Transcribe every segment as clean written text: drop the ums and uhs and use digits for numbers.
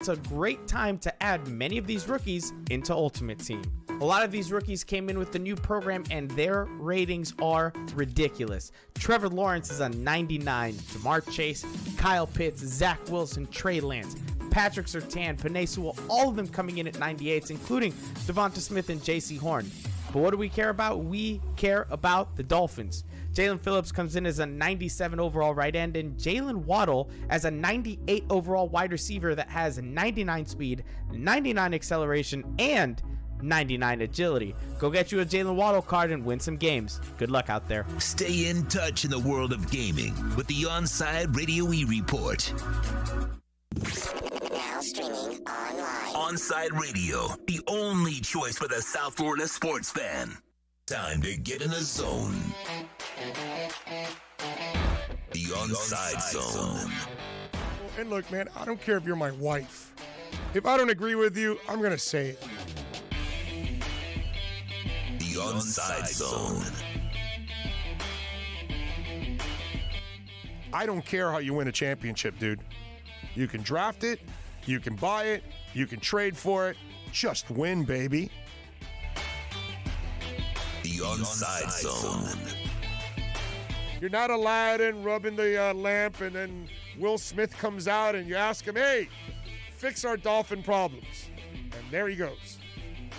It's a great time to add many of these rookies into Ultimate Team. A lot of these rookies came in with the new program and their ratings are ridiculous. Trevor Lawrence is a 99, Jamar Chase, Kyle Pitts, Zach Wilson, Trey Lance, Patrick Surtain, Penei Sewell, all of them coming in at 98s, including Devonta Smith and J.C. Horn. But what do we care about? We care about the Dolphins. Jalen Phillips comes in as a 97 overall right end, and Jalen Waddle as a 98 overall wide receiver that has 99 speed, 99 acceleration, and 99 agility. Go get you a Jalen Waddle card and win some games. Good luck out there. Stay in touch in the world of gaming with the OnSide Radio E-Report. Now streaming online. OnSide Radio, the only choice for the South Florida sports fan. Time to get in the zone. The OnSide Zone. And look, man, I don't care if you're my wife. If I don't agree with you, I'm going to say it. The OnSide Zone. I don't care how you win a championship, dude. You can draft it, you can buy it, you can trade for it. Just win, baby. The OnSide Zone. You're not Aladdin rubbing the lamp and then Will Smith comes out and you ask him, hey, fix our dolphin problems. And there he goes.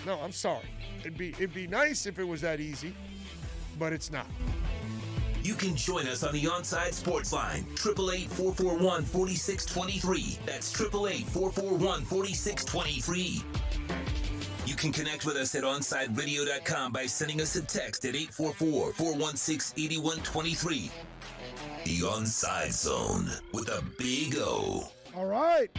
No, I'm sorry. It'd be nice if it was that easy, but it's not. You can join us on the OnSide Sports Line, 888-441-4623. That's 888-441-4623. You can connect with us at OnSideRadio.com by sending us a text at 844-416-8123. The OnSide Zone with a big O. All right.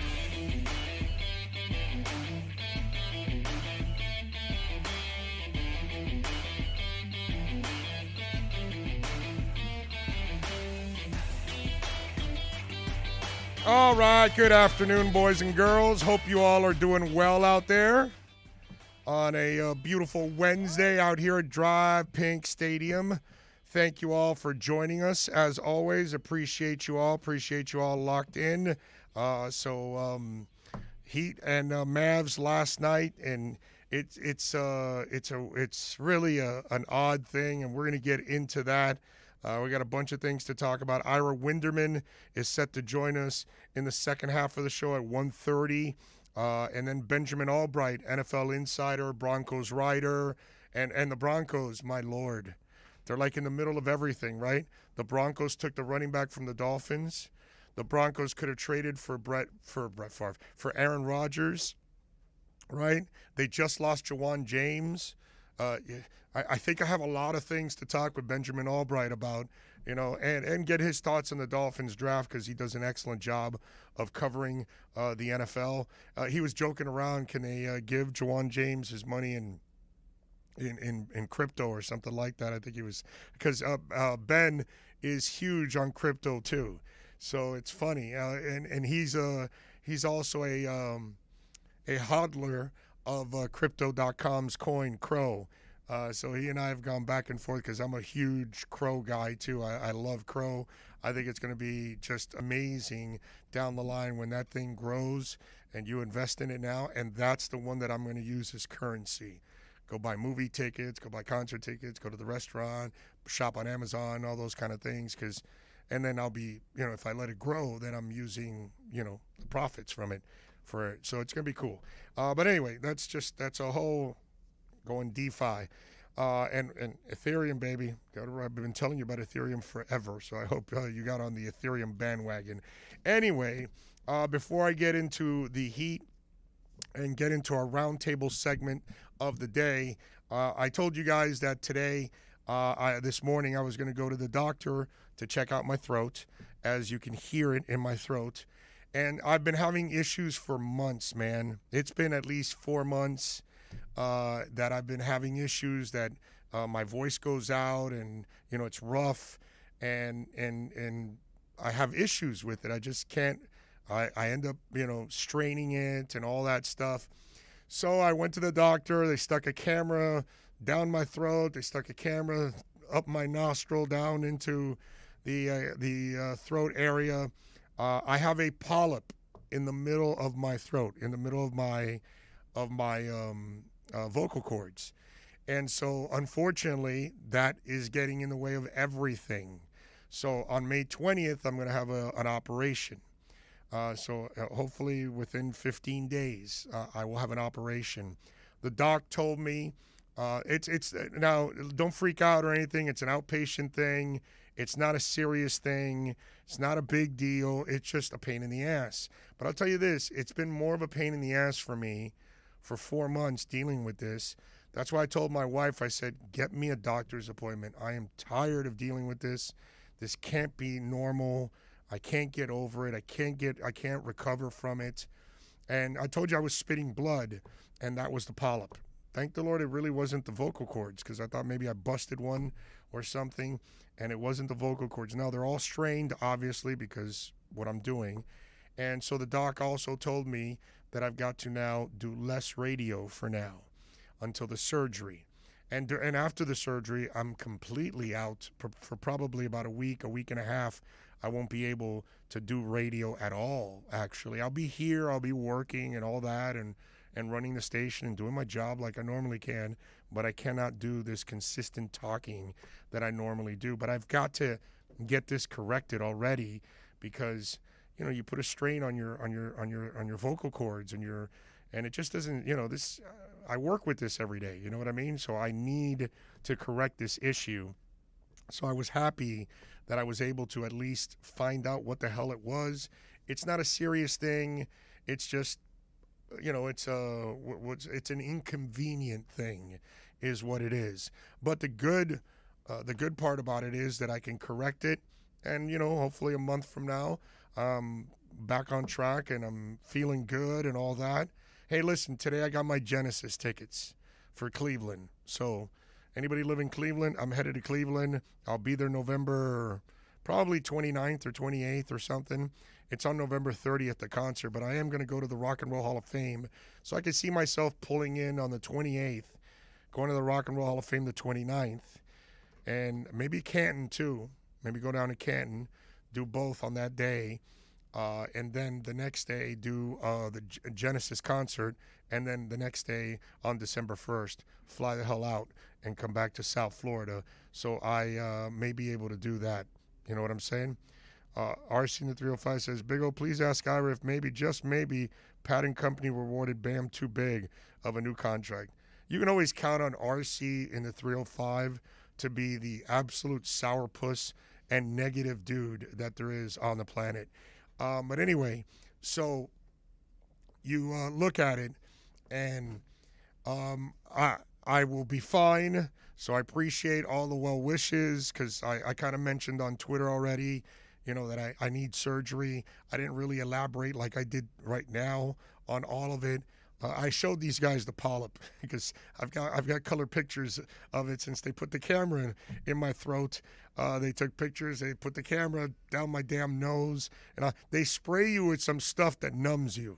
All right, good afternoon, boys and girls. Hope you all are doing well out there on a beautiful Wednesday out here at Drive Pink Stadium. Thank you all for joining us. As always, appreciate you all locked in. Heat and Mavs last night, and it's really an odd thing, and we're going to get into that. We got a bunch of things to talk about. Ira Winderman is set to join us in the second half of the show at 1:30. And then Benjamin Albright, NFL insider, Broncos writer, and the Broncos, my Lord. They're like in the middle of everything, right? The Broncos took the running back from the Dolphins. The Broncos could have traded for Aaron Rodgers, right? They just lost Jawan James. I think I have a lot of things to talk with Benjamin Albright about, and get his thoughts on the Dolphins draft because he does an excellent job of covering the NFL. He was joking around, can they give Jawan James his money in crypto or something like that? I think he was, because Ben is huge on crypto too. So it's funny. And he's also a hodler of Crypto.com's coin Crow. So he and I have gone back and forth because I'm a huge Crow guy too. I love Crow. I think it's going to be just amazing down the line when that thing grows and you invest in it now. And that's the one that I'm going to use as currency. Go buy movie tickets, go buy concert tickets, go to the restaurant, shop on Amazon, all those kind of things. And then I'll be, if I let it grow, then I'm using, the profits from it for it. So it's going to be cool. But anyway, that's a whole going DeFi. And Ethereum, baby. I've been telling you about Ethereum forever, so I hope you got on the Ethereum bandwagon. Anyway, before I get into the heat and get into our roundtable segment of the day, I told you guys that today, this morning, I was going to go to the doctor to check out my throat, as you can hear it in my throat. And I've been having issues for months, man. It's been at least 4 months that I've been having issues that my voice goes out and, it's rough and I have issues with it. I just can't, I end up, straining it and all that stuff. So I went to the doctor. They stuck a camera down my throat. They stuck a camera up my nostril down into the throat area. I have a polyp in the middle of my throat, in the middle of my vocal cords. And so, unfortunately, that is getting in the way of everything. So on May 20th, I'm going to have an operation. Hopefully within 15 days, I will have an operation. The doc told me it's now, don't freak out or anything. It's an outpatient thing. It's not a serious thing. It's not a big deal. It's just a pain in the ass. But I'll tell you this, it's been more of a pain in the ass for me for 4 months dealing with this. That's why I told my wife, I said, get me a doctor's appointment. I am tired of dealing with this. This can't be normal. I can't get over it. I can't recover from it. And I told you I was spitting blood, and that was the polyp. Thank the Lord it really wasn't the vocal cords, because I thought maybe I busted one or something, and it wasn't the vocal cords. Now, they're all strained, obviously, because what I'm doing. And so the doc also told me that I've got to now do less radio for now until the surgery. And after the surgery, I'm completely out for probably about a week and a half. I won't be able to do radio at all, actually. I'll be here, I'll be working and all that, and running the station and doing my job like I normally can, but I cannot do this consistent talking that I normally do. But I've got to get this corrected already, because you put a strain on your vocal cords and it just doesn't, this I work with this every day, you know what I mean? So I need to correct this issue. So I was happy that I was able to at least find out what the hell it was. It's not a serious thing. It's just, it's an inconvenient thing is what it is. But the good part about it is that I can correct it, and hopefully a month from now, back on track and I'm feeling good and all that. Hey, listen, today I got my Genesis tickets for Cleveland. So anybody live in Cleveland, I'm headed to Cleveland. I'll be there November probably 29th or 28th or something. It's on November 30th, the concert, but I am going to go to the Rock and Roll Hall of Fame. So I can see myself pulling in on the 28th, going to the Rock and Roll Hall of Fame the 29th, and maybe Canton too. Maybe go down to Canton, do both on that day. And then the next day do the Genesis concert, and then the next day on December 1st, fly the hell out and come back to South Florida. So I may be able to do that. You know what I'm saying? RC in the 305 says, Big O, please ask Ira if maybe, just maybe, Pat and Company rewarded Bam too big of a new contract. You can always count on RC in the 305 to be the absolute sourpuss and negative dude that there is on the planet. But anyway, so you look at it, and I will be fine. So I appreciate all the well wishes, because I kind of mentioned on Twitter already, that I need surgery. I didn't really elaborate like I did right now on all of it. I showed these guys the polyp because I've got color pictures of it since they put the camera in my throat. They took pictures. They put the camera down my damn nose, and they spray you with some stuff that numbs you,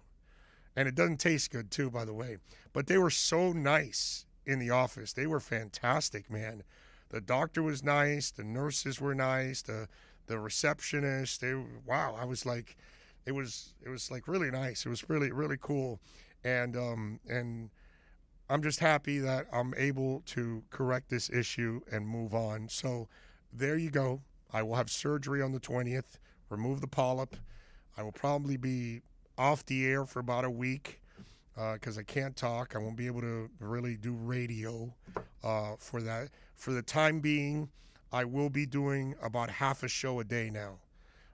and it doesn't taste good too, by the way. But they were so nice in the office. They were fantastic, man. The doctor was nice. The nurses were nice. The receptionist. Wow. I was like, it was like really nice. It was really, really cool. And I'm just happy that I'm able to correct this issue and move on. So there you go. I will have surgery on the 20th, remove the polyp. I will probably be off the air for about a week because I can't talk. I won't be able to really do radio for that. For the time being, I will be doing about half a show a day now.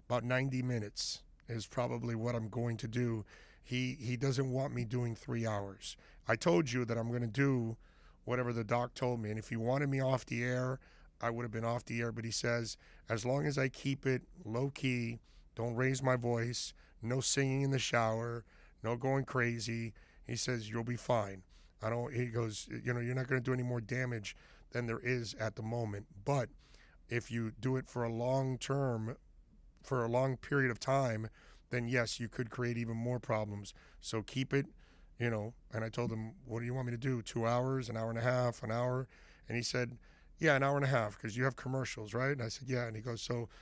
About 90 minutes is probably what I'm going to do. He doesn't want me doing 3 hours. I told you that I'm going to do whatever the doc told me. And if he wanted me off the air, I would have been off the air. But he says, as long as I keep it low key, don't raise my voice, no singing in the shower, no going crazy, he says, you'll be fine. He goes, you're not going to do any more damage than there is at the moment. But if you do it for a long period of time, then yes, you could create even more problems. So keep it, and I told him, what do you want me to do? 2 hours, an hour and a half, an hour? And he said, yeah, an hour and a half, because you have commercials, right? And I said, yeah. And he goes, we're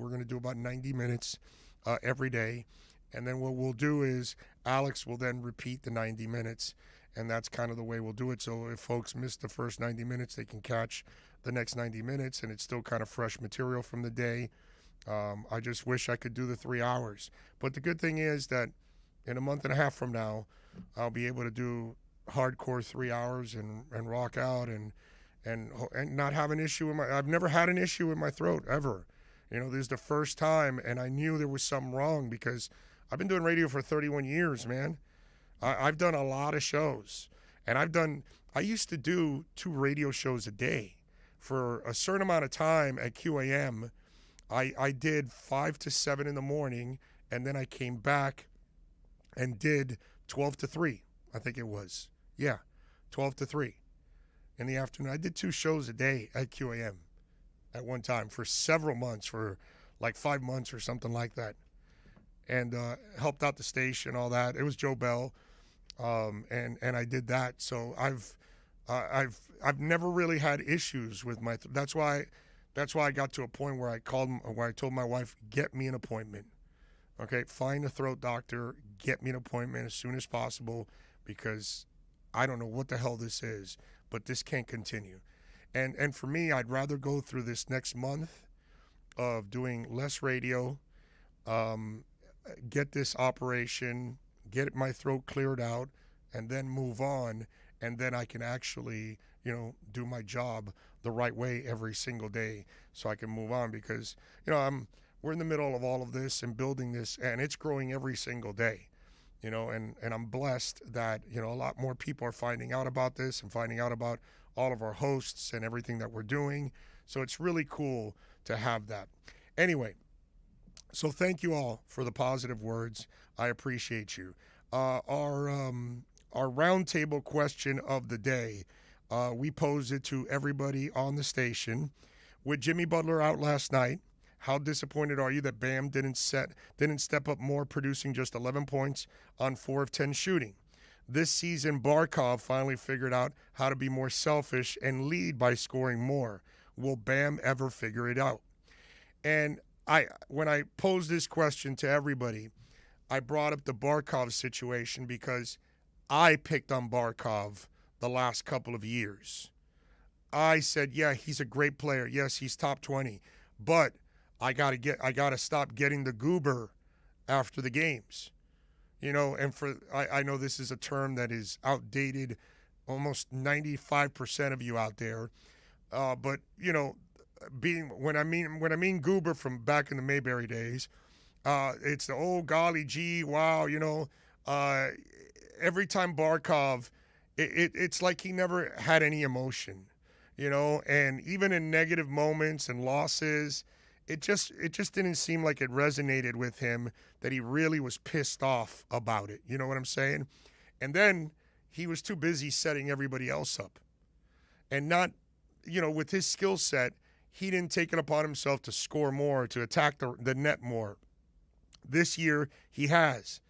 going to do about 90 minutes every day. And then what we'll do is Alex will then repeat the 90 minutes, and that's kind of the way we'll do it. So if folks miss the first 90 minutes, they can catch the next 90 minutes, and it's still kind of fresh material from the day. I just wish I could do the 3 hours. But the good thing is that in a month and a half from now, I'll be able to do hardcore 3 hours and rock out and not have an issue with I've never had an issue with my throat ever. You know, this is the first time, and I knew there was something wrong because I've been doing radio for 31 years, man. I've done a lot of shows, and I used to do 2 radio shows a day. For a certain amount of time at QAM, I did 5 to 7 in the morning, and then I came back and did 12 to 3, I think it was. Yeah, 12 to 3 in the afternoon. I did 2 shows a day at QAM at one time for several months, for like 5 months or something like that, and helped out the station, all that. It was Joe Bell, and I did that. So I've never really had issues with my. That's why I got to a point where I told my wife, get me an appointment. Okay, find a throat doctor, get me an appointment as soon as possible, because I don't know what the hell this is, but this can't continue. And for me, I'd rather go through this next month of doing less radio, get this operation, get my throat cleared out, and then move on, and then I can actually, do my job the right way every single day, so I can move on, because we're in the middle of all of this and building this, and it's growing every single day, and I'm blessed that a lot more people are finding out about this and finding out about all of our hosts and everything that we're doing. So it's really cool to have that. Anyway, so thank you all for the positive words. I appreciate you. Our roundtable question of the day, we posed it to everybody on the station. With Jimmy Butler out last night, how disappointed are you that Bam didn't step up more, producing just 11 points on 4 of 10 shooting? This season, Barkov finally figured out how to be more selfish and lead by scoring more. Will Bam ever figure it out? And when I posed this question to everybody, I brought up the Barkov situation because I picked on Barkov the last couple of years. I said, yeah, he's a great player. Yes, he's top 20. But I gotta stop getting the goober after the games. And I know this is a term that is outdated, almost 95% of you out there. But when I mean goober from back in the Mayberry days, it's the old golly gee, wow, every time Barkov, it's like he never had any emotion, and even in negative moments and losses, it just didn't seem like it resonated with him, that he really was pissed off about it. You know what I'm saying? And then he was too busy setting everybody else up. And not, with his skill set, he didn't take it upon himself to score more, to attack the net more. This year, he has.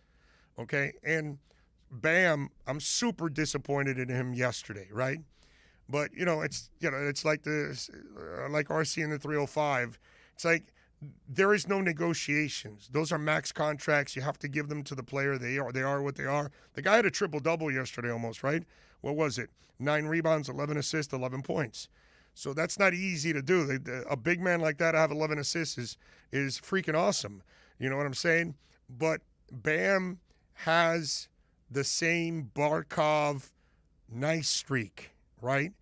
Okay? And Bam, I'm super disappointed in him yesterday, right? But, it's like like RC in the 305. It's like there is no negotiations. Those are max contracts. You have to give them to the player. They are what they are. The guy had a triple-double yesterday almost, right? What was it? 9 rebounds, 11 assists, 11 points. So that's not easy to do. A big man like that to have 11 assists is freaking awesome. You know what I'm saying? But Bam has the same Barkov nice streak, right?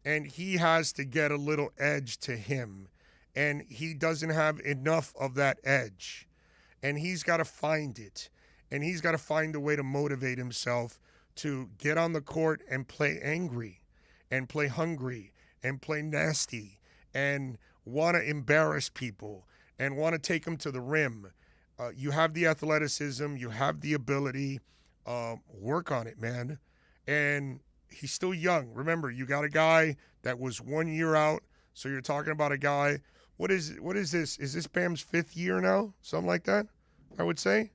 And he has to get a little edge to him. And he doesn't have enough of that edge. And he's got to find it. And he's got to find a way to motivate himself to get on the court and play angry and play hungry and play nasty and want to embarrass people and want to take them to the rim. You have the athleticism. You have the ability. Work on it, man. And he's still young. Remember, you got a guy that was 1 year out. So you're talking about a guy. What is this? Is this Bam's 5th year now? Something like that, I would say,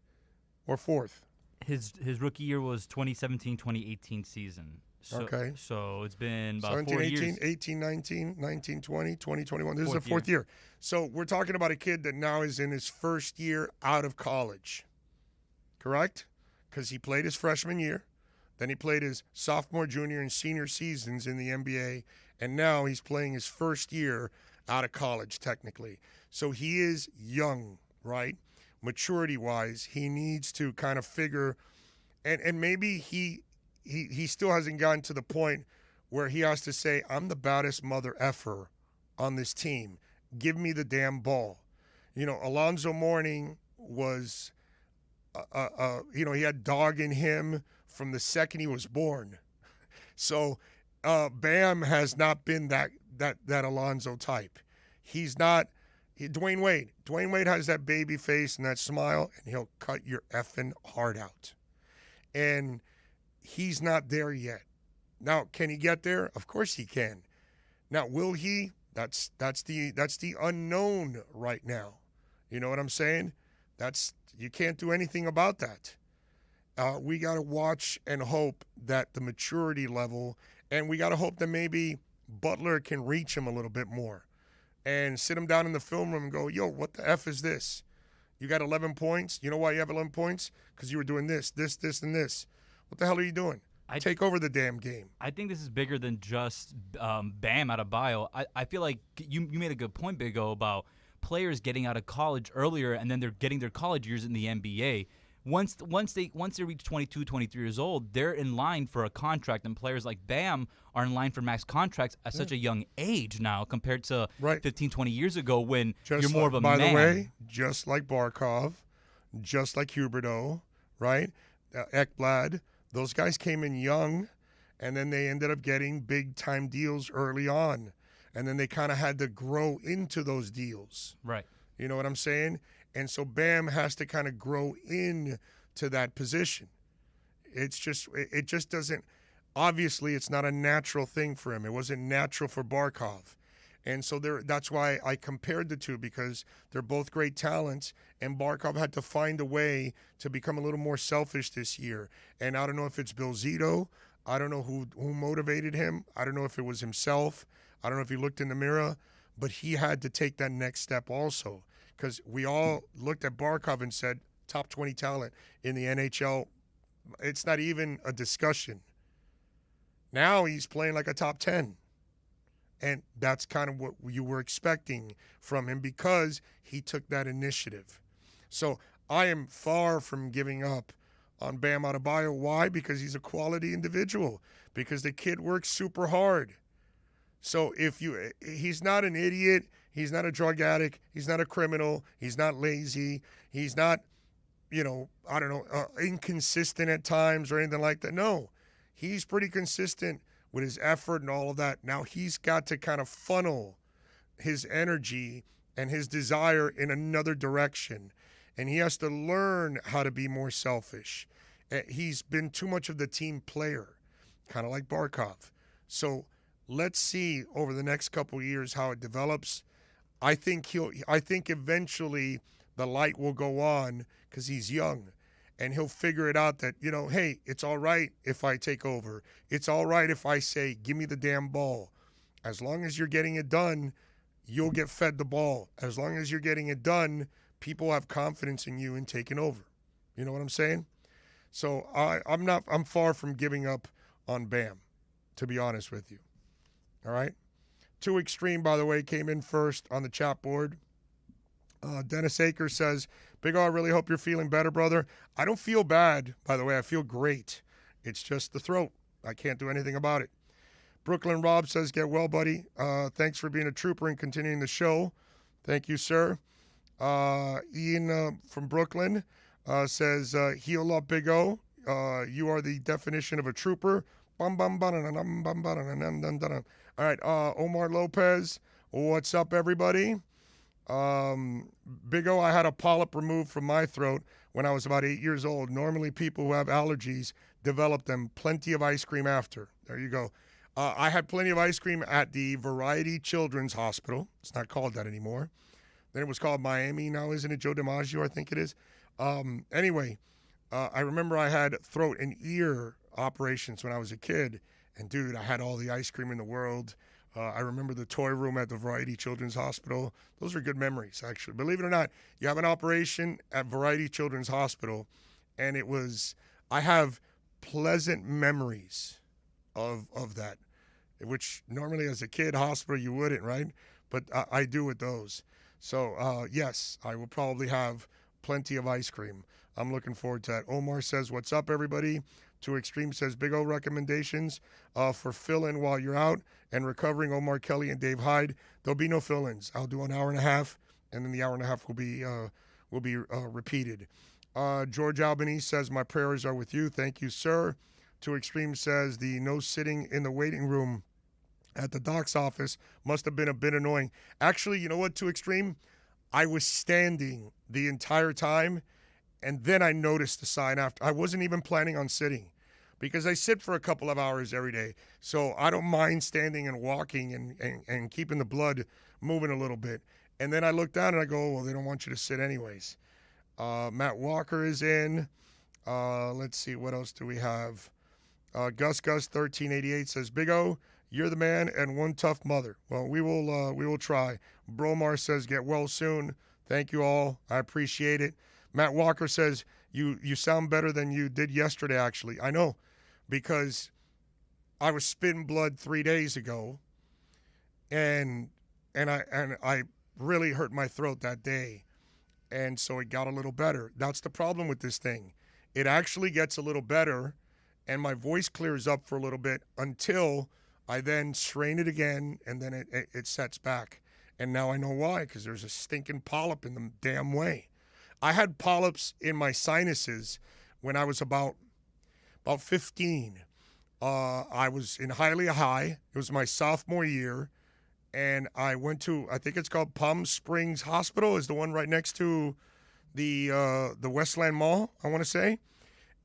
or 4th. His rookie year was 2017-2018 season. Okay. So it's been about 17, 4 18, years. 18, 19, 19, 20, 20, 21. This is the Fourth fourth year. So we're talking about a kid that now is in his first year out of college. Correct? Because he played his freshman year. Then he played his sophomore, junior, and senior seasons in the NBA. And now he's playing his first year out of college, technically. So he is young, right? Maturity-wise, he needs to kind of figure, and maybe he still hasn't gotten to the point where he has to say, I'm the baddest mother effer on this team. Give me the damn ball. Alonzo Mourning was, he had dog in him from the second he was born. So Bam has not been that Alonzo type. He's not. Dwayne Wade. Dwayne Wade has that baby face and that smile, and he'll cut your effing heart out. And he's not there yet. Now, can he get there? Of course he can. Now, will he? That's the unknown right now. You know what I'm saying? You can't do anything about that. We got to watch and hope that the maturity level, and we got to hope that maybe Butler can reach him a little bit more and sit him down in the film room and go, yo, what the F is this? You got 11 points. You know why you have 11 points? Because you were doing this, and this. What the hell are you doing? Take over the damn game. I think this is bigger than just Bam out of bio. I feel like you made a good point, Big O, about players getting out of college earlier and then they're getting their college years in the NBA. Once they reach 22, 23 years old, they're in line for a contract, and players like Bam are in line for max contracts at such a young age now compared to 15, 20 years ago when you're more of a man. By the way, just like Barkov, just like Huberdeau, right? Ekblad, those guys came in young, and then they ended up getting big-time deals early on, and then they kind of had to grow into those deals. Right. You know what I'm saying? And so Bam has to kind of grow in to that position. It just doesn't, obviously it's not a natural thing for him. It wasn't natural for Barkov. And so that's why I compared the two, because they're both great talents, and Barkov had to find a way to become a little more selfish this year. And I don't know if it's Bill Zito. I don't know who motivated him. I don't know if it was himself. I don't know if he looked in the mirror, but he had to take that next step also. Because we all looked at Barkov and said, top 20 talent in the NHL. It's not even a discussion. Now he's playing like a top 10. And that's kind of what you were expecting from him because he took that initiative. So I am far from giving up on Bam Adebayo. Why? Because he's a quality individual. Because the kid works super hard. So he's not an idiot. He's not a drug addict. He's not a criminal. He's not lazy. He's not, inconsistent at times or anything like that. No, he's pretty consistent with his effort and all of that. Now he's got to kind of funnel his energy and his desire in another direction. And he has to learn how to be more selfish. He's been too much of the team player, kind of like Barkov. So let's see over the next couple of years how it develops. I think eventually the light will go on because he's young, and he'll figure it out that, hey, it's all right if I take over. It's all right if I say, give me the damn ball. As long as you're getting it done, you'll get fed the ball. As long as you're getting it done, people have confidence in you in taking over. You know what I'm saying? So I'm far from giving up on Bam, to be honest with you. All right? Too Extreme, by the way, came in first on the chat board. Dennis Akers says, Big O, I really hope you're feeling better, brother. I don't feel bad, by the way. I feel great. It's just the throat. I can't do anything about it. Brooklyn Rob says, get well, buddy. Thanks for being a trooper and continuing the show. Thank you, sir. Ian from Brooklyn says, heal up, Big O. You are the definition of a trooper. All right, Omar Lopez, what's up, everybody? Big O, I had a polyp removed from my throat when I was about 8 years old. Normally, people who have allergies develop them. Plenty of ice cream after. There you go. I had plenty of ice cream at the Variety Children's Hospital. It's not called that anymore. Then it was called Miami now, isn't it? Joe DiMaggio, I think it is. Anyway, I remember I had throat and ear operations when I was a kid, And dude, I had all the ice cream in the world. I remember the toy room at the Variety Children's Hospital. Those are good memories, actually. Believe it or not, you have an operation at Variety Children's Hospital, and I have pleasant memories of that, which normally as a kid, hospital, you wouldn't, right? But I do with those. So, yes, I will probably have plenty of ice cream. I'm looking forward to that. Omar says, what's up, everybody? Too Extreme says, Big O recommendations for fill-in while you're out and recovering. Omar Kelly and Dave Hyde. There'll be no fill-ins. I'll do an hour and a half, and then the hour and a half will be repeated. George Albany says, my prayers are with you. Thank you, sir. Too Extreme says, the no sitting in the waiting room at the doc's office must have been a bit annoying. Actually, you know what, Too Extreme? I was standing the entire time, and then I noticed the sign after. I wasn't even planning on sitting because I sit for a couple of hours every day. So I don't mind standing and walking and keeping the blood moving a little bit. And then I look down and I go, oh, well, they don't want you to sit anyways. Matt Walker is in. Let's see, what else do we have? Gus 1388 says, Big O, you're the man and one tough mother. Well, we will try. Bromar says, get well soon. Thank you all. I appreciate it. Matt Walker says, you sound better than you did yesterday, actually. I know, because I was spitting blood 3 days ago, and I really hurt my throat that day, and so it got a little better. That's the problem with this thing. It actually gets a little better, and my voice clears up for a little bit until I then strain it again, and then it sets back. And now I know why, because there's a stinking polyp in the damn way. I had polyps in my sinuses when I was about 15. I was in Hialeah High. It was my sophomore year, and I went to, I think it's called Palm Springs Hospital, is the one right next to the Westland Mall, I want to say.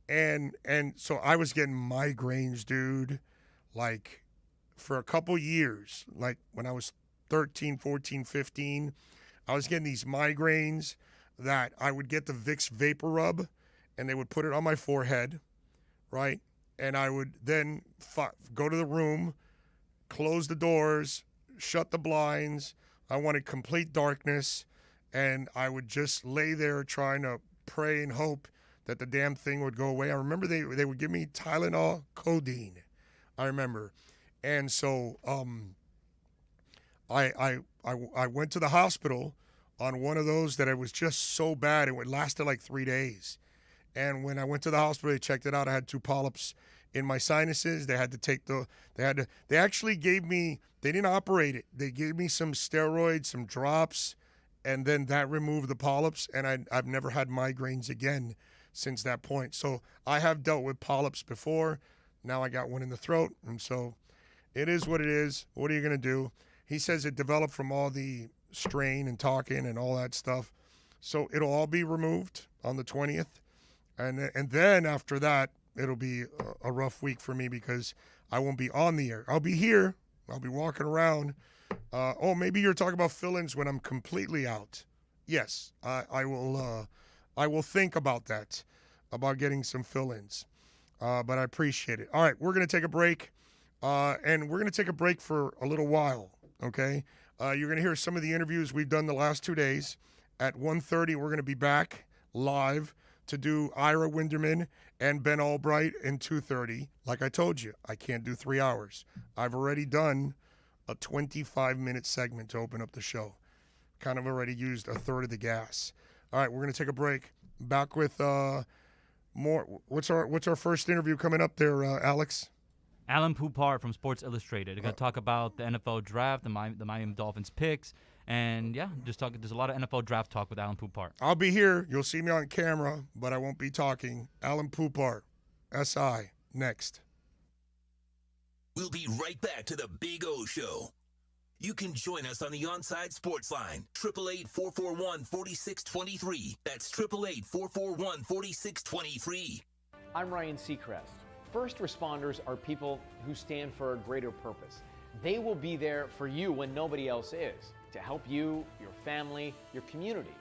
And so I was getting migraines, dude, like for a couple years, like when I was 13, 14, 15, I was getting these migraines that I would get the Vicks Vapor Rub, and they would put it on my forehead, right? And I would then go to the room, close the doors, shut the blinds. I wanted complete darkness, and I would just lay there trying to pray and hope that the damn thing would go away. I remember they would give me Tylenol, codeine. I remember. And so I went to the hospital on one of those that it was just so bad. It lasted like 3 days. And when I went to the hospital, they checked it out. I had 2 polyps in my sinuses. They had to take they actually gave me, they didn't operate it. They gave me some steroids, some drops, and then that removed the polyps. And I've never had migraines again since that point. So I have dealt with polyps before. Now I got one in the throat. And so it is what it is. What are you going to do? He says it developed from all the strain and talking and all that stuff. So it'll all be removed on the 20th. And then after that, it'll be a rough week for me because I won't be on the air. I'll be here. I'll be walking around. Maybe you're talking about fill-ins when I'm completely out. Yes, I will think about that, about getting some fill-ins. But I appreciate it. All right, we're going to take a break. And we're going to take a break for a little while, okay? You're going to hear some of the interviews we've done the last 2 days. At 1:30, we're going to be back live to do Ira Winderman and Ben Albright in 2:30. Like I told you, I can't do 3 hours. I've already done a 25-minute segment to open up the show. Kind of already used a third of the gas. All right, we're going to take a break. Back with more. What's our first interview coming up there, Alex? Alan Poupart from Sports Illustrated. They're going to talk about the NFL draft, the Miami Dolphins picks, and just talk. There's a lot of NFL draft talk with Alan Poupart. I'll be here. You'll see me on camera, but I won't be talking. Alan Poupart, SI, next. We'll be right back to the Big O Show. You can join us on the OnSide Sports Line, 888-441-4623. That's 888-441-4623. I'm Ryan Seacrest. First responders are people who stand for a greater purpose. They will be there for you when nobody else is, to help you, your family, your community.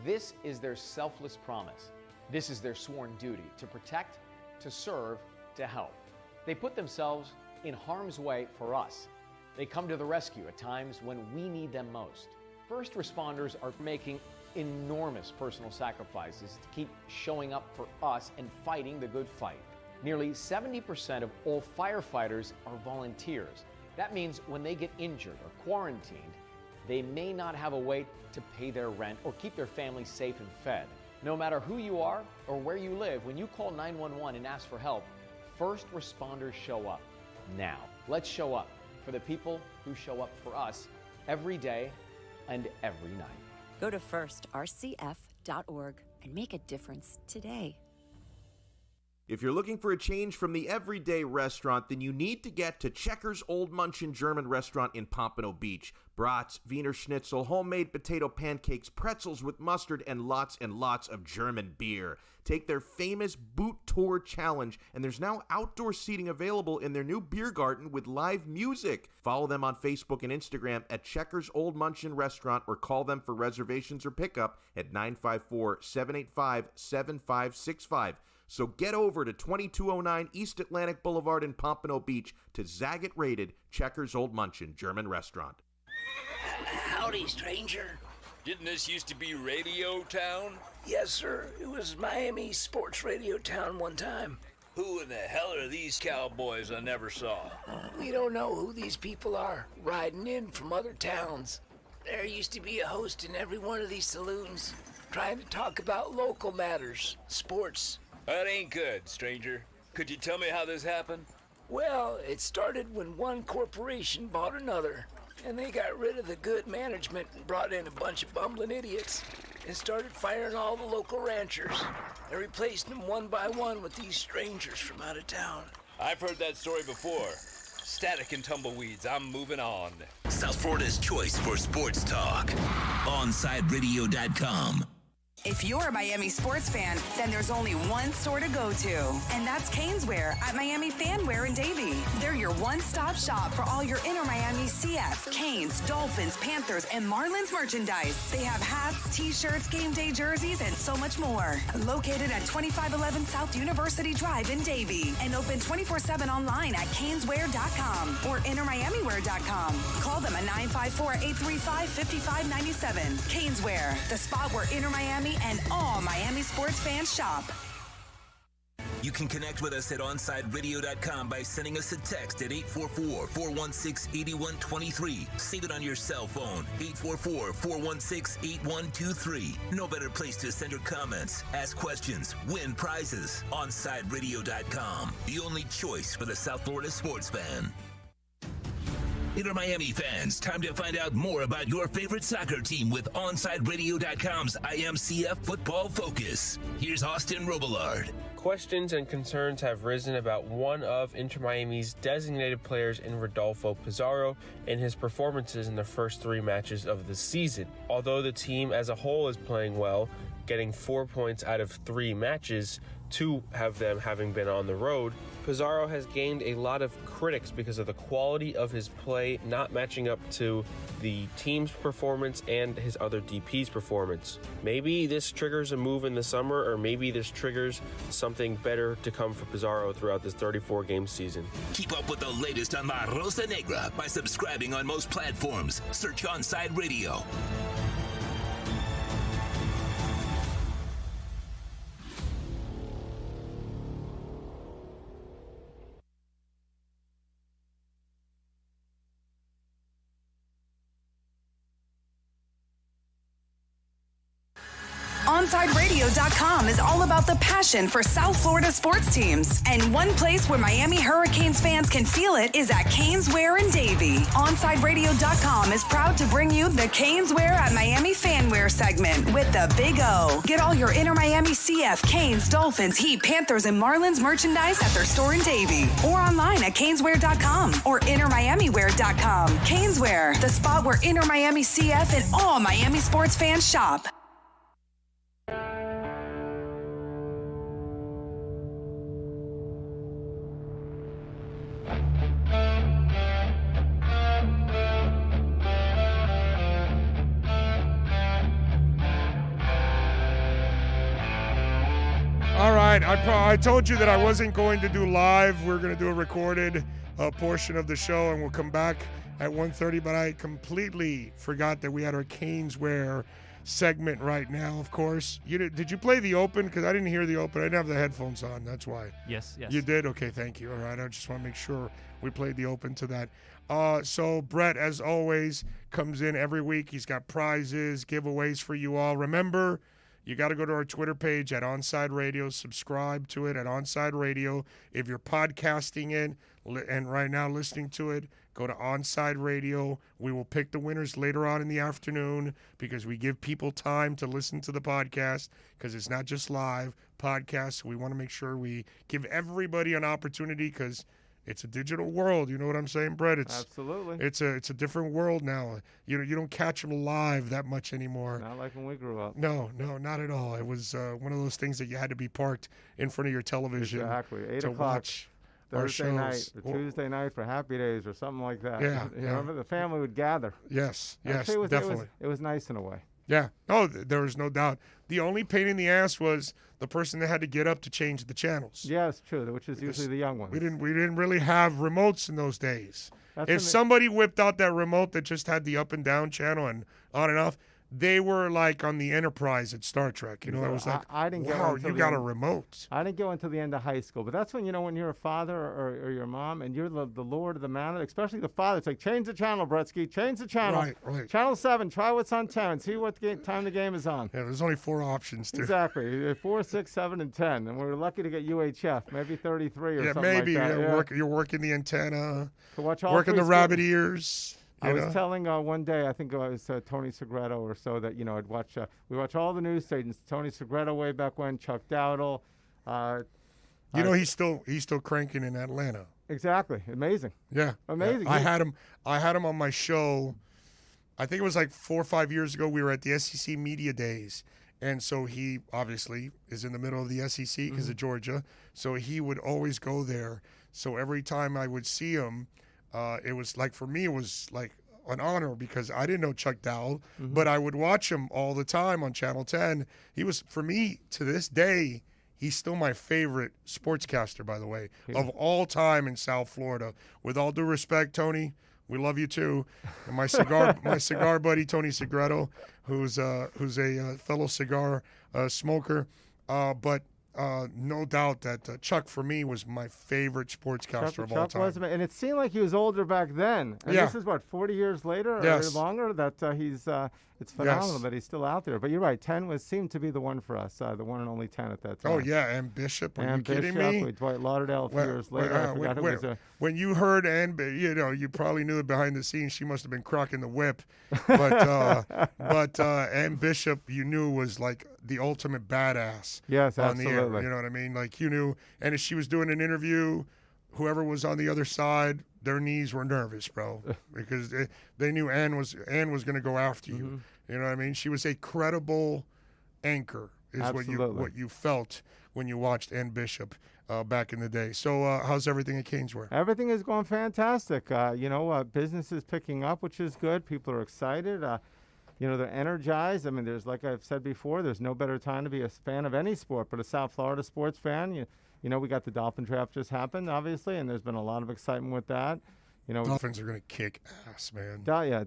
This is their selfless promise. This is their sworn duty, to protect, to serve, to help. They put themselves in harm's way for us. They come to the rescue at times when we need them most. First responders are making enormous personal sacrifices to keep showing up for us and fighting the good fight. Nearly 70% of all firefighters are volunteers. That means when they get injured or quarantined, they may not have a way to pay their rent or keep their family safe and fed. No matter who you are or where you live, when you call 911 and ask for help, first responders show up. Now, let's show up for the people who show up for us every day and every night. Go to firstrcf.org and make a difference today. If you're looking for a change from the everyday restaurant, then you need to get to Checkers Old Munchin German Restaurant in Pompano Beach. Brats, Wiener Schnitzel, homemade potato pancakes, pretzels with mustard, and lots of German beer. Take their famous Boot Tour Challenge, and there's now outdoor seating available in their new beer garden with live music. Follow them on Facebook and Instagram at Checkers Old Munchin Restaurant, or call them for reservations or pickup at 954-785-7565. So get over to 2209 East Atlantic Boulevard in Pompano Beach to Zagat-rated Checkers Old Munchin German Restaurant. Howdy, stranger. Didn't this used to be Radio Town? Yes, sir. It was Miami Sports Radio Town one time. Who in the hell are these cowboys I never saw? We don't know who these people are, riding in from other towns. There used to be a host in every one of these saloons, trying to talk about local matters, sports. That ain't good, stranger. Could you tell me how this happened? Well, it started when one corporation bought another, and they got rid of the good management and brought in a bunch of bumbling idiots and started firing all the local ranchers and replaced them one by one with these strangers from out of town. I've heard that story before. Static and tumbleweeds, I'm moving on. South Florida's choice for sports talk. OnSideRadio.com. If you're a Miami sports fan, then there's only one store to go to, and that's Caneswear at Miami Fanwear in Davie. They're your one-stop shop for all your inner Miami CF, Canes, Dolphins, Panthers, and Marlins merchandise. They have hats, t-shirts, game day jerseys, and so much more. Located at 2511 South University Drive in Davie, and open 24/7 online at caneswear.com or innermiamiwear.com. Call them at 954-835-5597. Caneswear, the spot where inner Miami and all Miami sports fans shop. You can connect with us at OnSideRadio.com by sending us a text at 844-416-8123. Save it on your cell phone, 844-416-8123. No better place to send your comments, ask questions, win prizes. OnSideRadio.com, the only choice for the South Florida sports fan. Inter Miami fans, time to find out more about your favorite soccer team with OnSideRadio.com's IMCF Football Focus. Here's Austin Robillard. Questions and concerns have risen about one of Inter Miami's designated players in Rodolfo Pizarro and his performances in the first 3 matches of the season. Although the team as a whole is playing well, getting 4 points out of 3 matches, 2 of them having been on the road, Pizarro has gained a lot of critics because of the quality of his play not matching up to the team's performance and his other DP's performance. Maybe this triggers a move in the summer, or maybe this triggers something better to come for Pizarro throughout this 34-game season. Keep up with the latest on La Rosa Negra by subscribing on most platforms. Search OnSide Radio. OnSideRadio.com is all about the passion for South Florida sports teams. And one place where Miami Hurricanes fans can feel it is at Caneswear in Davie. OnSideRadio.com is proud to bring you the Caneswear at Miami Fanwear segment with the Big O. Get all your inner Miami CF, Canes, Dolphins, Heat, Panthers, and Marlins merchandise at their store in Davie or online at Caneswear.com or InnerMiamiWear.com. Caneswear, the spot where inner Miami CF and all Miami sports fans shop. All right, right. I told you that I wasn't going to do live. We're going to do a recorded portion of the show, and we'll come back at 1:30. But I completely forgot that we had our Caneswear segment right now, of course. Did you play the Open? Because I didn't hear the Open. I didn't have the headphones on. That's why. Yes. You did? Okay, thank you. All right. I just want to make sure we played the Open to that. So Brett, as always, comes in every week. He's got prizes, giveaways for you all. Remember, you got to go to our Twitter page at OnSide Radio. Subscribe to it at OnSide Radio. If you're podcasting it and right now listening to it, go to OnSide Radio. We will pick the winners later on in the afternoon because we give people time to listen to the podcast because it's not just live podcasts. We want to make sure we give everybody an opportunity because it's a digital world. You know what I'm saying, Brett? Absolutely. It's a different world now. You don't catch them live that much anymore. Not like when we grew up. No, not at all. It was one of those things that you had to be parked in front of your television exactly. 8 to o'clock watch Thursday our night shows. or Tuesday night for Happy Days or something like that. Yeah. Remember, the family would gather. Yes, Actually, definitely. It was nice in a way. Yeah. Oh, there was no doubt. The only pain in the ass was the person that had to get up to change the channels. Yeah, it's true, which is usually the young ones. We didn't really have remotes in those days. That's If somebody whipped out that remote that just had the up and down channel and on and off, they were like on the Enterprise at Star Trek. It was like, I didn't get wow, until you the got a end. remote. I didn't go until the end of high school. But that's when, when you're a father or your mom and you're the lord of the manor, especially the father. It's like, change the channel, Bretsky. Change the channel. Right. Channel 7, try what's on 10. See what time the game is on. Yeah, there's only 4 options, too. Exactly. 4, 6, 7, and 10. And we're lucky to get UHF, maybe 33 or something maybe. like that. You're working the antenna, To watch all working three the rabbit ears. I was telling one day, I think it was Tony Segreto or so, that I'd watch. We watch all the news stations. Tony Segreto way back when, Chuck Dowdle. He's still cranking in Atlanta. Exactly, amazing. Yeah, amazing. I had him on my show. I think it was like 4 or 5 years ago. We were at the SEC Media Days, and so he obviously is in the middle of the SEC because of Georgia. So he would always go there. So every time I would see him. It was like, for me, it was like an honor because I didn't know Chuck Dowell, but I would watch him all the time on Channel 10. He was, for me, to this day, he's still my favorite sportscaster, by the way, of all time in South Florida. With all due respect, Tony, we love you too. And my cigar buddy, Tony Segreto, who's a fellow cigar smoker, but no doubt that Chuck, for me, was my favorite sportscaster of all time. Was, and it seemed like he was older back then. And this is, 40 years later or longer that he's it's phenomenal that he's still out there. But you're right, 10 seemed to be the one for us, the one and only 10 at that time. Oh, yeah, and Bishop, are you kidding me? Dwight Lauderdale a few years later. I forgot who was when you heard Ann, you probably knew it behind the scenes. She must have been crocking the whip. But Ann Bishop, you knew, was like the ultimate badass. Yes, on absolutely. the air. You know what I mean? Like, you knew. And as she was doing an interview, whoever was on the other side, their knees were nervous, bro, because they knew Ann was going to go after you. Mm-hmm. You know what I mean? She was a credible anchor, is what you felt when you watched Ann Bishop back in the day. So how's everything at Caneswear? Everything is going fantastic. Business is picking up, which is good. People are excited. They're energized. I mean, there's, like I've said before, there's no better time to be a fan of any sport, but a South Florida sports fan. We got the Dolphin draft just happened, obviously, and there's been a lot of excitement with that. Dolphins are going to kick ass, man.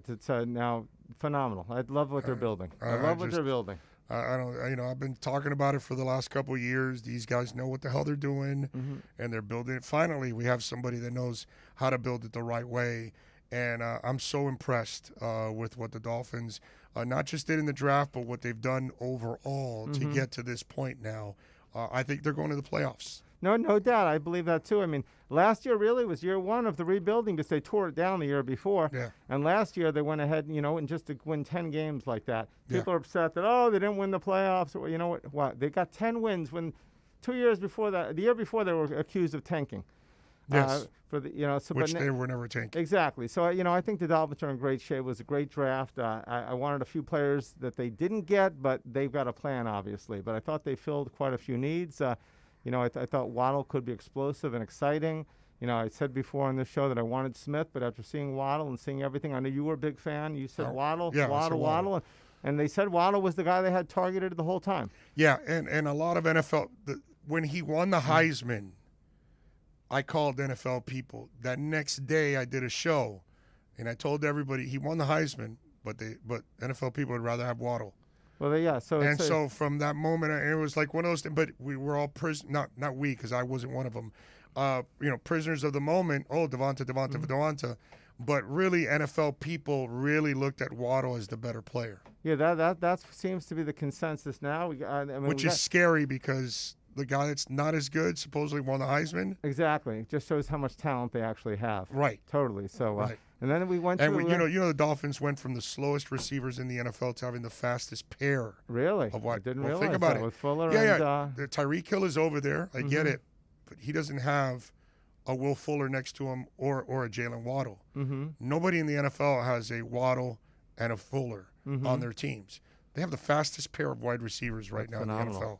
It's now phenomenal. I love what they're building. I love what they're building. I don't. I've been talking about it for the last couple of years. These guys know what the hell they're doing, and they're building it. Finally, we have somebody that knows how to build it the right way. And I'm so impressed with what the Dolphins not just did in the draft, but what they've done overall to get to this point now. I think they're going to the playoffs. No doubt. I believe that, too. I mean, last year really was year one of the rebuilding because they tore it down the year before. Yeah. And last year they went ahead, and just to win 10 games like that. People are upset that, they didn't win the playoffs. Or, you know what? They got 10 wins when 2 years before that, the year before they were accused of tanking. Yes. Which they were never tanking. Exactly. So, I think the Dolphins are in great shape. It was a great draft. I wanted a few players that they didn't get, but they've got a plan, obviously. But I thought they filled quite a few needs. I thought Waddle could be explosive and exciting. I said before on this show that I wanted Smith, but after seeing Waddle and seeing everything, I know you were a big fan. You said Waddle, Waddle. And they said Waddle was the guy they had targeted the whole time. Yeah, and a lot of NFL when he won the Heisman, I called NFL people. That next day, I did a show, and I told everybody he won the Heisman, but NFL people would rather have Waddle. Well, yeah. So from that moment, it was like one of those. But we were all not we, because I wasn't one of them. Prisoners of the moment. Oh, Devonta. But really, NFL people really looked at Waddle as the better player. Yeah, that seems to be the consensus now. Which is scary because the guy that's not as good supposedly won the Heisman. Exactly. It just shows how much talent they actually have. Right. Totally. So, right. And then we went to the Dolphins went from the slowest receivers in the NFL to having the fastest pair. Really? Of what? I didn't well, realize think about that it. With Fuller yeah. Tyreek Hill is over there. I get it, but he doesn't have a Will Fuller next to him or a Jalen Waddle. Mm-hmm. Nobody in the NFL has a Waddle and a Fuller on their teams. They have the fastest pair of wide receivers right now phenomenal. in the NFL.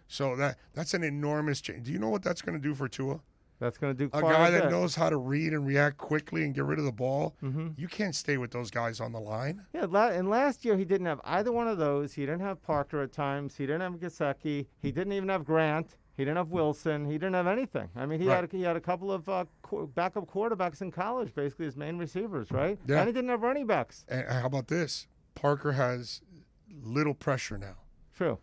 So that's an enormous change. Do you know what that's going to do for Tua? That's going to do a quite guy a bit. that knows how to read and react quickly and get rid of the ball. Mm-hmm. You can't stay with those guys on the line. Yeah, and last year he didn't have either one of those. He didn't have Parker at times. He didn't have Gesicki. He didn't even have Grant. He didn't have Wilson. He didn't have anything. I mean, he had a couple of backup quarterbacks in college, basically his main receivers, right? Yeah. And he didn't have running backs. And how about this? Parker has little pressure now. True.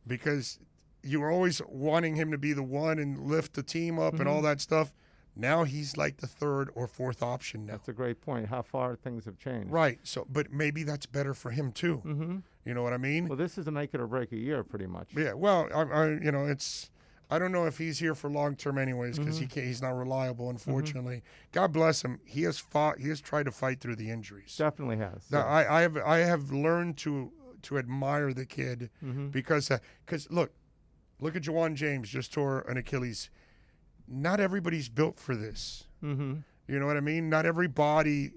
Because you were always wanting him to be the one and lift the team up and all that stuff. Now he's like the third or fourth option now. That's a great point. How far things have changed. Right. So, but maybe that's better for him too. Mm-hmm. You know what I mean? Well, this is a make it or break a year, pretty much. Yeah. Well, I don't know if he's here for long term anyways because he's not reliable, unfortunately. God bless him. He has fought. He has tried to fight through the injuries. Definitely has. Now, I have learned to admire the kid because look at Jawan James, just tore an Achilles. Not everybody's built for this. Mm-hmm. You know what I mean? Not everybody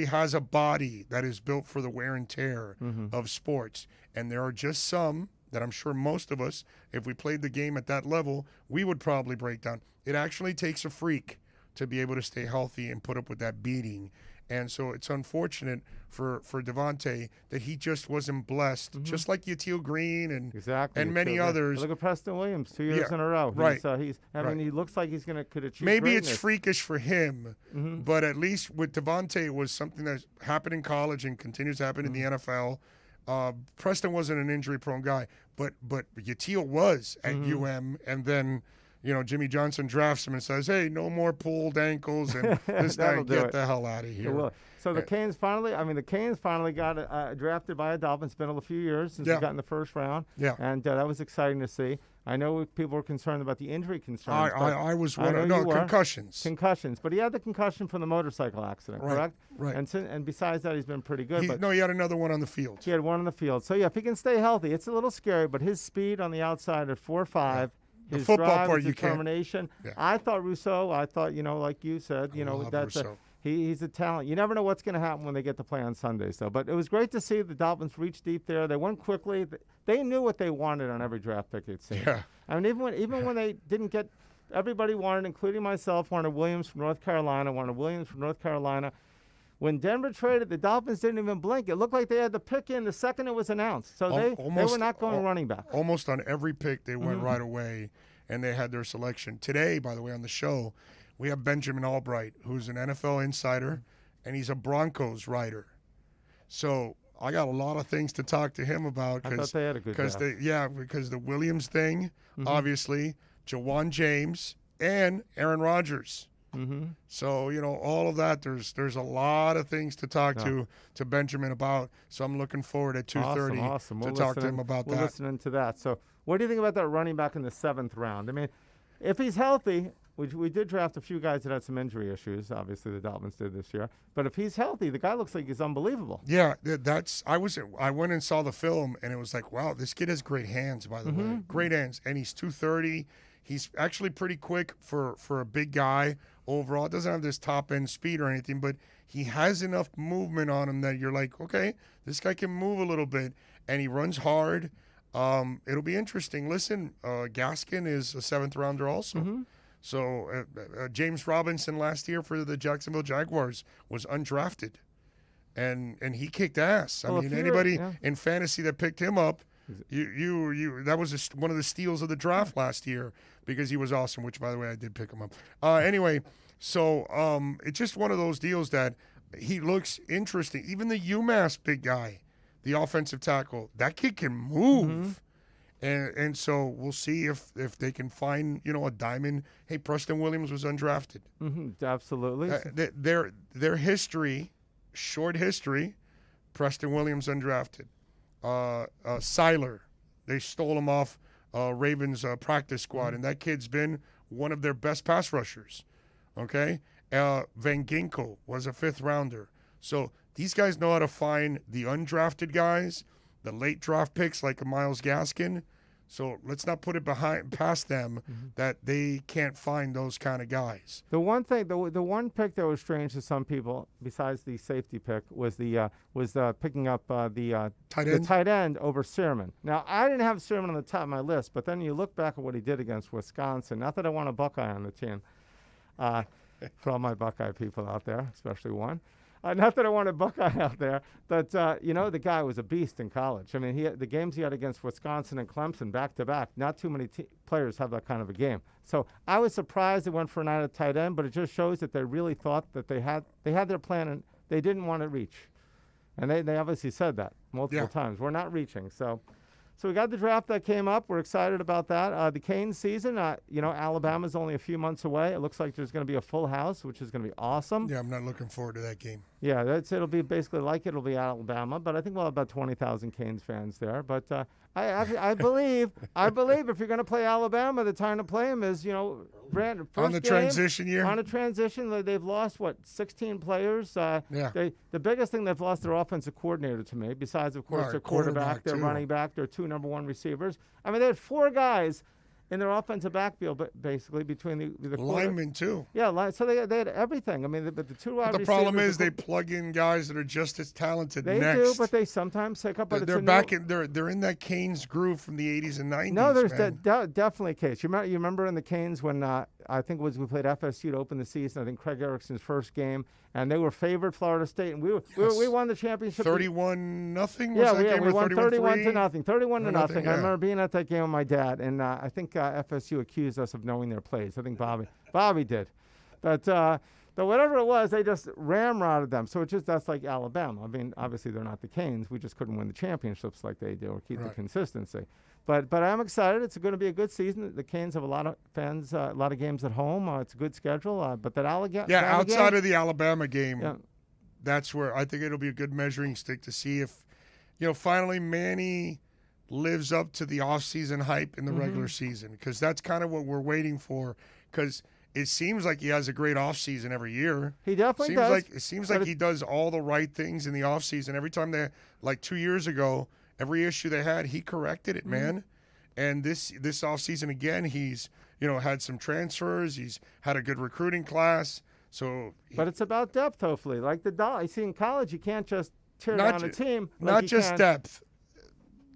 has a body that is built for the wear and tear of sports. And there are just some that I'm sure most of us, if we played the game at that level, we would probably break down. It actually takes a freak to be able to stay healthy and put up with that beating. And so it's unfortunate for Devontae that he just wasn't blessed, just like Yatil Green and many others. Look at Preston Williams 2 years in a row. Right. He looks like he's could achieve Maybe greatness. it's freakish for him, but at least with Devontae, it was something that happened in college and continues to happen in the NFL. Preston wasn't an injury-prone guy, but Yatil was at UM, and then Jimmy Johnson drafts him and says, "Hey, no more pulled ankles and this guy, get the hell out of here." So the Canes finally got drafted by a Dolphin. It's been a few years since he got in the first round. Yeah, and that was exciting to see. I know people were concerned about the injury concerns. I was one of concussions. Concussions, but he had the concussion from the motorcycle accident, correct? Right. And besides that, he's been pretty good. He had another one on the field. He had one on the field. So yeah, if he can stay healthy, it's a little scary. But his speed on the outside at 4.5. Yeah. His the football drive, part, his you determination. can't. Yeah. I thought Rousseau. Like you said, he's a talent. You never know what's going to happen when they get to play on Sundays, though. But it was great to see the Dolphins reach deep there. They went quickly. They knew what they wanted on every draft pick they'd seen. Yeah. I mean, even when they didn't get, everybody wanted, including myself, wanted Williams from North Carolina. When Denver traded, the Dolphins didn't even blink. It looked like they had the pick in the second it was announced. So they were not going running back. Almost on every pick, they went right away, and they had their selection. Today, by the way, on the show, we have Benjamin Albright, who's an NFL insider, and he's a Broncos writer. So I got a lot of things to talk to him about. I thought they had a good draft. Because the Williams thing, obviously, Jawan James, and Aaron Rodgers. So all of that. There's a lot of things to talk to Benjamin about. So I'm looking forward at 2:30 awesome. to talk to him about that. We're listening to that. So what do you think about that running back in the 7th round? I mean, if he's healthy, we did draft a few guys that had some injury issues. Obviously, the Dolphins did this year. But if he's healthy, the guy looks like he's unbelievable. Yeah, I went and saw the film, and it was like, wow, this kid has great hands. By the way, great hands, and he's 230. He's actually pretty quick for a big guy. Overall, doesn't have this top end speed or anything, but he has enough movement on him that you're like, okay, this guy can move a little bit, and he runs hard. It'll be interesting. Listen, Gaskin is a 7th rounder also. So James Robinson last year for the Jacksonville Jaguars was undrafted, and he kicked ass. I mean, anybody in fantasy that picked him up That was one of the steals of the draft last year because he was awesome. Which, by the way, I did pick him up. Anyway, so it's just one of those deals that he looks interesting. Even the UMass big guy, the offensive tackle, that kid can move. And so we'll see if they can find, a diamond. Hey, Preston Williams was undrafted. Absolutely. Their history, short history, Preston Williams undrafted. Seiler, they stole him off Ravens practice squad, and that kid's been one of their best pass rushers. Okay? Van Ginkel was a 5th rounder. So these guys know how to find the undrafted guys, the late draft picks like a Myles Gaskin. So let's not put it past them that they can't find those kind of guys. The one thing, the one pick that was strange to some people, besides the safety pick, was picking up the tight end over Searman. Now I didn't have Searman on the top of my list, but then you look back at what he did against Wisconsin. Not that I want a Buckeye on the team, for all my Buckeye people out there, especially one. Not that I want a Buckeye out there, but, the guy was a beast in college. I mean, the games he had against Wisconsin and Clemson back-to-back, not too many players have that kind of a game. So I was surprised they went for an out tight end, but it just shows that they really thought that they had their plan and they didn't want to reach. And they obviously said that multiple times. We're not reaching. So we got the draft that came up. We're excited about that. The Canes season, Alabama's only a few months away. It looks like there's going to be a full house, which is going to be awesome. Yeah, I'm not looking forward to that game. Yeah, it'll be basically like it'll be Alabama, but I think we'll have about 20,000 Canes fans there. But I believe if you're going to play Alabama, the time to play them is on the transition year. On a transition, they've lost 16 players. The biggest thing they've lost their offensive coordinator to me, besides of course their quarterback, their running back, their 2 number 1 receivers. I mean, they had 4 guys in their offensive backfield, but basically between the linemen too. Yeah, so they had everything. I mean, the 2 wide receivers. The problem is they plug in guys that are just as talented. They do, but they sometimes take up. They're back in. They're in that Canes groove from the 80s and 90s. No, there's definitely a case. You remember in the Canes when I think we played FSU to open the season. I think Craig Erickson's first game, and they were favored Florida State, and we won the championship. 31-0. Yeah, we won 31-0. 31-0. Yeah. I remember being at that game with my dad, and I think FSU accused us of knowing their plays. I think Bobby did, but whatever it was, they just ramrodded them. So that's like Alabama. I mean, obviously they're not the Canes. We just couldn't win the championships like they do or keep the consistency. But I'm excited. It's going to be a good season. The Canes have a lot of fans, a lot of games at home. It's a good schedule. But that Alabama outside of the Alabama game, that's where I think it'll be a good measuring stick to see if, finally Manny lives up to the offseason hype in the regular season, because that's kind of what we're waiting for, because it seems like he has a great offseason every year. He definitely does. It seems like he does all the right things in the offseason. Every time like 2 years ago, every issue they had, he corrected it, man. And this offseason, again, he's, had some transfers. He's had a good recruiting class. But it's about depth, hopefully. Like I see in college, you can't just tear down a team. Not just depth.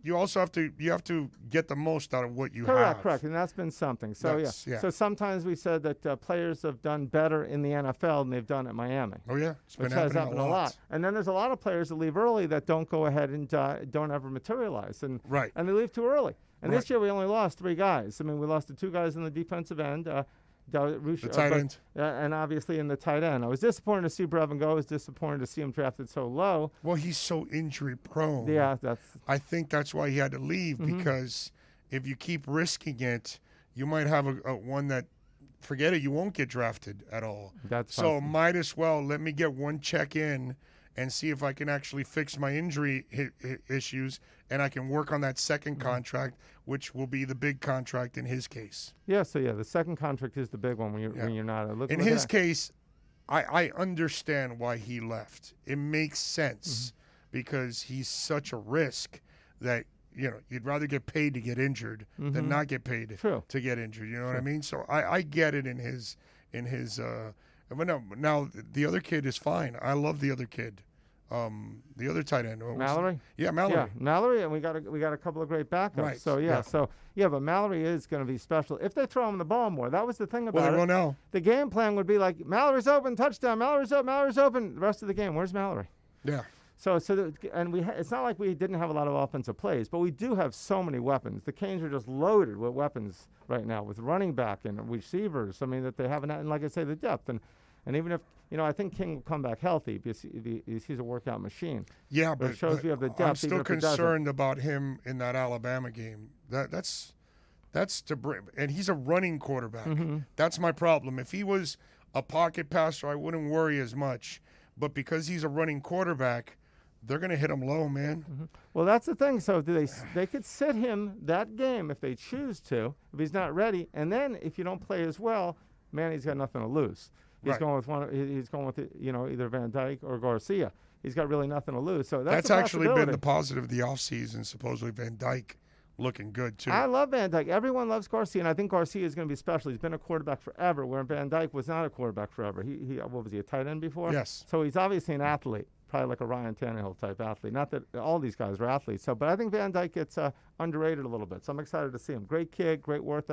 You also have to get the most out of what you have. Correct, and that's been something. So So sometimes we said that players have done better in the NFL than they've done at Miami. Oh yeah, which has happened a lot. And then there's a lot of players that leave early that don't go ahead and don't ever materialize, and they leave too early. And this year we only lost 3 guys. I mean, we lost the 2 guys in the defensive end. The tight end. And obviously in the tight end. I was disappointed to see Brevin go. I was disappointed to see him drafted so low. Well, he's so injury prone. Yeah, I think that's why he had to leave, because if you keep risking it, you might have a one that, forget it, you won't get drafted at all. That's so might as well let me get one check in and see if I can actually fix my injury issues, and I can work on that second contract, which will be the big contract in his case. Yeah, so the second contract is the big one when you're not. In his case, I understand why he left. It makes sense because he's such a risk that, you'd rather get paid to get injured than not get paid to get injured. You know what I mean? So I get it in his but no, now the other kid is fine. I love the other kid. The other tight end. Mallory? Yeah, Mallory. Yeah, Mallory, and we got a couple of great backups. Right. So but Mallory is going to be special if they throw him the ball more. That was the thing about it. Well, they will now. The game plan would be like, Mallory's open, touchdown, Mallory's open. The rest of the game, where's Mallory? Yeah. It's not like we didn't have a lot of offensive plays, but we do have so many weapons. The Canes are just loaded with weapons right now, with running back and receivers. I mean, that they haven't had, and like I say, the depth. And even if, I think King will come back healthy because he's a workout machine. Yeah, but it shows we have the depth. I'm still concerned about him in that Alabama game. That's to bring, and he's a running quarterback. That's my problem. If he was a pocket passer, I wouldn't worry as much. But because he's a running quarterback, they're going to hit him low, man. Well, that's the thing. So they could sit him that game if they choose to, if he's not ready. And then if you don't play as well, man, he's got nothing to lose. He's going with either Van Dyke or Garcia. He's got really nothing to lose. So that's actually been the positive of the offseason. Supposedly Van Dyke looking good too. I love Van Dyke. Everyone loves Garcia, and I think Garcia is going to be special. He's been a quarterback forever, where Van Dyke was not a quarterback forever. He what was he, a tight end before? Yes. So he's obviously an athlete, probably like a Ryan Tannehill type athlete. Not that all these guys are athletes. But I think Van Dyke gets underrated a little bit. So I'm excited to see him. Great kid, great work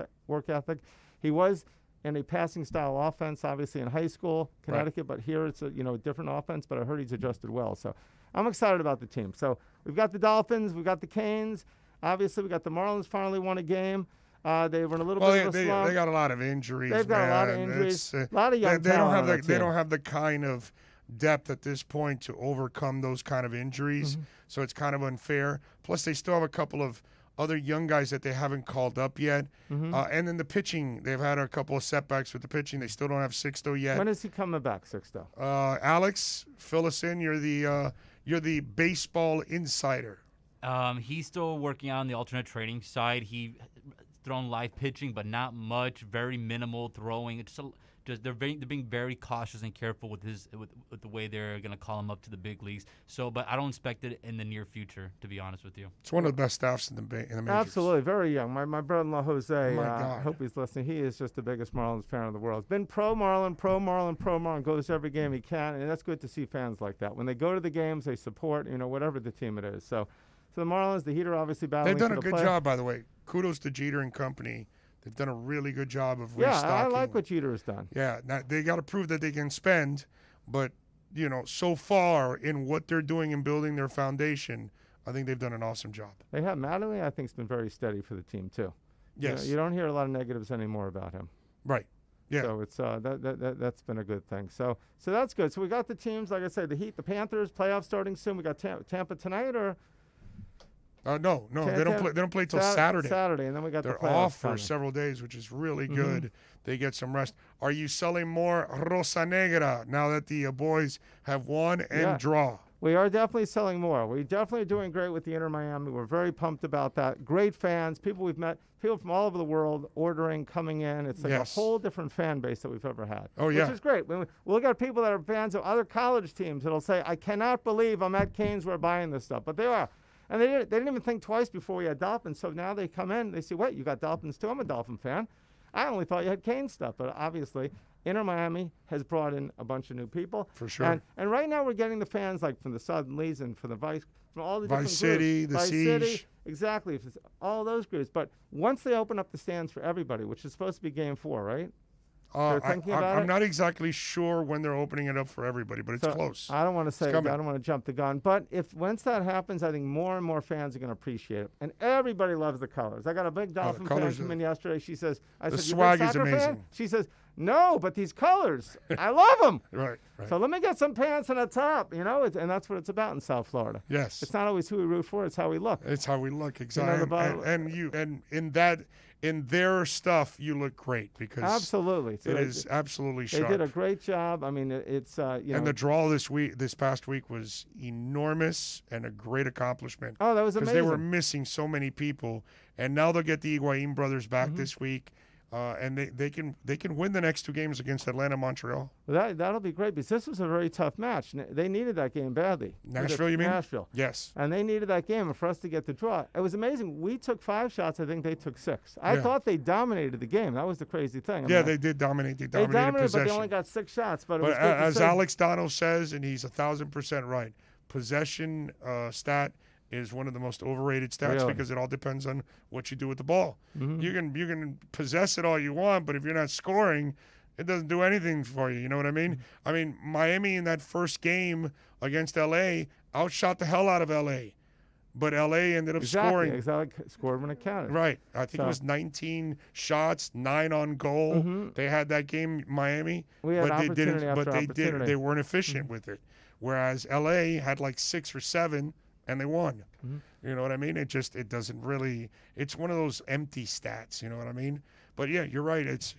ethic. He was in a passing style offense, obviously in high school, Connecticut, but here it's a different offense. But I heard he's adjusted well. So I'm excited about the team. So we've got the Dolphins, we've got the Canes. Obviously, we got the Marlins finally won a game. They were in a little bit of a slump. They got a lot of injuries. They've got a lot of injuries. A lot of young talent. They don't have the kind of depth at this point to overcome those kind of injuries. So it's kind of unfair. Plus, they still have a couple of other young guys that they haven't called up yet. And then the pitching, they've had a couple of setbacks with the pitching. They still don't have Sixto yet. When is he coming back, Sixto? Alex, fill us in. You're the baseball insider. He's still working out on the alternate training side. He thrown live pitching, but not much. Very minimal throwing. It's just they're being very cautious and careful with the way they're going to call him up to the big leagues. So, but I don't expect it in the near future, to be honest with you. It's one of the best staffs in the majors. Absolutely, very young. My brother-in-law Jose. I hope he's listening. He is just the biggest Marlins fan in the world. Been pro Marlin. Goes to every game he can, and that's good to see fans like that. When they go to the games, they support whatever the team it is. So the Marlins, the Heat are obviously battling. They've done a for the good job, by the way. Kudos to Jeter and company. They've done a really good job of restocking. Yeah, I like what Jeter has done. Yeah, now they got to prove that they can spend, but so far in what they're doing in building their foundation, I think they've done an awesome job. They have. Mattingly, I think, has been very steady for the team too. Yes, you don't hear a lot of negatives anymore about him. Right. Yeah. So it's that's been a good thing. So that's good. So we got the teams, like I said, the Heat, the Panthers, playoffs starting soon. We got Tampa tonight, or no, they don't play. They don't play till Saturday. Saturday, and then we got They're the playoffs off for coming. several days, which is really good. They get some rest. Are you selling more Rosa Negra now that the boys have won and draw? We are definitely selling more. We definitely are doing great with the Inter Miami. We're very pumped about that. Great fans, people we've met, people from all over the world ordering, coming in. It's like a whole different fan base that we've ever had. Oh, yeah. Which is great. We'll get people that are fans of other college teams that'll say, I cannot believe I'm at Canes, we're buying this stuff. But they are. And they didn't even think twice before we had Dolphins. So now they come in, they say, wait, you got Dolphins too? I'm a Dolphin fan. I only thought you had Canes stuff. But obviously, Inter Miami has brought in a bunch of new people. For sure. And right now we're getting the fans like from the Suddenlies and from the Vice, from all the different Vice City, groups. the Vice Siege. City, exactly. All those groups. But once they open up the stands for everybody, which is supposed to be Game 4, right? I'm not exactly sure when they're opening it up for everybody, but it's close. I don't want to say, I don't want to jump the gun, but once that happens, I think more and more fans are going to appreciate it, and everybody loves the colors. I got a big Dolphin fan come in yesterday. She says, "I said, swag is amazing." Fan? She says, "No, but these colors, I love them." Right. So let me get some pants and a top, and that's what it's about in South Florida. Yes. It's not always who we root for; it's how we look. It's how we look, exactly. And in their stuff, you look great because absolutely it is absolutely sharp. They did a great job. I mean, it's and the draw this past week was enormous and a great accomplishment. Oh, that was amazing. Because they were missing so many people, and now they'll get the Higuain brothers back this week. And they can win the next two games against Atlanta, Montreal. Well, that'll be great because this was a very tough match. They needed that game badly. Nashville, you mean? Nashville. Yes. And they needed that game, and for us to get the draw, it was amazing. We took 5 shots. I think they took 6. I thought they dominated the game. That was the crazy thing. They did dominate. They dominated possession. But they only got 6 shots. But it was good as to Alex Dono says, and he's 1,000% right, possession stat is one of the most overrated stats because it all depends on what you do with the ball. You can possess it all you want, but if you're not scoring, it doesn't do anything for you. You know what I mean? I mean, Miami in that first game against LA, outshot the hell out of L.A., but L.A. ended up scoring. Exactly. Scored when it counted. Right. I think it was 19 shots, 9 on goal. They had that game, Miami, We had but they opportunity didn't. after But they opportunity. They weren't efficient with it. Whereas L.A. had like 6 or 7, and they won. You know what I mean? It doesn't really. It's one of those empty stats. You know what I mean? But yeah, you're right. It's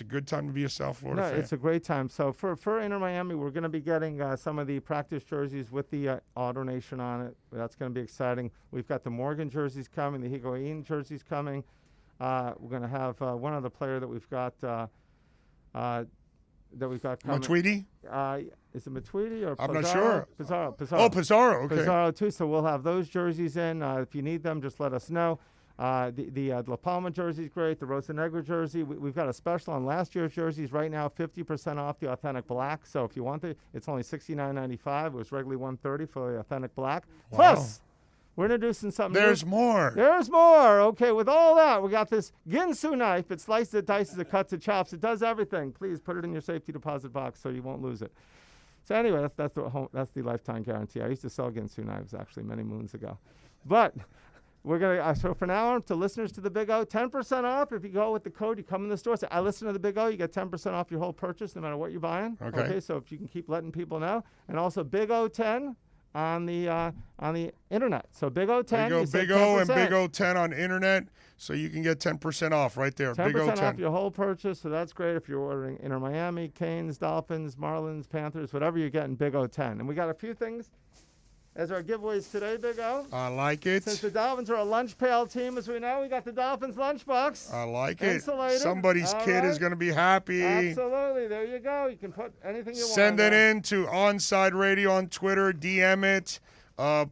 a good time to be a South Florida fan. It's a great time. So for Inter Miami, we're going to be getting some of the practice jerseys with the Auto Nation on it. That's going to be exciting. We've got the Morgan jerseys coming, the Higuain jerseys coming. We're going to have one other player that we've got coming. Matuidi? Is it Matuidi or I'm Pizarro? not sure. Pizarro. Oh, Pizarro. Okay. Pizarro too. So we'll have those jerseys in. If you need them, just let us know. The La Palma jersey is great. The Rosa Negra jersey. We've got a special on last year's jerseys right now, 50% off the authentic black. So if you want it, it's only $69.95. It was regularly $130 for the authentic black. Wow. Plus, we're introducing something. There's more. There's more. Okay, with all that, we got this Ginsu knife. It slices, it dices, it cuts, it chops. It does everything. Please put it in your safety deposit box so you won't lose it. So anyway, that's the lifetime guarantee. I used to sell Ginsu knives actually many moons ago, but. We're gonna so from now on to listeners to the Big O, 10% off if you go with the code. You come in the store, say I listen to the Big O, you get 10% off your whole purchase, no matter what you're buying. Okay. So if you can keep letting people know, and also Big O 10 on the internet. So Big O 10. There you go, you save Big O and 10%. Big O 10 on internet, so you can get 10% off right there. 10% Big O 10. off your whole purchase, so that's great if you're ordering Inter Miami, Canes, Dolphins, Marlins, Panthers, whatever you're getting, Big O 10. And we got a few things as our giveaways today, Big O. I like it. Since the Dolphins are a lunch pail team, as we know, we got the Dolphins lunchbox. I like Insulated. it. Somebody's All kid right. is going to be happy. Absolutely. There you go. You can put anything you want. Send it there. in to OnSide Radio on Twitter. DM it.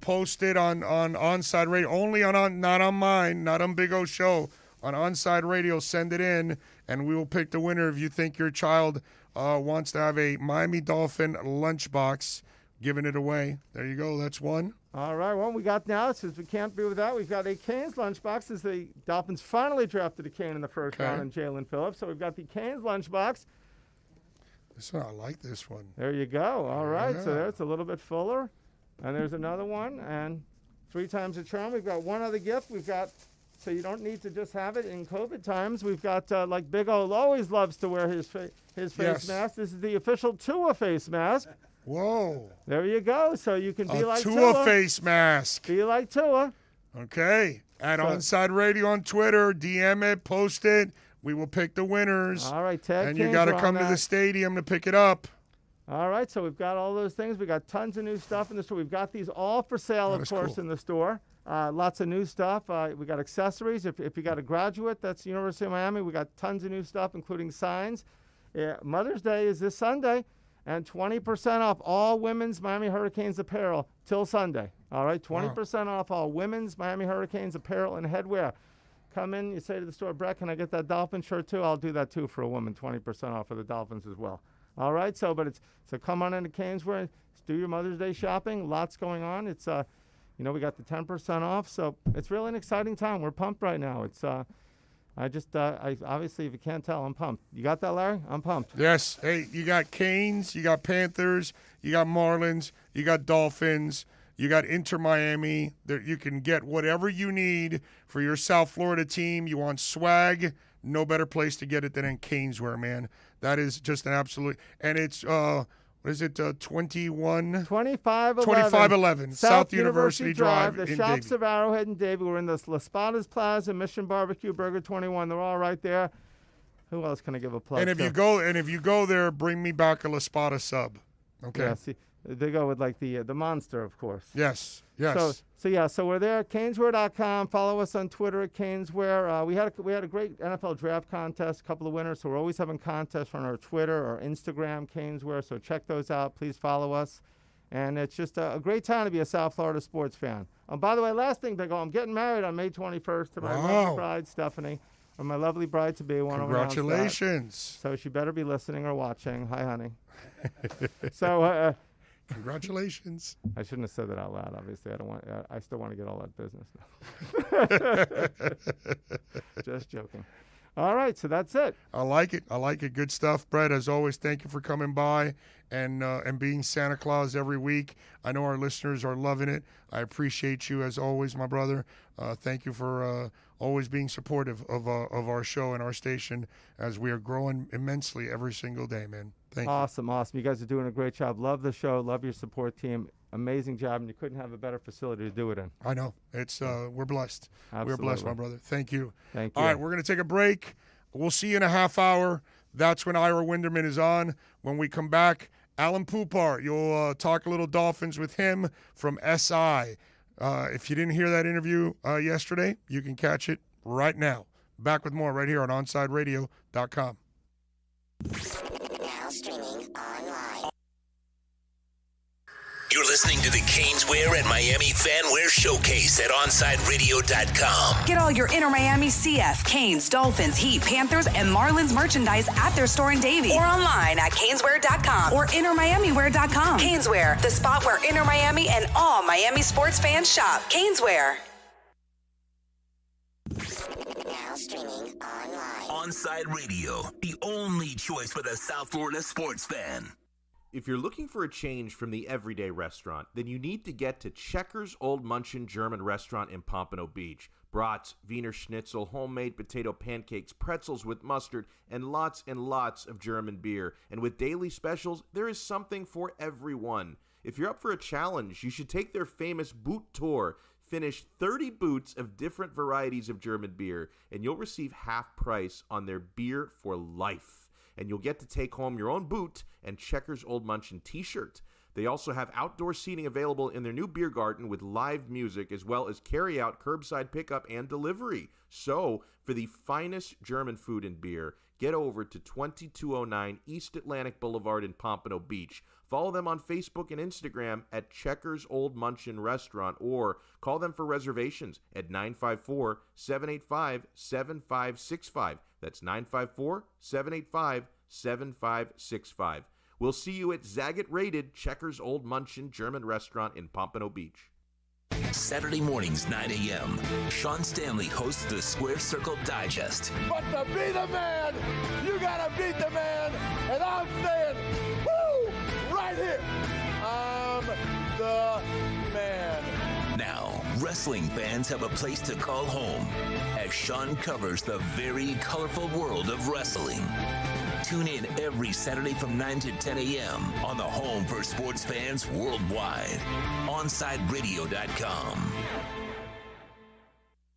Post it on OnSide Radio. Only on not on mine, not on Big O Show. On OnSide Radio, send it in, and we will pick the winner if you think your child wants to have a Miami Dolphin lunchbox. Giving it away. There you go. That's one. All right. One we got now, since we can't be with that, we've got a Canes lunchbox as the Dolphins finally drafted a Cane in the first round in Jalen Phillips. So we've got the Canes lunchbox. I like this one. There you go. All right. Yeah. So there's a little bit fuller. And there's another one. And 3 times a charm. We've got one other gift. We've got, so you don't need to just have it in COVID times. We've got, like Big O always loves to wear his face mask. This is the official Tua face mask. Whoa. There you go. So you can be like Tua face mask. Be like Tua. Okay. At OnSide Radio on Twitter, DM it, post it. We will pick the winners. All right, Ted. And you got to come to the stadium to pick it up. All right, so we've got all those things. We got tons of new stuff in the store. We've got these all for sale, of course, in the store. Lots of new stuff. We got accessories. If you got a graduate, that's University of Miami. We got tons of new stuff, including signs. Mother's Day is this Sunday. And 20% off all women's Miami Hurricanes apparel till Sunday. All right, 20% off all women's Miami Hurricanes apparel and headwear. Come in, you say to the store, Brett, can I get that Dolphin shirt too? I'll do that too for a woman, 20% off for the Dolphins as well. All right, so come on into Caneswear, do your Mother's Day shopping. Lots going on. It's we got the 10% off, so it's really an exciting time. We're pumped right now. It's I obviously, if you can't tell, I'm pumped. You got that, Larry? I'm pumped. Yes. Hey, you got Canes, you got Panthers, you got Marlins, you got Dolphins, you got Inter Miami. There, you can get whatever you need for your South Florida team. You want swag? No better place to get it than in Caneswear, man. That is just an absolute. And it's what is it? 2511 South University Drive. The in shops Davie. of Arrowhead and Davie. We're in the Las Espadas Plaza, Mission Barbecue, Burger 21. They're all right there. Who else can I give a plug And if to? you go there, bring me back a La Spada sub. Okay. Yeah, see, they go with like the monster, of course. Yes. Yes. So we're there at Caneswear.com. Follow us on Twitter at Caneswear. We had a great NFL draft contest, a couple of winners. So we're always having contests on our Twitter or Instagram, Caneswear. So check those out. Please follow us. And it's just a great time to be a South Florida sports fan. By the way, last thing, Big O, I'm getting married on May 21st to my lovely bride, Stephanie, or my lovely bride-to-be. Congratulations. So she better be listening or watching. Hi, honey. So. Congratulations. I shouldn't have said that out loud. Obviously, I still want to get all that business. Just joking. All right, so that's it. I like it. I like it. Good stuff, Brett. As always, thank you for coming by and being Santa Claus every week. I know our listeners are loving it. I appreciate you as always, my brother. Thank you for always being supportive of our show and our station as we are growing immensely every single day, man. Thank you. Awesome. You guys are doing a great job. Love the show. Love your support team. Amazing job, and you couldn't have a better facility to do it in. I know. It's we're blessed. Absolutely. We're blessed, my brother. Thank you. Thank you. All right, we're going to take a break. We'll see you in a half hour. That's when Ira Winderman is on. When we come back, Alan Poupart, you'll talk a little Dolphins with him from SI. If you didn't hear that interview yesterday, you can catch it right now. Back with more right here on OnSideRadio.com. Now streaming online. You're listening to the Caneswear and Miami Fanwear Showcase at OnSideRadio.com. Get all your Inter Miami CF, Canes, Dolphins, Heat, Panthers, and Marlins merchandise at their store in Davie or online at Caneswear.com or InterMiamiWear.com. Caneswear, the spot where Inter Miami and all Miami sports fans shop. Caneswear. Now streaming online. OnSide Radio, the only choice for the South Florida sports fan. If you're looking for a change from the everyday restaurant, then you need to get to Checkers Old Munchin German Restaurant in Pompano Beach. Brats, Wiener Schnitzel, homemade potato pancakes, pretzels with mustard, and lots of German beer. And with daily specials, there is something for everyone. If you're up for a challenge, you should take their famous boot tour. Finish 30 boots of different varieties of German beer, and you'll receive half price on their beer for life. And you'll get to take home your own boot and Checkers Old Munchin t-shirt. They also have outdoor seating available in their new beer garden with live music, as well as carry-out, curbside pickup, and delivery. So, for the finest German food and beer, get over to 2209 East Atlantic Boulevard in Pompano Beach. Follow them on Facebook and Instagram at Checkers Old Munchin Restaurant, or call them for reservations at 954-785-7565. That's 954-785-7565. We'll see you at Zagat-rated Checkers Old Munchin German Restaurant in Pompano Beach. Saturday mornings, 9 a.m., Sean Stanley hosts the Square Circle Digest. But to be the man, you gotta beat the man, and I'm saying, woo, right here, I'm the man. Now, wrestling fans have a place to call home as Sean covers the very colorful world of wrestling. Tune in every Saturday from 9 to 10 a.m. on the home for sports fans worldwide, OnSideRadio.com.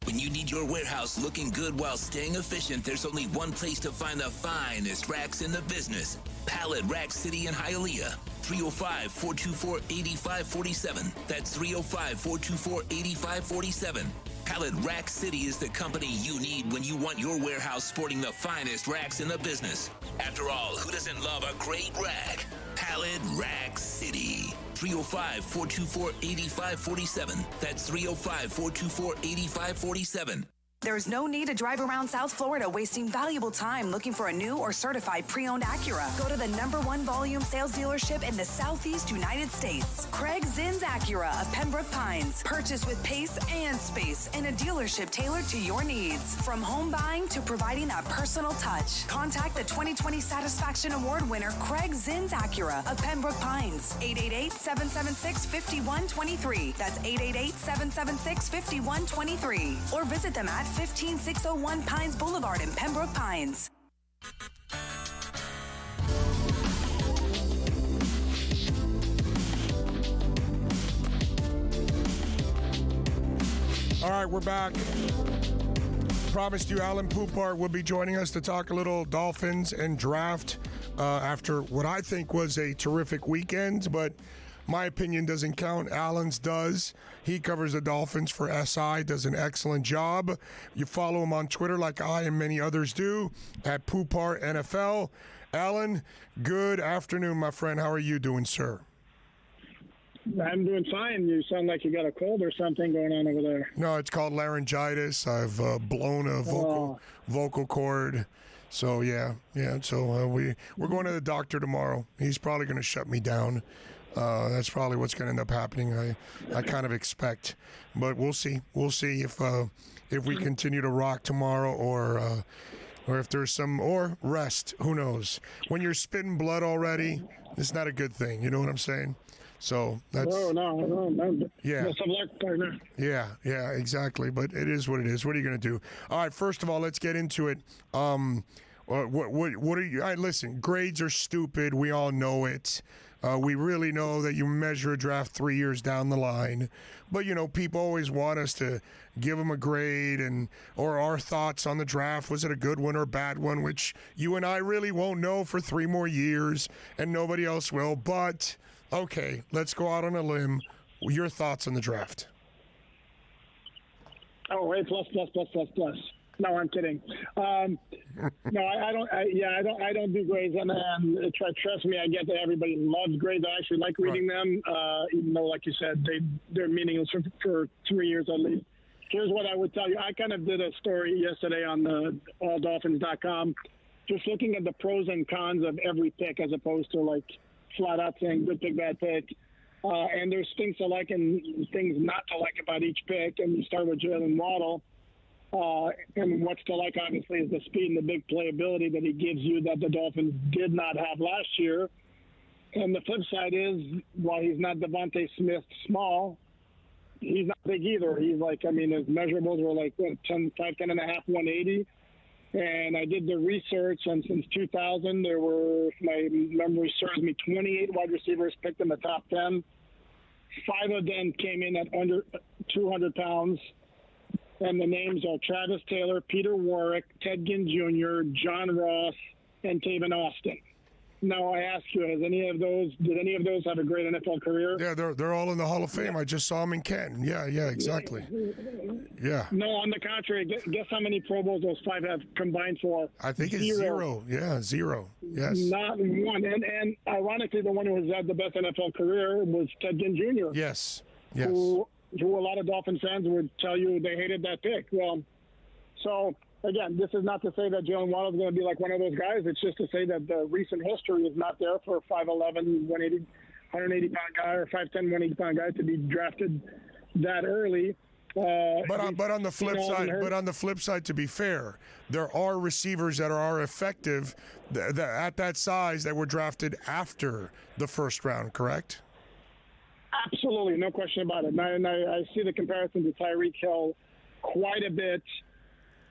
When you need your warehouse looking good while staying efficient, there's only one place to find the finest racks in the business. Pallet Rack City in Hialeah. 305-424-8547. That's 305-424-8547. Pallet Rack City is the company you need when you want your warehouse sporting the finest racks in the business. After all, who doesn't love a great rack? Pallet Rack City. 305-424-8547. That's 305-424-8547. There's no need to drive around South Florida wasting valuable time looking for a new or certified pre-owned Acura. Go to the #1 volume sales dealership in the Southeast United States. Craig Zinn's Acura of Pembroke Pines. Purchase with pace and space in a dealership tailored to your needs. From home buying to providing that personal touch. Contact the 2020 Satisfaction Award winner Craig Zinn's Acura of Pembroke Pines. 888-776-5123. That's 888-776-5123. Or visit them at 15601 Pines Boulevard in Pembroke Pines. All right, we're back. Promised you Alan Poupart will be joining us to talk a little Dolphins and draft after what I think was a terrific weekend, but my opinion doesn't count. Alan's does. He covers the Dolphins for SI, does an excellent job. You follow him on Twitter like I and many others do, at Poupart NFL. Alan, good afternoon, my friend. How are you doing, sir? I'm doing fine. You sound like you got a cold or something going on over there. No, it's called laryngitis. I've blown a vocal cord. So, yeah. So we're going to the doctor tomorrow. He's probably going to shut me down. That's probably what's going to end up happening. I kind of expect, but we'll see. We'll see if we continue to rock tomorrow, or or if there's or rest. Who knows? When you're spitting blood already, it's not a good thing. You know what I'm saying? So that's no. Yeah. Best of luck, partner. Yeah, exactly. But it is what it is. What are you going to do? All right, first of all, let's get into it. What are you? Listen, grades are stupid. We all know it. We really know that you measure a draft 3 years down the line. But, people always want us to give them a grade or our thoughts on the draft. Was it a good one or a bad one? Which you and I really won't know for 3 more years, and nobody else will. But, okay, let's go out on a limb. Your thoughts on the draft? Oh, A plus. No, I'm kidding. No, I don't do grades, and trust me, I get that everybody loves grades. I actually like reading them, even though, like you said, they're meaningless for 3 years at least. Here's what I would tell you. I kind of did a story yesterday on the alldolphins.com, just looking at the pros and cons of every pick, as opposed to like flat out saying good pick, bad pick. And there's things to like and things not to like about each pick. And you start with Jalen Waddle. And what's to like, obviously, is the speed and the big playability that he gives you that the Dolphins did not have last year. And the flip side is, while he's not Devontae Smith small, he's not big either. He's like, his measurables were like 5'10 and a half, 180. And I did the research, and since 2000, there were, if my memory serves me, 28 wide receivers picked in the top 10. 5 of them came in at under 200 pounds. And the names are Travis Taylor, Peter Warwick, Ted Ginn Jr., John Ross, and Taven Austin. Now, I ask you, did any of those have a great NFL career? Yeah, they're all in the Hall of Fame. I just saw them in Canton. Yeah, exactly. Yeah. No, on the contrary, guess how many Pro Bowls those 5 have combined for? I think it's 0. Yeah, 0. Yes. Not one. And ironically, the one who has had the best NFL career was Ted Ginn Jr. Yes. Who a lot of Dolphins fans would tell you they hated that pick. Well, so again, this is not to say that Jalen Waddle is going to be like one of those guys. It's just to say that the recent history is not there for a 5'11", 180-pound guy or 5'10", 180-pound guy to be drafted that early. But on the flip side, to be fair, there are receivers that are effective at that size that were drafted after the first round, correct? Absolutely, no question about it. And I see the comparison to Tyreek Hill quite a bit.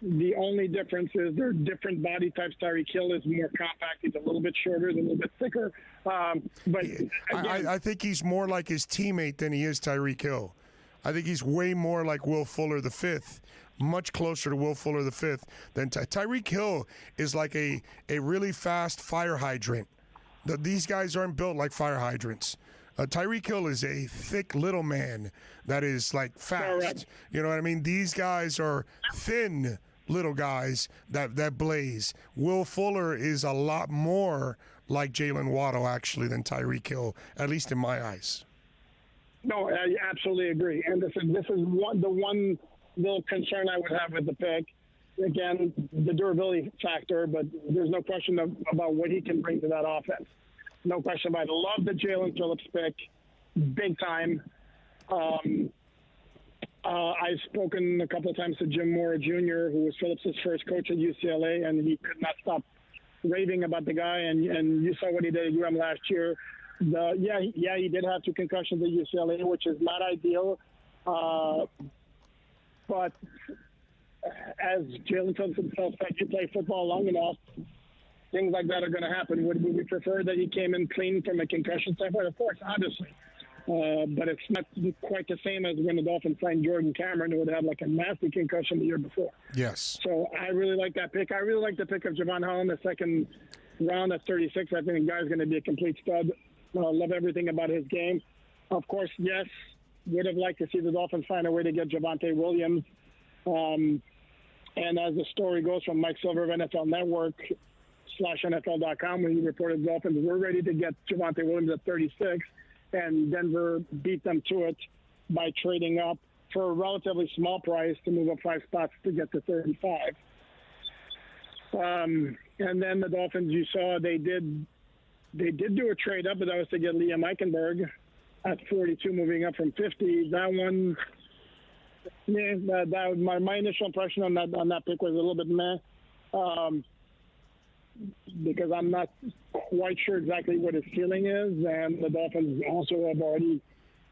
The only difference is they're different body types. Tyreek Hill is more compact. He's a little bit shorter, he's a little bit thicker. But again, I think he's more like his teammate than he is Tyreek Hill. I think he's way more like Will Fuller V, much closer to Will Fuller V than Tyreek Hill is like a really fast fire hydrant. These guys aren't built like fire hydrants. Tyreek Hill is a thick little man that is like fast. Correct. You know what I mean? These guys are thin little guys that blaze. Will Fuller is a lot more like Jalen Waddle actually than Tyreek Hill, at least in my eyes. No, I absolutely agree. And this is the one little concern I would have with the pick. Again, the durability factor, but there's no question about what he can bring to that offense. No question about it. Love the Jalen Phillips pick, big time. I've spoken a couple of times to Jim Mora Jr., who was Phillips' first coach at UCLA, and he could not stop raving about the guy. And you saw what he did at UM last year. He did have 2 concussions at UCLA, which is not ideal. But as Jalen Phillips himself said, you play football long enough, things like that are going to happen. Would we prefer that he came in clean from a concussion standpoint? Of course, obviously. But it's not quite the same as when the Dolphins signed Jordan Cameron, who would have like a nasty concussion the year before. Yes. So I really like that pick. I really like the pick of Javon Holland, the second round at 36. I think the guy's going to be a complete stud. Love everything about his game. Of course, yes, would have liked to see the Dolphins find a way to get Javonte Williams. And as the story goes from Mike Silver of NFL Network /NFL.com, when he reported the Dolphins were ready to get Javonte Williams at 36, and Denver beat them to it by trading up for a relatively small price to move up 5 spots to get to 35. And then the Dolphins, you saw, they did do a trade up, but that was to get Liam Eichenberg at 42, moving up from 50. That one, my initial impression on that pick was a little bit meh. because I'm not quite sure exactly what his ceiling is, and the Dolphins also have already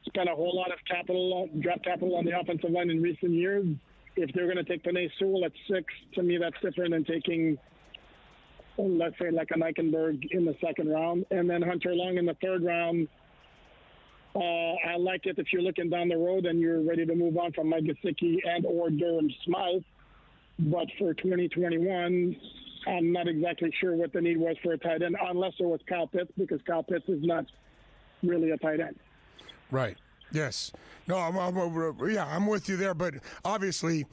spent a whole lot of draft capital on the offensive line in recent years. If they're going to take Penei Sewell at 6, to me that's different than taking, let's say, like an Eichenberg in the second round, and then Hunter Long in the third round. I like it if you're looking down the road and you're ready to move on from Mike Gesicki and or Durham Smythe. But for 2021, I'm not exactly sure what the need was for a tight end, unless it was Kyle Pitts, because Kyle Pitts is not really a tight end. Right. Yes. No, I'm with you there. But obviously,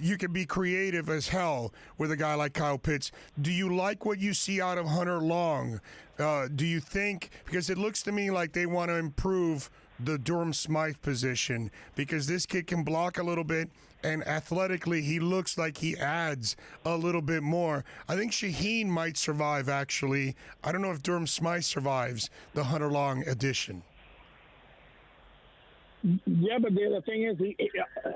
you can be creative as hell with a guy like Kyle Pitts. Do you like what you see out of Hunter Long? Do you think, because it looks to me like they want to improve the Durham Smythe position, because this kid can block a little bit, and athletically he looks like he adds a little bit more. I think Shaheen might survive, actually. I don't know if Durham Smythe survives the Hunter Long addition. Yeah, but the thing is,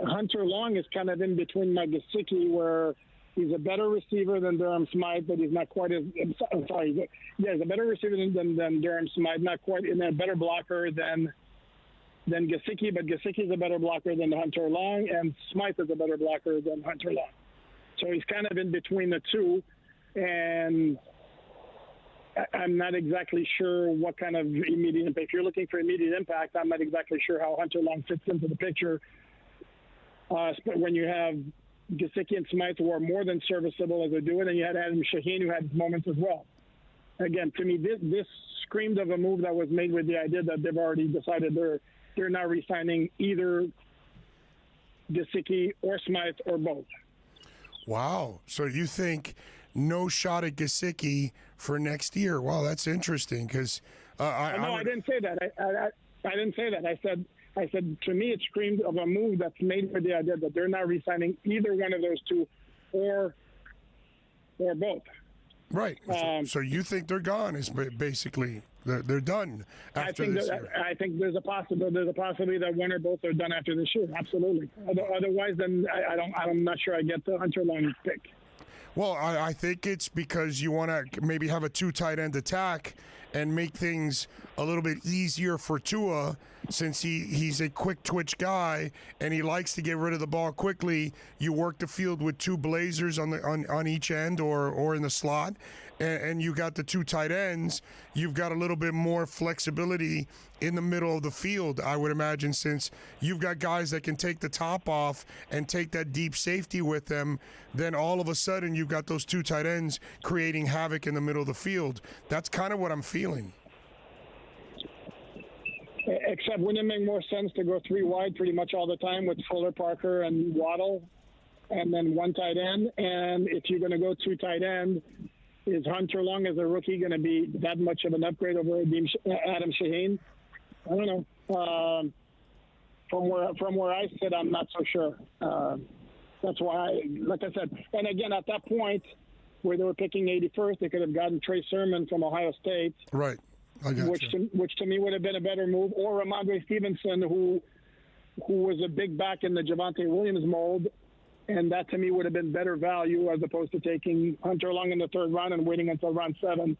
Hunter Long is kind of in between Mike Gesicki, where he's a better receiver than Durham Smythe, but he's not quite as – sorry. Yeah, he's a better receiver than Durham Smythe, not quite – and a better blocker than Gesicki, but Gesicki is a better blocker than Hunter Long, and Smythe is a better blocker than Hunter Long. So he's kind of in between the two, and I'm not exactly sure what kind of immediate impact. If you're looking for immediate impact, I'm not exactly sure how Hunter Long fits into the picture. When you have Gesicki and Smythe, who are more than serviceable as they're doing, and you had Adam Shaheen, who had moments as well. Again, to me, this screamed of a move that was made with the idea that they've already decided they're not re-signing either Gesicki or Smythe or both. Wow. So you think no shot at Gesicki for next year? Wow, that's interesting, because I didn't say that. I didn't say that. I said to me it screamed of a move that's made with the idea that they're not re-signing either one of those two or both. Right. So you think they're gone? Is basically they're done after this year? I think there's a possibility that one or both are done after this year. Absolutely. Otherwise, then I'm not sure I get the Hunter Long pick. Well, I think it's because you want to maybe have a 2 tight end attack and make things a little bit easier for Tua, since he's a quick twitch guy and he likes to get rid of the ball quickly. You work the field with 2 blazers on each end or in the slot, and you got the 2 tight ends. You've got a little bit more flexibility in the middle of the field, I would imagine, since you've got guys that can take the top off and take that deep safety with them. Then all of a sudden you've got those 2 tight ends creating havoc in the middle of the field. That's kind of what I'm feeling. Except wouldn't it make more sense to go 3 wide pretty much all the time with Fuller, Parker, and Waddle, and then 1 tight end? And if you're going to go 2 tight end, is Hunter Long as a rookie going to be that much of an upgrade over Adam Shaheen? I don't know. From where I sit, I'm not so sure. That's why, like I said, and again, at that point where they were picking 81st, they could have gotten Trey Sermon from Ohio State. Right. Which to me would have been a better move, or Ramondre Stevenson, who was a big back in the Javonte Williams mold, and that to me would have been better value as opposed to taking Hunter Long in the 3rd round and waiting until round 7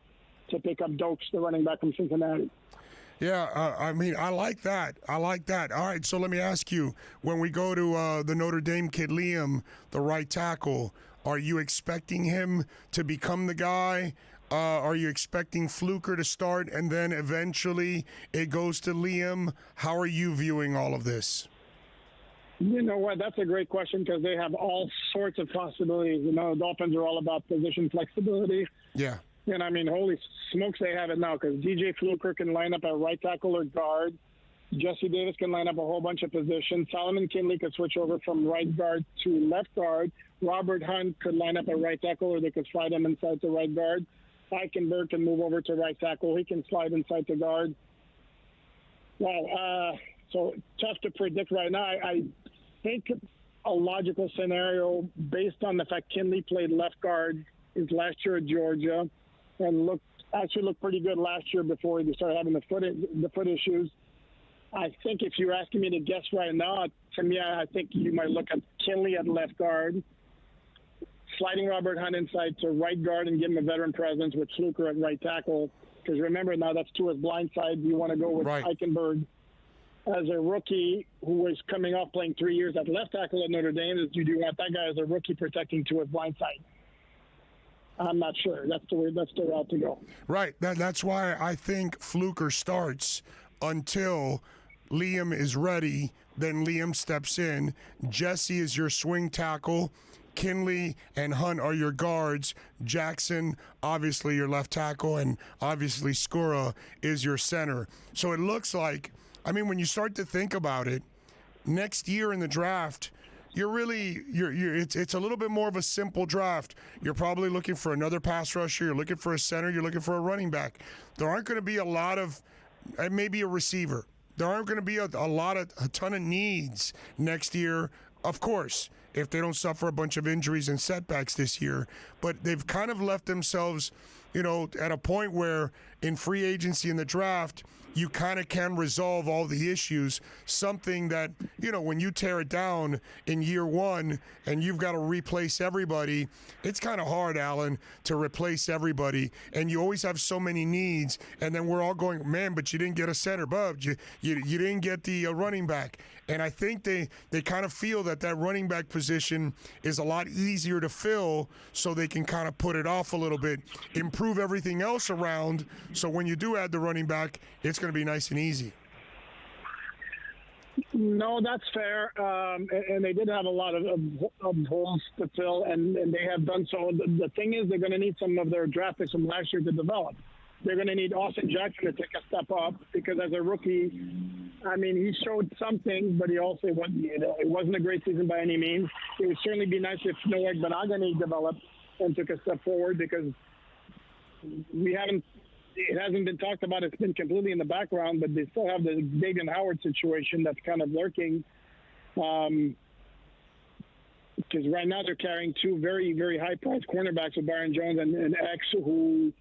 to pick up Dokes, the running back from Cincinnati. Yeah, I mean, I like that. All right, so let me ask you, when we go to the Notre Dame kid, Liam, the right tackle, are you expecting him to become the guy? Are you expecting Fluker to start and then eventually it goes to Liam? How are you viewing all of this? You know what? That's a great question, because they have all sorts of possibilities. You know, the Dolphins are all about position flexibility. Yeah. And I mean, holy smokes, they have it now, because DJ Fluker can line up at right tackle or guard. Jesse Davis can line up a whole bunch of positions. Solomon Kinley could switch over from right guard to left guard. Robert Hunt could line up at right tackle, or they could slide him inside to right guard. Eichenberg can move over to right tackle. He can slide inside to guard. Wow. So tough to predict right now. I think a logical scenario, based on the fact Kinley played left guard is last year at Georgia and looked pretty good last year before he started having the foot issues. I think if you're asking me to guess right now, to me, I think you might look at Kinley at left guard, sliding Robert Hunt inside to right guard and give him a veteran presence with Fluker at right tackle. Because remember, now that's Tua's blind side. You want to go with Eichenberg as a rookie who was coming off playing 3 years at left tackle at Notre Dame. Do you want that guy as a rookie protecting Tua's blind side? I'm not sure. That's the route to go. Right. That's why I think Fluker starts until Liam is ready. Then Liam steps in. Jesse is your swing tackle. Kinley and Hunt are your guards. Jackson, obviously your left tackle, and obviously Skura is your center. So it looks like, I mean, when you start to think about it, next year in the draft, it's a little bit more of a simple draft. You're probably looking for another pass rusher. You're looking for a center. You're looking for a running back. There aren't going to be a lot of, maybe a receiver. There aren't going to be a ton of needs next year, of course, if they don't suffer a bunch of injuries and setbacks this year. But they've kind of left themselves, at a point where in free agency in the draft, you kind of can resolve all the issues, something that, when you tear it down in year one and you've got to replace everybody, it's kind of hard, Alan, to replace everybody. And you always have so many needs. And then we're all going, man, but you didn't get a center, Bub. You didn't get the running back. And I think they kind of feel that running back position is a lot easier to fill, so they can kind of put it off a little bit, improve everything else around. So when you do add the running back, it's going to be nice and easy. No, that's fair. And they did have a lot of holes to fill, and they have done so. The thing is, they're going to need some of their draft picks from last year to develop. They're going to need Austin Jackson to take a step up, because as a rookie, I mean, he showed something, but he also it wasn't a great season by any means. It would certainly be nice if Noah Benagani developed and took a step forward, because it hasn't been talked about. It's been completely in the background, but they still have the Dagan Howard situation that's kind of lurking. Because right now they're carrying two very, very high-priced cornerbacks with Byron Jones and X, who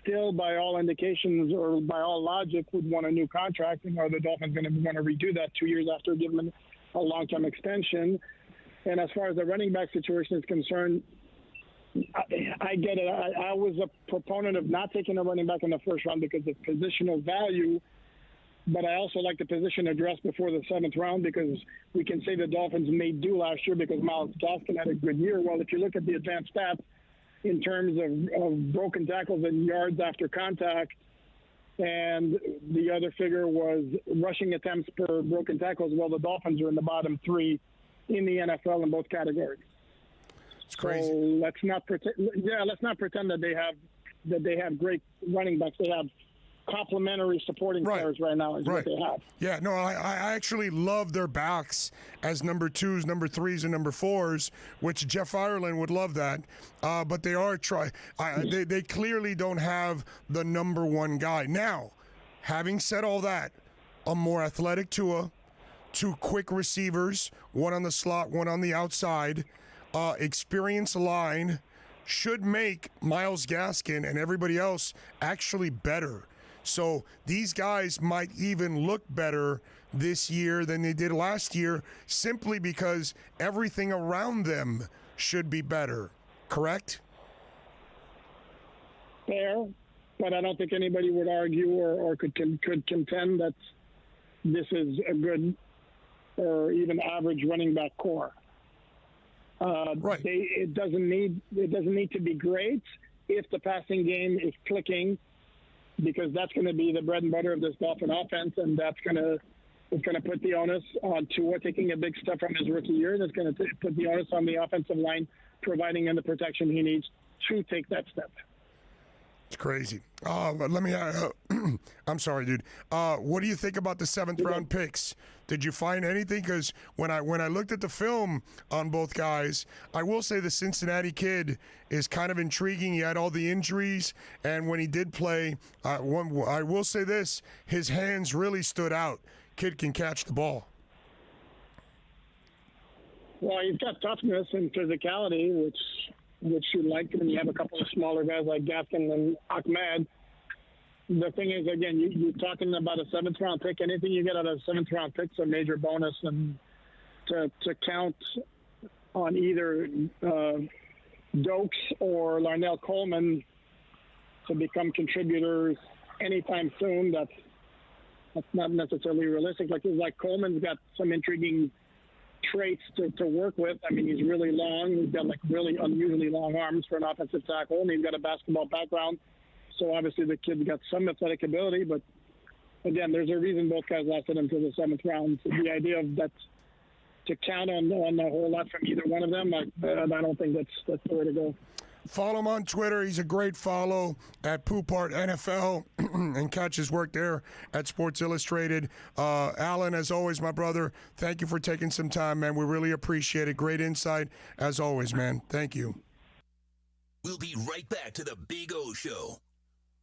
still, by all indications or by all logic, would want a new contract. And are the Dolphins going to want to redo that 2 years after giving them a long-term extension? And as far as the running back situation is concerned, I get it. I was a proponent of not taking a running back in the first round because of positional value, but I also like the position addressed before the 7th round, because we can say the Dolphins made do last year because Myles Gaskin had a good year. Well, if you look at the advanced stats in terms of broken tackles and yards after contact, and the other figure was rushing attempts per broken tackles, well, the Dolphins are in the bottom 3 in the NFL in both categories. It's crazy. So let's not pretend that they have great running backs. They have complementary supporting players right now is what they have. Yeah, no, I actually love their backs as number 2s, number 3s, and number 4s, which Jeff Ireland would love that. But they are they clearly don't have the number 1 guy. Now, having said all that, a more athletic Tua, 2 quick receivers, one on the slot, one on the outside, experienced line should make Myles Gaskin and everybody else actually better. So these guys might even look better this year than they did last year, simply because everything around them should be better. Correct? Fair, but I don't think anybody would argue or could contend that this is a good or even average running back core. It doesn't need to be great if the passing game is clicking, because that's going to be the bread and butter of this Dolphin offense, and it's going to put the onus on Tua taking a big step from his rookie year. That's going to put the onus on the offensive line providing him the protection he needs to take that step. It's crazy. Let me. I'm sorry, dude. What do you think about the 7th round picks? Did you find anything? Because when I looked at the film on both guys, I will say the Cincinnati kid is kind of intriguing. He had all the injuries, and when he did play, I will say this: his hands really stood out. Kid can catch the ball. Well, he's got toughness and physicality, which you like when you have a couple of smaller guys like Gaskin and Ahmed. The thing is, again, you're talking about a 7th round pick. Anything you get out of a 7th round pick is a major bonus, and to count on either Dokes or Larnell Coleman to become contributors anytime soon. That's not necessarily realistic. Like Coleman's got some intriguing traits to work with. I mean, he's really long. He's got really unusually long arms for an offensive tackle, and he's got a basketball background. So obviously the kid's got some athletic ability, but again, there's a reason both guys lasted until the 7th round. So the idea of that to count on a whole lot from either one of them, I don't think that's the way to go. Follow him on Twitter. He's a great follow at Poupart NFL and catch his work there at Sports Illustrated. Alan, as always, my brother, thank you for taking some time, man. We really appreciate it. Great insight, as always, man. Thank you. We'll be right back to the Big O Show.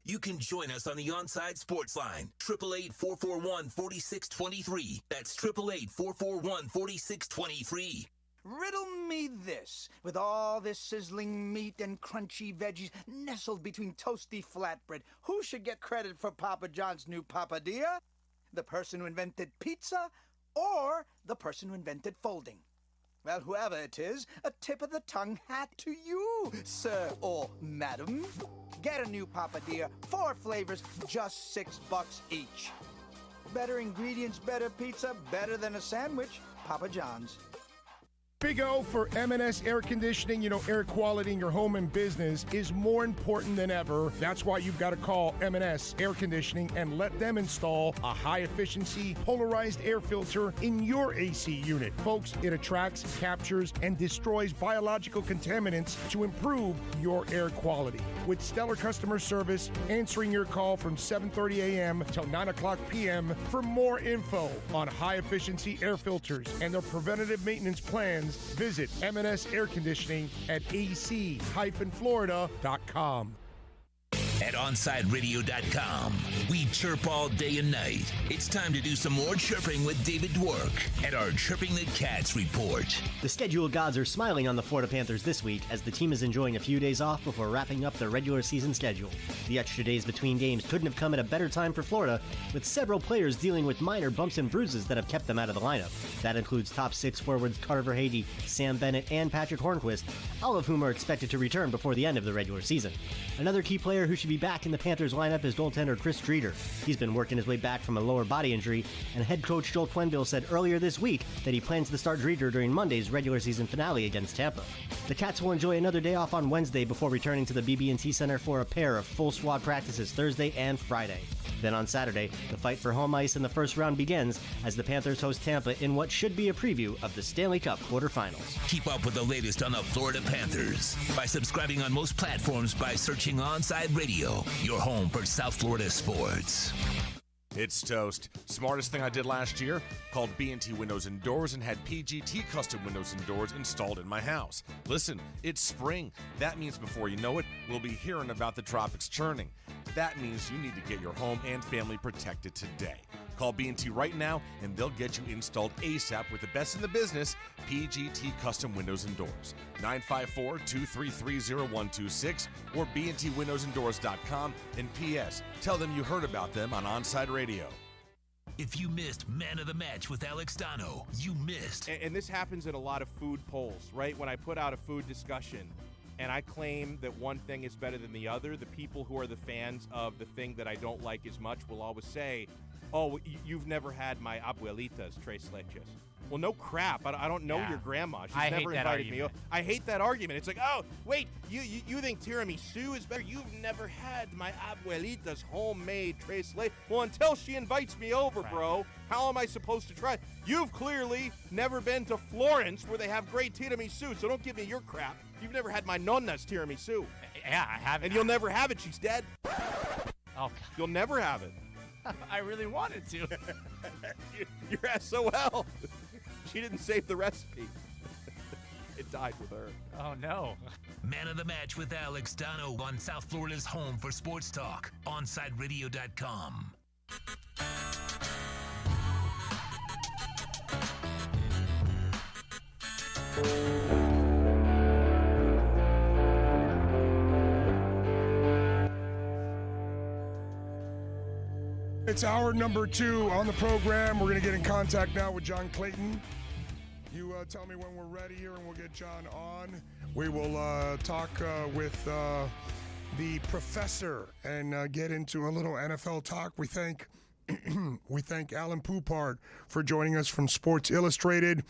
You can join us on the OnSide Sports Line, 888-441-4623. That's 888-441-4623. Riddle me this. With all this sizzling meat and crunchy veggies nestled between toasty flatbread, who should get credit for Papa John's new papadilla? The person who invented pizza or the person who invented folding? Well, whoever it is, a tip of the tongue hat to you, sir or madam. Get a new papadilla, 4 flavors, just $6 each. Better ingredients, better pizza, better than a sandwich. Papa John's. Big O for M&S Air Conditioning. You know, air quality in your home and business is more important than ever. That's why you've got to call M&S Air Conditioning and let them install a high-efficiency polarized air filter in your AC unit. Folks, it attracts, captures, and destroys biological contaminants to improve your air quality. With stellar customer service, answering your call from 7:30 a.m. till 9 o'clock p.m. For more info on high-efficiency air filters and their preventative maintenance plans, visit M&S Air Conditioning at ac-florida.com. At OnSideRadio.com, we chirp all day and night. It's time to do some more chirping with David Dwork at our Chirping the Cats report. The schedule gods are smiling on the Florida Panthers this week as the team is enjoying a few days off before wrapping up their regular season schedule. The extra days between games couldn't have come at a better time for Florida, with several players dealing with minor bumps and bruises that have kept them out of the lineup. That includes top 6 forwards Carver Hagee, Sam Bennett, and Patrick Hornquist, all of whom are expected to return before the end of the regular season. Another key player who should be back in the Panthers lineup is goaltender Chris Streeter. He's been working his way back from a lower body injury, and head coach Joel Quenneville said earlier this week that he plans to start Streeter during Monday's regular season finale against Tampa. The Cats will enjoy another day off on Wednesday before returning to the BB&T Center for a pair of full squad practices Thursday and Friday. Then on Saturday, the fight for home ice in the first round begins as the Panthers host Tampa in what should be a preview of the Stanley Cup quarterfinals. Keep up with the latest on the Florida Panthers by subscribing on most platforms by searching OnSide Radio, your home for South Florida sports. It's toast. Smartest thing I did last year? Called B&T Windows and Doors and had PGT custom windows and doors installed in my house. Listen, it's spring. That means before you know it, we'll be hearing about the tropics churning. That means you need to get your home and family protected today. Call B&T right now and they'll get you installed ASAP with the best in the business, PGT Custom Windows and Doors. 954-233-0126 or bntwindowsanddoors.com. And P.S. Tell them you heard about them on OnSide Radio. If you missed Man of the Match with Alex Dano, you missed. And this happens in a lot of food polls, right? When I put out a food discussion and I claim that one thing is better than the other, the people who are the fans of the thing that I don't like as much will always say, oh, you've never had my abuelita's tres leches. Well, no crap. I don't know your grandma. She's never invited me. I hate that argument. It's like, oh, wait, you think tiramisu is better? You've never had my abuelita's homemade tres leches. Well, until she invites me over, bro, how am I supposed to try? You've clearly never been to Florence where they have great tiramisu, so don't give me your crap. You've never had my nonna's tiramisu. Yeah, I haven't. And you'll never have it. She's dead. Oh, God. You'll never have it. I really wanted to. You're SOL. She didn't save the recipe. It died with her. Oh, no. Man of the Match with Alex Dano on South Florida's home for sports talk, OnSideRadio.com. It's hour number 2 on the program. We're going to get in contact now with John Clayton. You tell me when we're ready here, and we'll get John on. We will talk with the professor and get into a little NFL talk. We thank Alan Poupart for joining us from Sports Illustrated.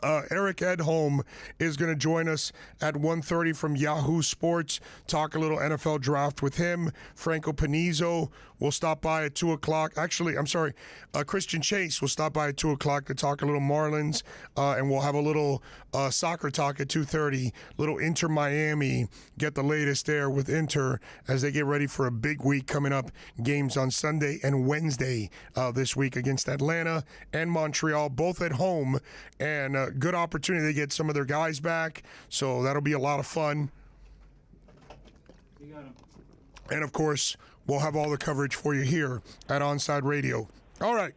Eric Edholm is going to join us at 1:30 from Yahoo Sports, talk a little NFL draft with him. Franco Panizzo will stop by at 2 o'clock. Actually, I'm sorry, Christian Chase will stop by at 2 o'clock to talk a little Marlins, and we'll have a little soccer talk at 2:30, little Inter Miami, get the latest there with Inter as they get ready for a big week coming up. Games on Sunday and Wednesday this week against Atlanta and Montreal, both at home, and good opportunity to get some of their guys back, so that'll be a lot of fun. You got him. And, of course, we'll have all the coverage for you here at OnSide Radio. All right.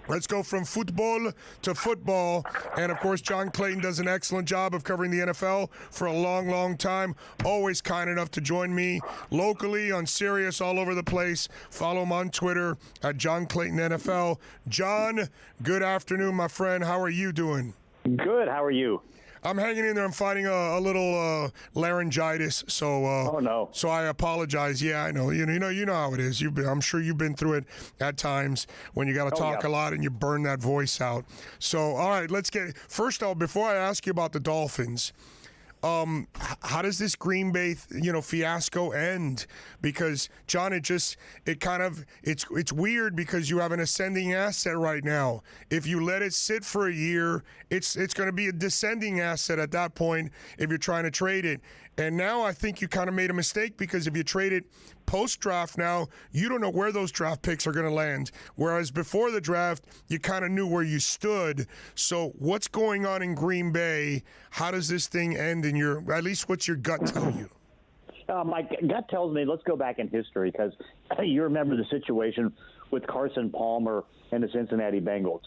Let's go from football to football. And, of course, John Clayton does an excellent job of covering the NFL for a long, long time. Always kind enough to join me locally on Sirius all over the place. Follow him on Twitter at John Clayton NFL. John, good afternoon, my friend. How are you doing? Good. How are you? I'm hanging in there. I'm fighting a little laryngitis, so oh no. So I apologize. Yeah, I know. You know how it is. I'm sure you've been through it at times when you got to talk a lot and you burn that voice out. So all right, let's get first of all, before I ask you about the Dolphins. How does this Green Bay, fiasco end? Because John, it's weird because you have an ascending asset right now. If you let it sit for a year, it's going to be a descending asset at that point if you're trying to trade it. And now I think you kind of made a mistake because if you trade it post-draft now, you don't know where those draft picks are going to land. Whereas before the draft, you kind of knew where you stood. So what's going on in Green Bay? How does this thing end in at least what's your gut tell you? My gut tells me let's go back in history because you remember the situation with Carson Palmer and the Cincinnati Bengals.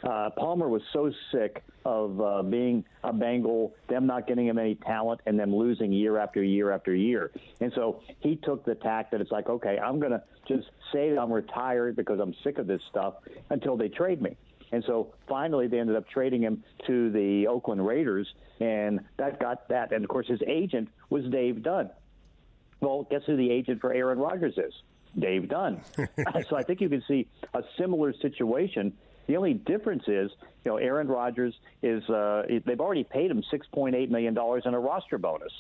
Palmer was so sick of being a Bengal, them not getting him any talent, and them losing year after year after year. And so he took the tack that it's like, okay, I'm going to just say that I'm retired because I'm sick of this stuff until they trade me. And so finally they ended up trading him to the Oakland Raiders, and that got that. And, of course, his agent was Dave Dunn. Well, guess who the agent for Aaron Rodgers is? Dave Dunn. So I think you can see a similar situation. The only difference is, Aaron Rodgers is they've already paid him $6.8 million in a roster bonus.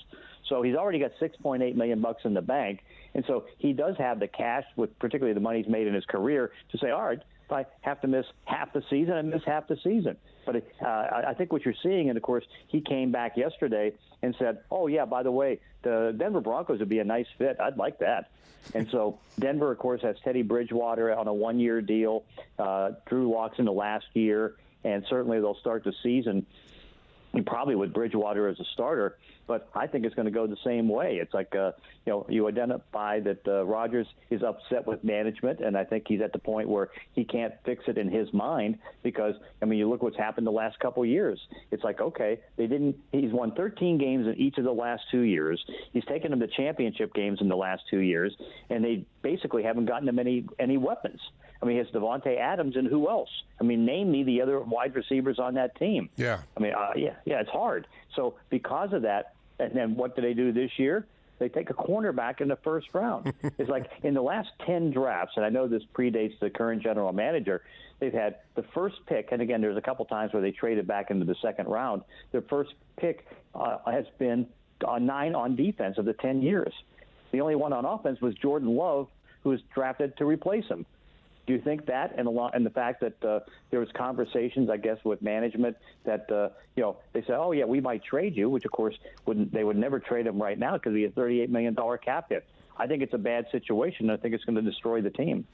So he's already got $6.8 million in the bank. And so he does have the cash, with particularly the money he's made in his career, to say, all right, if I have to miss half the season, I miss half the season. But I think what you're seeing, and, of course, he came back yesterday and said, oh, yeah, by the way, the Denver Broncos would be a nice fit. I'd like that. And so Denver, of course, has Teddy Bridgewater on a one-year deal. Drew Lock's in the last year, and certainly they'll start the season probably with Bridgewater as a starter. But I think it's going to go the same way. It's like, you identify that Rodgers is upset with management, and I think he's at the point where he can't fix it in his mind because, you look what's happened the last couple of years. It's like, okay, he's won 13 games in each of the last 2 years. He's taken them to championship games in the last 2 years, and they basically haven't gotten him any weapons. It's Devontae Adams and who else? Name me the other wide receivers on that team. Yeah. It's hard. So because of that, and then what do they do this year? They take a cornerback in the first round. It's like in the last 10 drafts, and I know this predates the current general manager, they've had the first pick, and again, there's a couple times where they traded back into the second round. Their first pick has been 9 on defense of the 10 years. The only one on offense was Jordan Love, who was drafted to replace him. Do you think that, and the fact that there was conversations, I guess, with management that they said, oh yeah, we might trade you, which of course they would never trade him right now because he has a $38 million cap hit. I think it's a bad situation. I think it's going to destroy the team.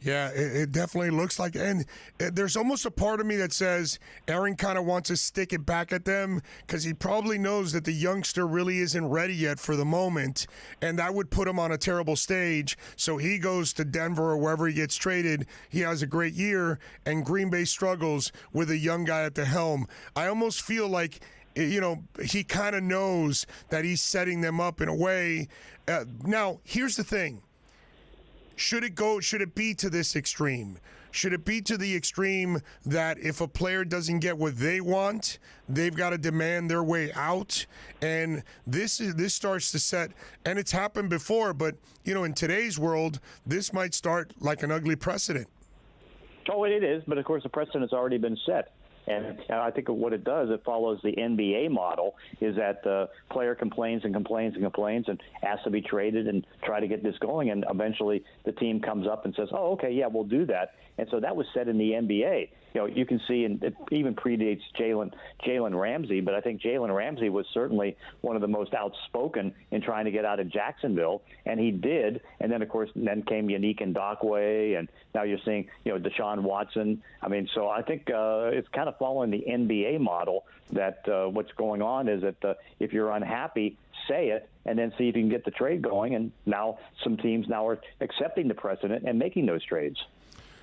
Yeah, it definitely looks like. And there's almost a part of me that says Aaron kind of wants to stick it back at them because he probably knows that the youngster really isn't ready yet for the moment. And that would put him on a terrible stage. So he goes to Denver or wherever he gets traded. He has a great year. And Green Bay struggles with a young guy at the helm. I almost feel like, he kind of knows that he's setting them up in a way. Now, here's the thing. Should it be to this extreme? should it be to the extreme that if a player doesn't get what they want, they've got to demand their way out? And this starts to set, and it's happened before, but in today's world, this might start like an ugly precedent. Oh, it is, but of course the precedent's already been set. And I think what it does, it follows the NBA model, is that the player complains and complains and complains and asks to be traded and try to get this going, and eventually the team comes up and says, oh, okay, yeah, we'll do that. And so that was set in the NBA. You can see, and it even predates Jalen Ramsey, but I think Jalen Ramsey was certainly one of the most outspoken in trying to get out of Jacksonville, and he did. And then, of course, came Yannick Ngakoue, and now you're seeing, Deshaun Watson. I mean, so I think it's kind of following the NBA model that what's going on is that if you're unhappy, say it, and then see if you can get the trade going. And now some teams now are accepting the precedent and making those trades.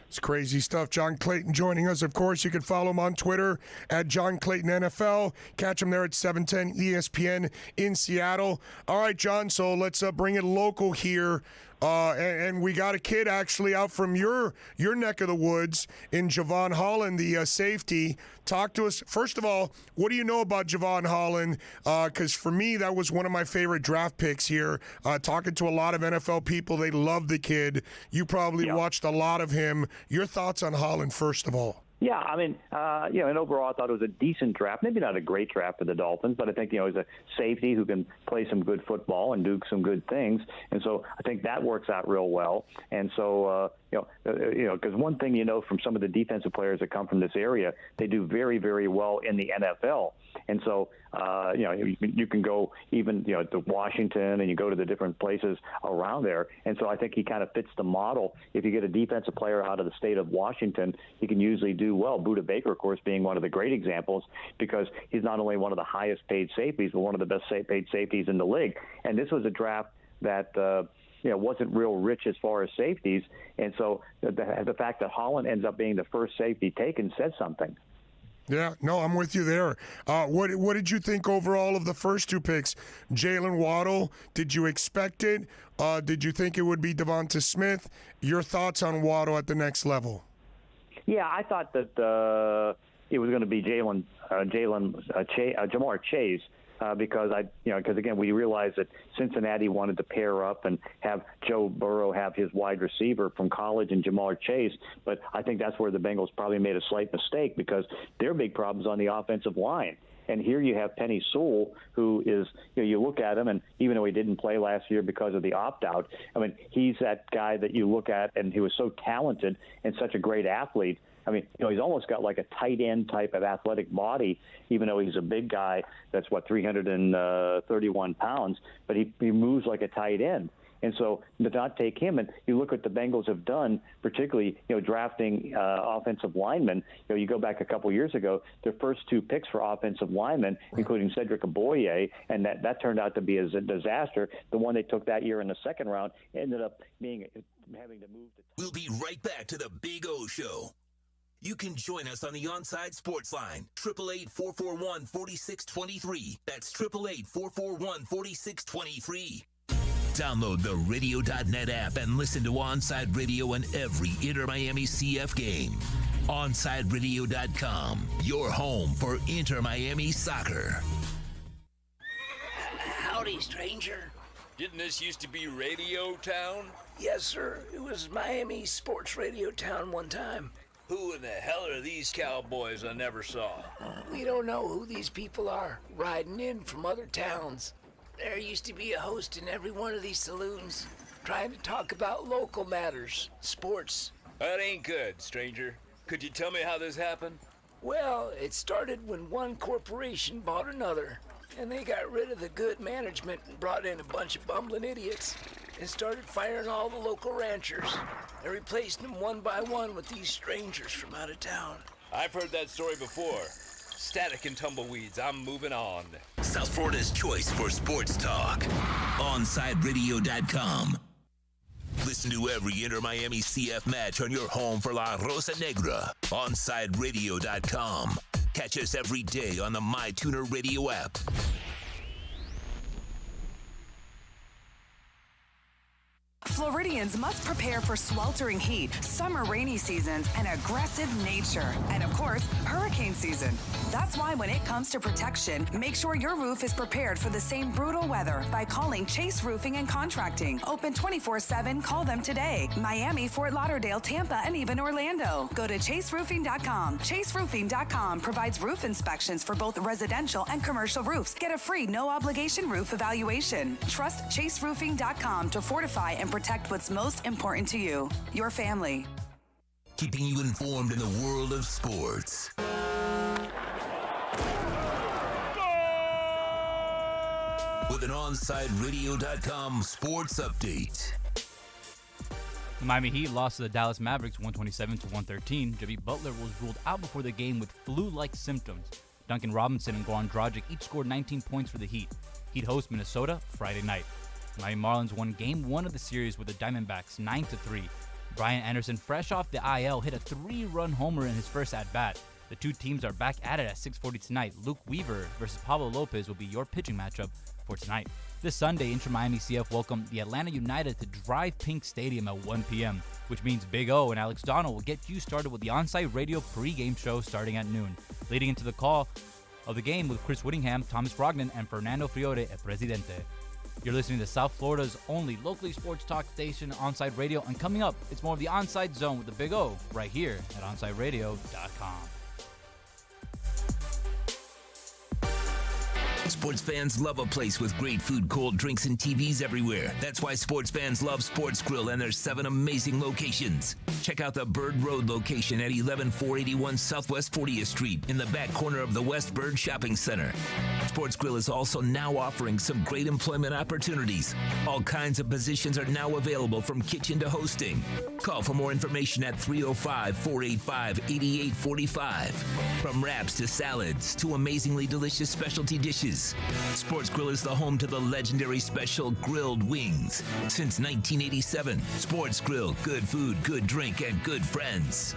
It's crazy stuff. John Clayton joining us. Of course, you can follow him on Twitter at John Clayton NFL. Catch him there at 710 ESPN in Seattle. All right, John, so let's bring it local here. And we got a kid actually out from your neck of the woods in Javon Holland, the safety. Talk to us. First of all, what do you know about Javon Holland? Because for me, that was one of my favorite draft picks here. Talking to a lot of NFL people, they love the kid. You probably watched a lot of him. Your thoughts on Holland, first of all? Yeah, I mean, and overall I thought it was a decent draft. Maybe not a great draft for the Dolphins, but I think, he's a safety who can play some good football and do some good things. And so I think that works out real well. And so, because one thing from some of the defensive players that come from this area, they do very, very well in the NFL. And so, you can go even, to Washington, and you go to the different places around there. And so I think he kind of fits the model. If you get a defensive player out of the state of Washington, he can usually do well. Buda Baker, of course, being one of the great examples, because he's not only one of the highest paid safeties, but one of the best paid safeties in the league. And this was a draft that, wasn't real rich as far as safeties. And so the fact that Holland ends up being the first safety taken says something. Yeah, no, I'm with you there. What did you think overall of the first two picks? Jalen Waddle, did you expect it? Did you think it would be Devonta Smith? Your thoughts on Waddle at the next level? Yeah, I thought that it was going to be Jamar Chase. Because again, we realized that Cincinnati wanted to pair up and have Joe Burrow have his wide receiver from college and Jamar Chase. But I think that's where the Bengals probably made a slight mistake, because their big problems on the offensive line. And here you have Penny Sewell, who is, you look at him, and even though he didn't play last year because of the opt-out, I mean, he's that guy that you look at, and he was so talented and such a great athlete. I mean, he's almost got like a tight end type of athletic body, even though he's a big guy that's, 331 pounds, but he moves like a tight end. And so to not take him, and you look what the Bengals have done, particularly, drafting offensive linemen. You go back a couple years ago, their first two picks for offensive linemen, including Cedric Aboye, and that turned out to be a disaster. The one they took that year in the second round ended up having to move to. We'll be right back to the Big O Show. You can join us on the OnSide Sports Line, 888-441-4623. That's 888-441-4623. Download the Radio.net app and listen to OnSide Radio and every Inter Miami CF game. OnSideRadio.com, your home for Inter Miami soccer. Howdy, stranger. Didn't this used to be Radio Town? Yes, sir. It was Miami Sports Radio Town one time. Who in the hell are these cowboys I never saw? We don't know who these people are, riding in from other towns. There used to be a host in every one of these saloons, trying to talk about local matters, sports. That ain't good, stranger. Could you tell me how this happened? Well, it started when one corporation bought another, and they got rid of the good management and brought in a bunch of bumbling idiots and started firing all the local ranchers and replacing them one by one with these strangers from out of town. I've heard that story before. Static and tumbleweeds, I'm moving on. South Florida's choice for sports talk. OnSideRadio.com. Listen to every Inter Miami CF match on your home for La Rosa Negra. OnSideRadio.com. Catch us every day on the MyTuner Radio app. Floridians must prepare for sweltering heat, summer rainy seasons, and aggressive nature. And of course, hurricane season. That's why when it comes to protection, make sure your roof is prepared for the same brutal weather by calling Chase Roofing and Contracting. Open 24/7. Call them today. Miami, Fort Lauderdale, Tampa, and even Orlando. Go to chaseroofing.com. Chaseroofing.com provides roof inspections for both residential and commercial roofs. Get a free no-obligation roof evaluation. Trust chaseroofing.com to fortify and protect what's most important to you, your family. Keeping you informed in the world of sports. With an OnSideRadio.com sports update. The Miami Heat lost to the Dallas Mavericks 127-113. Jimmy Butler was ruled out before the game with flu-like symptoms. Duncan Robinson and Goran Dragic each scored 19 points for the Heat. Heat host Minnesota Friday night. Miami Marlins won Game 1 of the series with the Diamondbacks 9-3. Brian Anderson, fresh off the IL, hit a 3-run homer in his first at-bat. The two teams are back at it at 6:40 tonight. Luke Weaver versus Pablo Lopez will be your pitching matchup for tonight. This Sunday, Inter Miami CF welcomed the Atlanta United to Drive Pink Stadium at 1 p.m., which means Big O and Alex Donald will get you started with the OnSide Radio pregame show starting at noon, leading into the call of the game with Chris Whittingham, Thomas Brogdon, and Fernando Fiore at Presidente. You're listening to South Florida's only locally sports talk station, OnSide Radio, and coming up, it's more of the OnSide Zone with the Big O right here at OnSideRadio.com. Sports fans love a place with great food, cold drinks, and TVs everywhere. That's why sports fans love Sports Grill and their 7 amazing locations. Check out the Bird Road location at 11481 Southwest 40th Street in the back corner of the West Bird Shopping Center. Sports Grill is also now offering some great employment opportunities. All kinds of positions are now available from kitchen to hosting. Call for more information at 305-485-8845. From wraps to salads to amazingly delicious specialty dishes, Sports Grill is the home to the legendary special grilled wings. Since 1987, Sports Grill, good food, good drink, and good friends.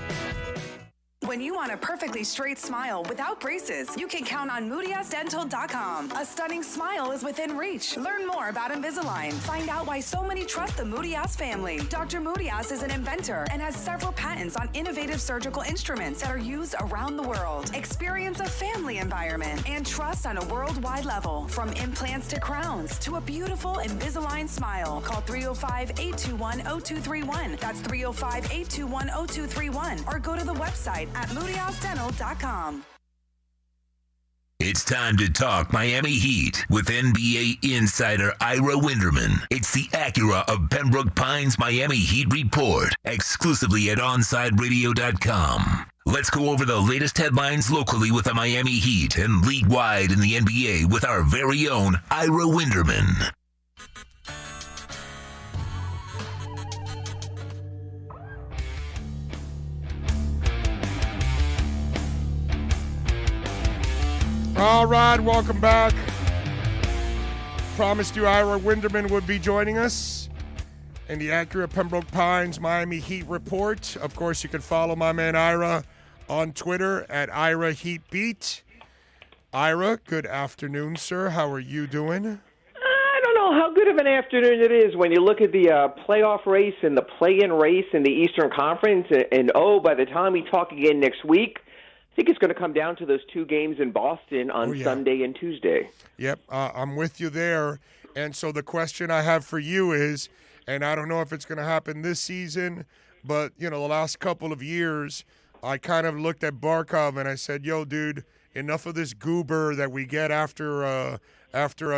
When you want a perfectly straight smile without braces, you can count on MoodiasDental.com. A stunning smile is within reach. Learn more about Invisalign. Find out why so many trust the Moodias family. Dr. Moodias is an inventor and has several patents on innovative surgical instruments that are used around the world. Experience a family environment and trust on a worldwide level. From implants to crowns to a beautiful Invisalign smile. Call 305-821-0231. That's 305-821-0231. Or go to the website at MoodiasDental.com. It's time to talk Miami Heat with NBA insider Ira Winderman. It's the Acura of Pembroke Pines Miami Heat Report, exclusively at OnSideRadio.com. Let's go over the latest headlines locally with the Miami Heat and league-wide in the NBA with our very own Ira Winderman. All right, welcome back. Promised you Ira Winderman would be joining us in the Acura Pembroke Pines Miami Heat Report. Of course, you can follow my man Ira on Twitter at Ira Heat Beat. Ira, good afternoon, sir. How are you doing? I don't know how good of an afternoon it is when you look at the playoff race and the play-in race in the Eastern Conference. And by the time we talk again next week, I think it's going to come down to those 2 games in Boston on Sunday and Tuesday. Yep, I'm with you there. And so the question I have for you is, and I don't know if it's going to happen this season, but, the last couple of years, I kind of looked at Barkov and I said, yo, dude, enough of this goober that we get after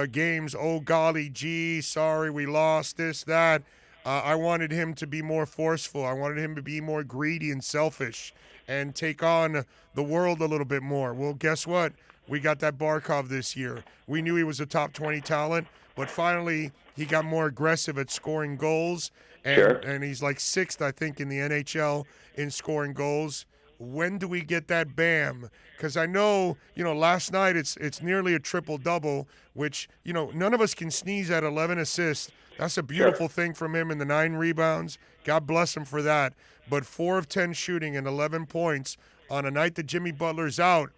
games. Oh, golly gee, sorry, we lost this, that. I wanted him to be more forceful. I wanted him to be more greedy and selfish and take on the world a little bit more. Well, guess what? We got that Barkov this year. We knew he was a top 20 talent, but finally he got more aggressive at scoring goals, and he's like 6th, I think, in the NHL in scoring goals. When do we get that Bam? Because I know, last night it's nearly a triple-double, which, none of us can sneeze at 11 assists. That's a beautiful thing from him in the 9 rebounds. God bless him for that. But 4 of 10 shooting and 11 points on a night that Jimmy Butler's out,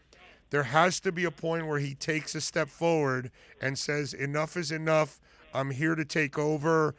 there has to be a point where he takes a step forward and says, enough is enough. I'm here to take over.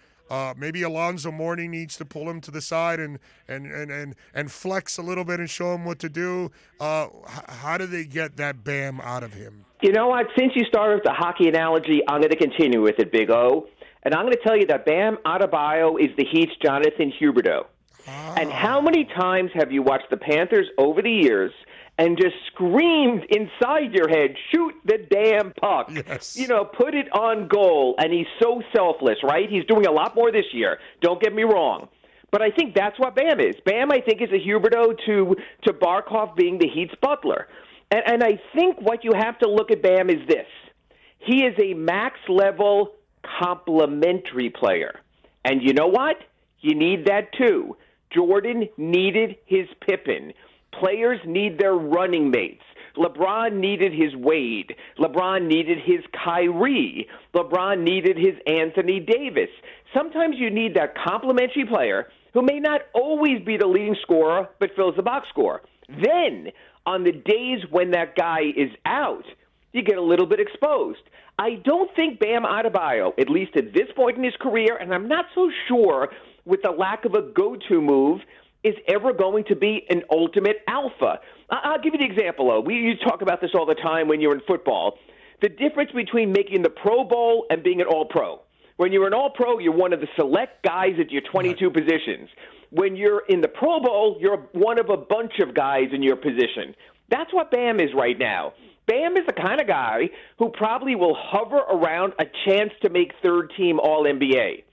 Maybe Alonzo Mourning needs to pull him to the side and flex a little bit and show him what to do. How do they get that Bam out of him? You know what? Since you started with the hockey analogy, I'm going to continue with it, Big O. And I'm going to tell you that Bam Adebayo is the Heat's Jonathan Huberdeau. And how many times have you watched the Panthers over the years and just screamed inside your head, shoot the damn puck, yes. Put it on goal. And he's so selfless, right? He's doing a lot more this year. Don't get me wrong. But I think that's what Bam is. Bam, I think, is a Huberdeau to Barkov being the Heat's butler. And I think what you have to look at Bam is this. He is a max-level complementary player. And you know what? You need that too. Jordan needed his Pippen. Players need their running mates. LeBron needed his Wade. LeBron needed his Kyrie. LeBron needed his Anthony Davis. Sometimes you need that complementary player who may not always be the leading scorer but fills the box score. Then, on the days when that guy is out, you get a little bit exposed. I don't think Bam Adebayo, at least at this point in his career, and I'm not so sure with the lack of a go-to move, is ever going to be an ultimate alpha. I'll give you the example, you talk about this all the time when you're in football. The difference between making the Pro Bowl and being an All-Pro. When you're an All-Pro, you're one of the select guys at your 22 positions. When you're in the Pro Bowl, you're one of a bunch of guys in your position. That's what Bam is right now. Bam is the kind of guy who probably will hover around a chance to make third-team All-NBA.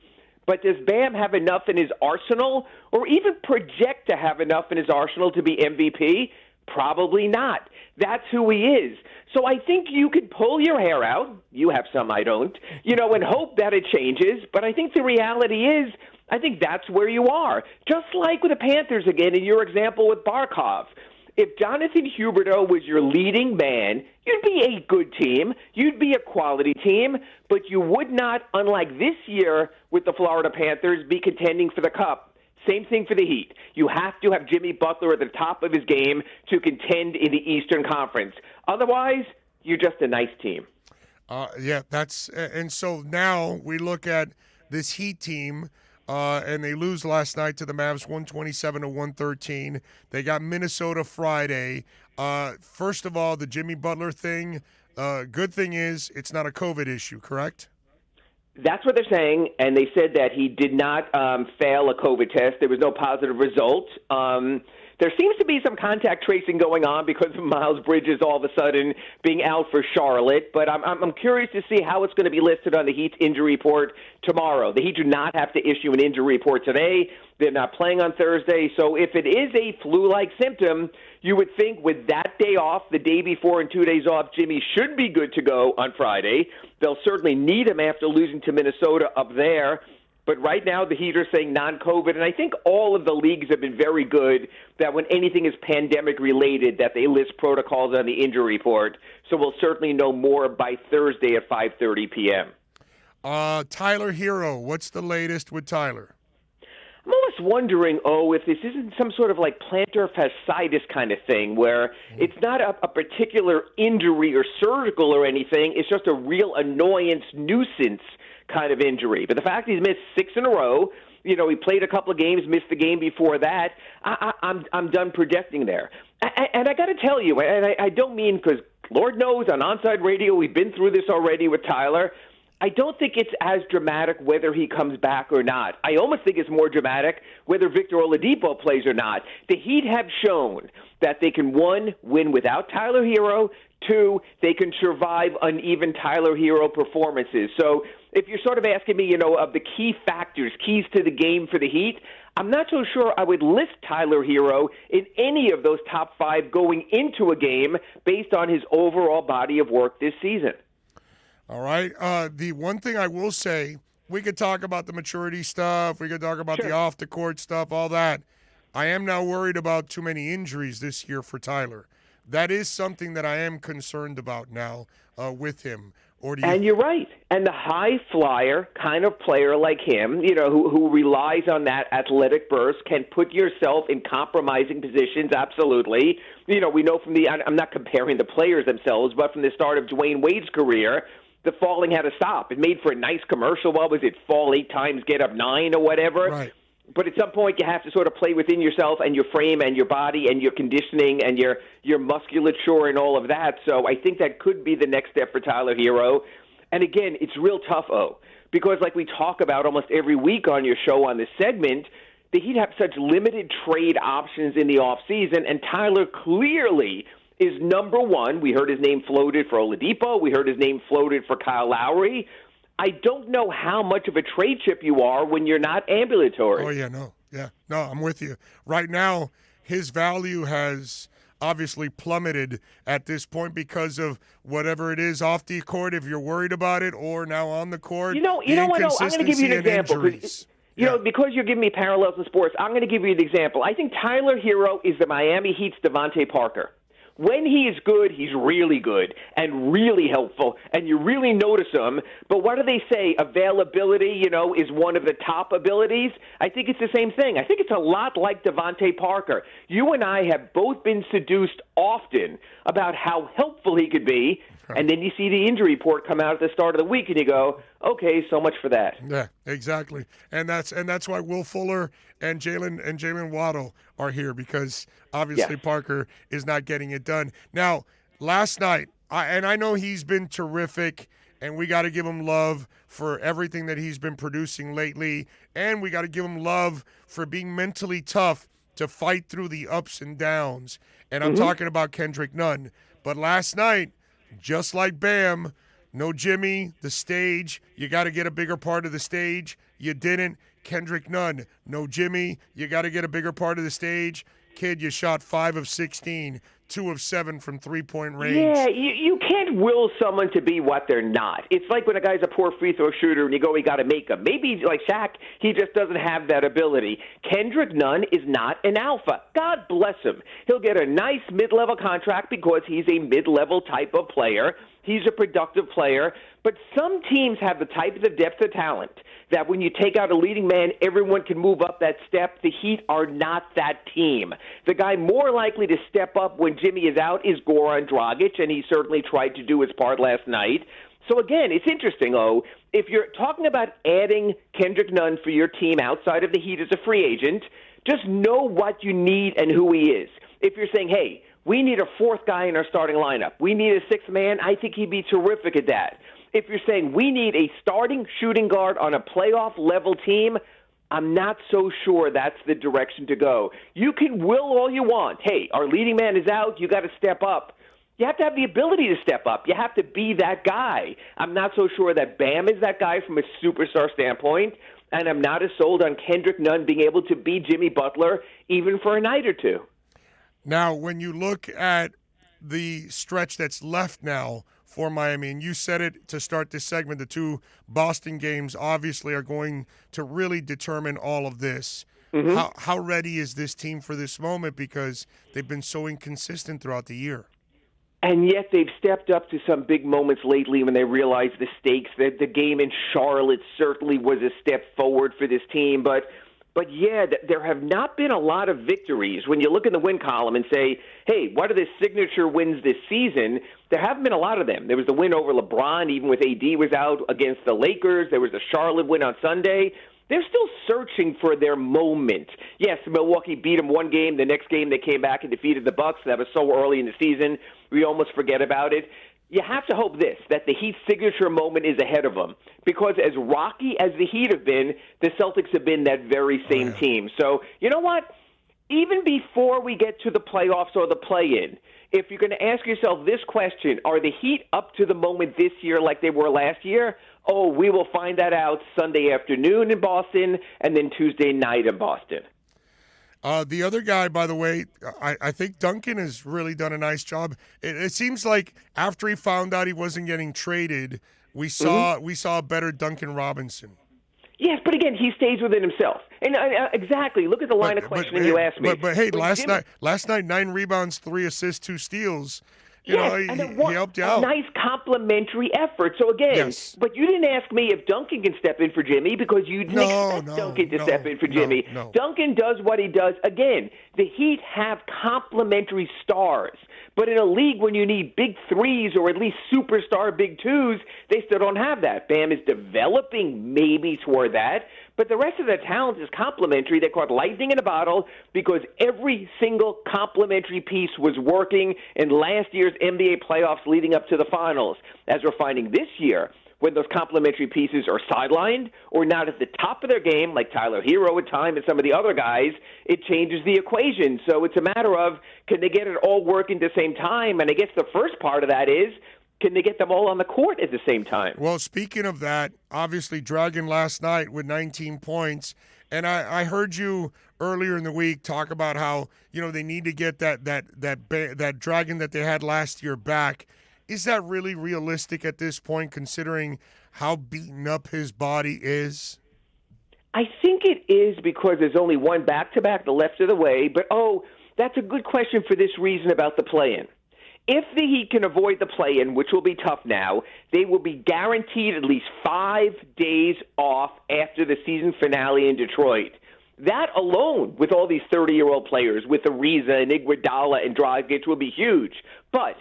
But does Bam have enough in his arsenal or even project to have enough in his arsenal to be MVP? Probably not. That's who he is. So I think you could pull your hair out. You have some, I don't. And hope that it changes. But I think the reality is, I think that's where you are. Just like with the Panthers again in your example with Barkov. If Jonathan Huberdeau was your leading man, you'd be a good team. You'd be a quality team, but you would not, unlike this year with the Florida Panthers, be contending for the Cup. Same thing for the Heat. You have to have Jimmy Butler at the top of his game to contend in the Eastern Conference. Otherwise, you're just a nice team. And so now we look at this Heat team. And they lose last night to the Mavs 127-113. They got Minnesota Friday. First of all, the Jimmy Butler thing, good thing is it's not a COVID issue, correct? That's what they're saying, and they said that he did not fail a COVID test. There was no positive result. There seems to be some contact tracing going on because of Miles Bridges all of a sudden being out for Charlotte. But I'm curious to see how it's going to be listed on the Heat's injury report tomorrow. The Heat do not have to issue an injury report today. They're not playing on Thursday. So if it is a flu-like symptom, you would think with that day off, the day before and 2 days off, Jimmy should be good to go on Friday. They'll certainly need him after losing to Minnesota up there. But right now, the Heat are saying non-COVID, and I think all of the leagues have been very good that when anything is pandemic-related, that they list protocols on the injury report. So we'll certainly know more by Thursday at 5:30 p.m. Tyler Hero, what's the latest with Tyler? I'm almost wondering, if this isn't some sort of like plantar fasciitis kind of thing where it's not a particular injury or surgical or anything. It's just a real annoyance, nuisance kind of injury. But the fact he's missed 6 in a row, he played a couple of games, missed the game before that, I'm done projecting there. And I got to tell you, and I don't mean because Lord knows on OnSide Radio we've been through this already with Tyler, I don't think it's as dramatic whether he comes back or not. I almost think it's more dramatic whether Victor Oladipo plays or not. The Heat have shown that they can, 1, win without Tyler Hero, 2, they can survive uneven Tyler Hero performances. So if you're sort of asking me, of the key factors, keys to the game for the Heat, I'm not so sure I would list Tyler Hero in any of those top 5 going into a game based on his overall body of work this season. All right. The one thing I will say, we could talk about the maturity stuff. We could talk about the off-the-court stuff, all that. I am now worried about too many injuries this year for Tyler. That is something that I am concerned about now with him. And you're right. And the high flyer kind of player like him, who relies on that athletic burst, can put yourself in compromising positions, absolutely. We know from I'm not comparing the players themselves, but from the start of Dwayne Wade's career, the falling had to stop. It made for a nice commercial. What was it? Fall 8 times, get up 9 or whatever. Right. But at some point, you have to sort of play within yourself and your frame and your body and your conditioning and your musculature and all of that. So I think that could be the next step for Tyler Hero. And again, it's real tough, because like we talk about almost every week on your show on this segment, the Heat have such limited trade options in the offseason, and Tyler clearly is number one. We heard his name floated for Oladipo. We heard his name floated for Kyle Lowry. I don't know how much of a trade chip you are when you're not ambulatory. Oh, yeah, no. Yeah, no, I'm with you. Right now, his value has obviously plummeted at this point because of whatever it is off the court, if you're worried about it, or now on the court. You know what? No, I'm going to give you an example. You know, because you're giving me parallels in sports, I'm going to give you an example. I think Tyler Hero is the Miami Heat's Devontae Parker. When he is good, he's really good and really helpful, and you really notice him. But what do they say? Availability, is one of the top abilities. I think it's the same thing. I think it's a lot like Devontae Parker. You and I have both been seduced often about how helpful he could be, and then you see the injury report come out at the start of the week, and you go, okay, so much for that. Yeah, exactly. And that's why Will Fuller and Jalen Waddle are here, because obviously Parker is not getting it done. Now, last night, I know he's been terrific, and we got to give him love for everything that he's been producing lately, and we got to give him love for being mentally tough to fight through the ups and downs. And I'm talking about Kendrick Nunn. But last night, just like Bam, no Jimmy, the stage, you got to get a bigger part of the stage. You didn't. Kendrick Nunn, no Jimmy, you got to get a bigger part of the stage. Kid, you shot 5 of 16, 2 of 7 from three-point range. Yeah, you can't will someone to be what they're not. It's like when a guy's a poor free throw shooter and you go, we got to make him. Maybe like Shaq, he just doesn't have that ability. Kendrick Nunn is not an alpha. God bless him. He'll get a nice mid-level contract because he's a mid-level type of player. He's a productive player. But some teams have the type of depth of talent that when you take out a leading man, everyone can move up that step. The Heat are not that team. The guy more likely to step up when Jimmy is out is Goran Dragic, and he certainly tried to do his part last night. So, again, it's interesting, if you're talking about adding Kendrick Nunn for your team outside of the Heat as a free agent, just know what you need and who he is. If you're saying, hey, we need a fourth guy in our starting lineup, we need a sixth man, I think he'd be terrific at that. If you're saying we need a starting shooting guard on a playoff-level team, I'm not so sure that's the direction to go. You can will all you want. Hey, our leading man is out. You got to step up. You have to have the ability to step up. You have to be that guy. I'm not so sure that Bam is that guy from a superstar standpoint, and I'm not as sold on Kendrick Nunn being able to be Jimmy Butler even for a night or two. Now, when you look at the stretch that's left now for Miami, and you said it to start this segment, the 2 Boston games obviously are going to really determine all of this. How ready is this team for this moment, because they've been so inconsistent throughout the year? And yet they've stepped up to some big moments lately when they realized the stakes. The game in Charlotte certainly was a step forward for this team, but yeah, there have not been a lot of victories. When you look in the win column and say, hey, what are the signature wins this season? There haven't been a lot of them. There was the win over LeBron, even with AD was out, against the Lakers. There was the Charlotte win on Sunday. They're still searching for their moment. Yes, Milwaukee beat them one game. The next game they came back and defeated the Bucks. That was so early in the season, we almost forget about it. You have to hope that the Heat's signature moment is ahead of them, because as rocky as the Heat have been, the Celtics have been that very same team. So, you know what? Even before we get to the playoffs or the play-in, if you're going to ask yourself this question, are the Heat up to the moment this year like they were last year? Oh, we will find that out Sunday afternoon in Boston and then Tuesday night in Boston. The other guy, by the way, I think Duncan has really done a nice job. It seems like after he found out he wasn't getting traded, we saw a better Duncan Robinson. Yes, but again, he stays within himself. And exactly, look at the line of questioning you asked me. But hey, last night, 9 rebounds, 3 assists, 2 steals. You know, he helped you out. A nice complimentary effort. So again, but you didn't ask me if Duncan can step in for Jimmy because you didn't expect Duncan to step in for Jimmy. No. Duncan does what he does. Again, the Heat have complimentary stars. But in a league when you need big threes or at least superstar big twos, they still don't have that. Bam is developing maybe toward that. But the rest of the talent is complementary. They caught lightning in a bottle because every single complementary piece was working in last year's NBA playoffs leading up to the finals. As we're finding this year, when those complementary pieces are sidelined or not at the top of their game, like Tyler Hero at time and some of the other guys, it changes the equation. So it's a matter of, can they get it all working at the same time? And I guess the first part of that is, can they get them all on the court at the same time? Well, speaking of that, obviously Dragon last night with 19 points. And I heard you earlier in the week talk about how, you know, they need to get that Dragon that they had last year back. Is that really realistic at this point, considering how beaten up his body is? I think it is because there's only one back-to-back the left of the way. But, that's a good question for this reason about the play-in. If the Heat can avoid the play-in, which will be tough now, they will be guaranteed at least 5 days off after the season finale in Detroit. That alone, with all these 30-year-old players, with Ariza and Iguodala and Dragic, will be huge. But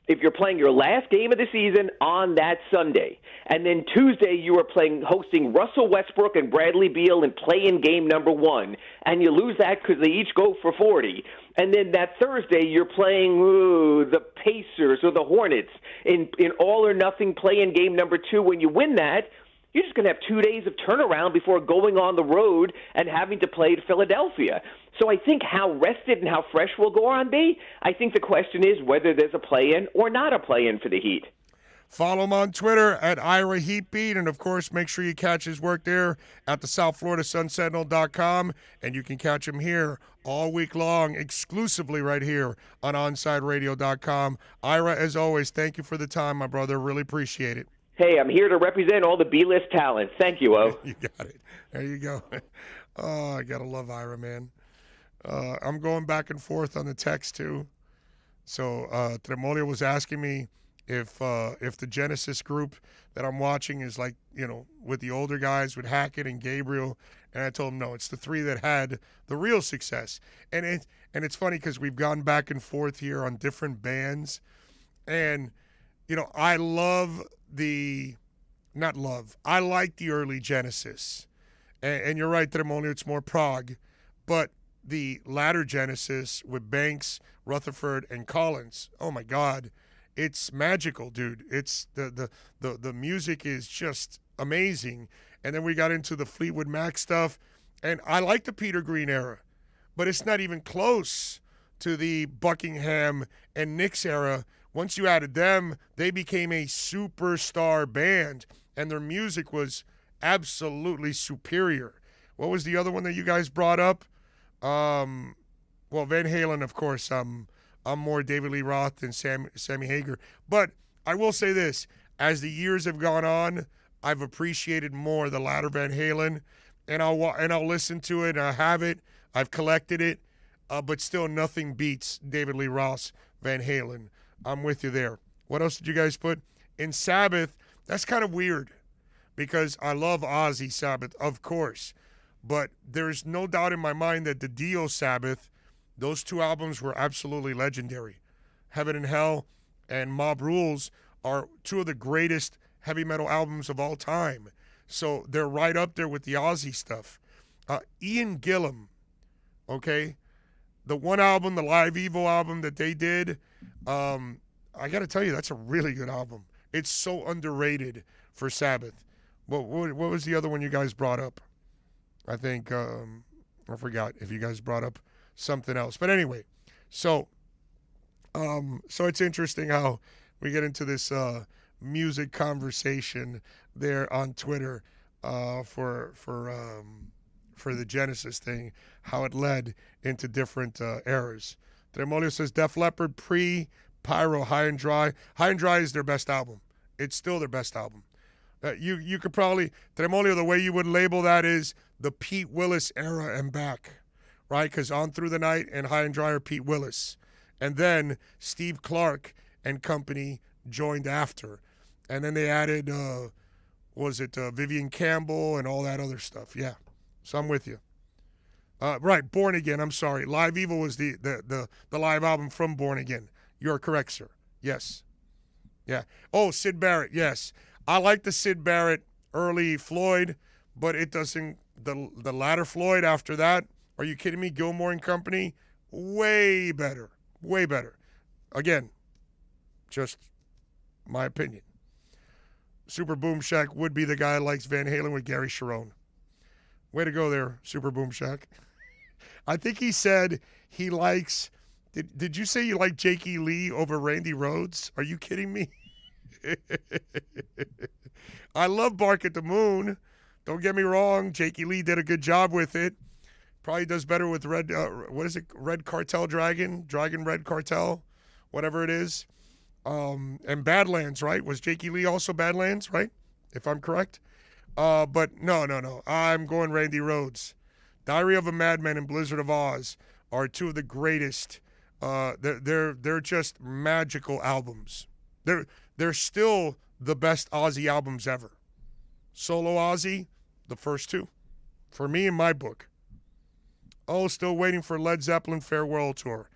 if you're playing your last game of the season on that Sunday, and then Tuesday you are hosting Russell Westbrook and Bradley Beal in play-in game number 1, and you lose that because they each go for 40, and then that Thursday you're playing the Pacers or the Hornets in all-or-nothing play-in game number 2, when you win that, you're just going to have 2 days of turnaround before going on the road and having to play to Philadelphia. So I think how rested and how fresh will Goran be? I think the question is whether there's a play-in or not a play-in for the Heat. Follow him on Twitter at Ira Heatbeat, and of course, make sure you catch his work there at the SouthFloridaSunSentinel.com, and you can catch him here all week long, exclusively right here on OnSideRadio.com. Ira, as always, thank you for the time, my brother. Really appreciate it. Hey, I'm here to represent all the B-list talent. Thank you, O. You got it. There you go. Oh, I got to love Ira, man. I'm going back and forth on the text, too. So Tremolio was asking me if the Genesis group that I'm watching is like, you know, with the older guys, with Hackett and Gabriel. And I told him, no, it's the 3 that had the real success. And it's funny because we've gone back and forth here on different bands. And, you know, I like the early Genesis. And you're right, Tremolio, it's more prog. But the latter Genesis with Banks, Rutherford, and Collins, oh, my God, it's magical, dude. It's the music is just amazing. And then we got into the Fleetwood Mac stuff. And I like the Peter Green era, but it's not even close to the Buckingham and Knicks era. Once you added them, they became a superstar band, and their music was absolutely superior. What was the other one that you guys brought up? Well, Van Halen, of course. I'm more David Lee Roth than Sammy Hagar. But I will say this. As the years have gone on, I've appreciated more the latter Van Halen, and I'll listen to it. I have it. I've collected it. But still nothing beats David Lee Roth's Van Halen. I'm with you there. What else did you guys put? In Sabbath, that's kind of weird because I love Ozzy Sabbath, of course. But there's no doubt in my mind that the Dio Sabbath, those 2 albums were absolutely legendary. Heaven and Hell and Mob Rules are 2 of the greatest heavy metal albums of all time. So they're right up there with the Ozzy stuff. Ian Gillan, okay? The one album, the Live Evo album that they did, I got to tell you, that's a really good album. It's so underrated for Sabbath. What was the other one you guys brought up? I think, I forgot if you guys brought up something else. But anyway, so it's interesting how we get into this music conversation there on Twitter for the Genesis thing, how it led into different eras. Tremolio says Def Leppard, Pyro, High and Dry. High and Dry is their best album. It's still their best album. You could probably, Tremolio, the way you would label that is the Pete Willis era and back, right? Because On Through the Night and High and Dry are Pete Willis. And then Steve Clark and company joined after. And then they added, Vivian Campbell and all that other stuff. Yeah, so I'm with you. Right, Born Again, I'm sorry. Live Evil was the live album from Born Again. You're correct, sir. Yes. Yeah. Oh, Syd Barrett, yes. I like the Syd Barrett early Floyd, but it doesn't, the latter Floyd after that, are you kidding me? Gilmore and Company, way better. Way better. Again, just my opinion. Super Boom Shack would be the guy who likes Van Halen with Gary Cherone. Way to go there, Super Boom Shack. I think he said he likes, did you say you like Jakey Lee over Randy Rhoads? Are you kidding me? I love Bark at the Moon. Don't get me wrong. Jakey Lee did a good job with it. Probably does better with Red Cartel Dragon Red Cartel, whatever it is. And Badlands, right? Was Jakey Lee also Badlands, right? If I'm correct. But no. I'm going Randy Rhoads. Diary of a Madman and Blizzard of Oz are two of the greatest. They're just magical albums. They're still the best Ozzy albums ever. Solo Ozzy, the first two, for me in my book. Oh, still waiting for Led Zeppelin farewell tour.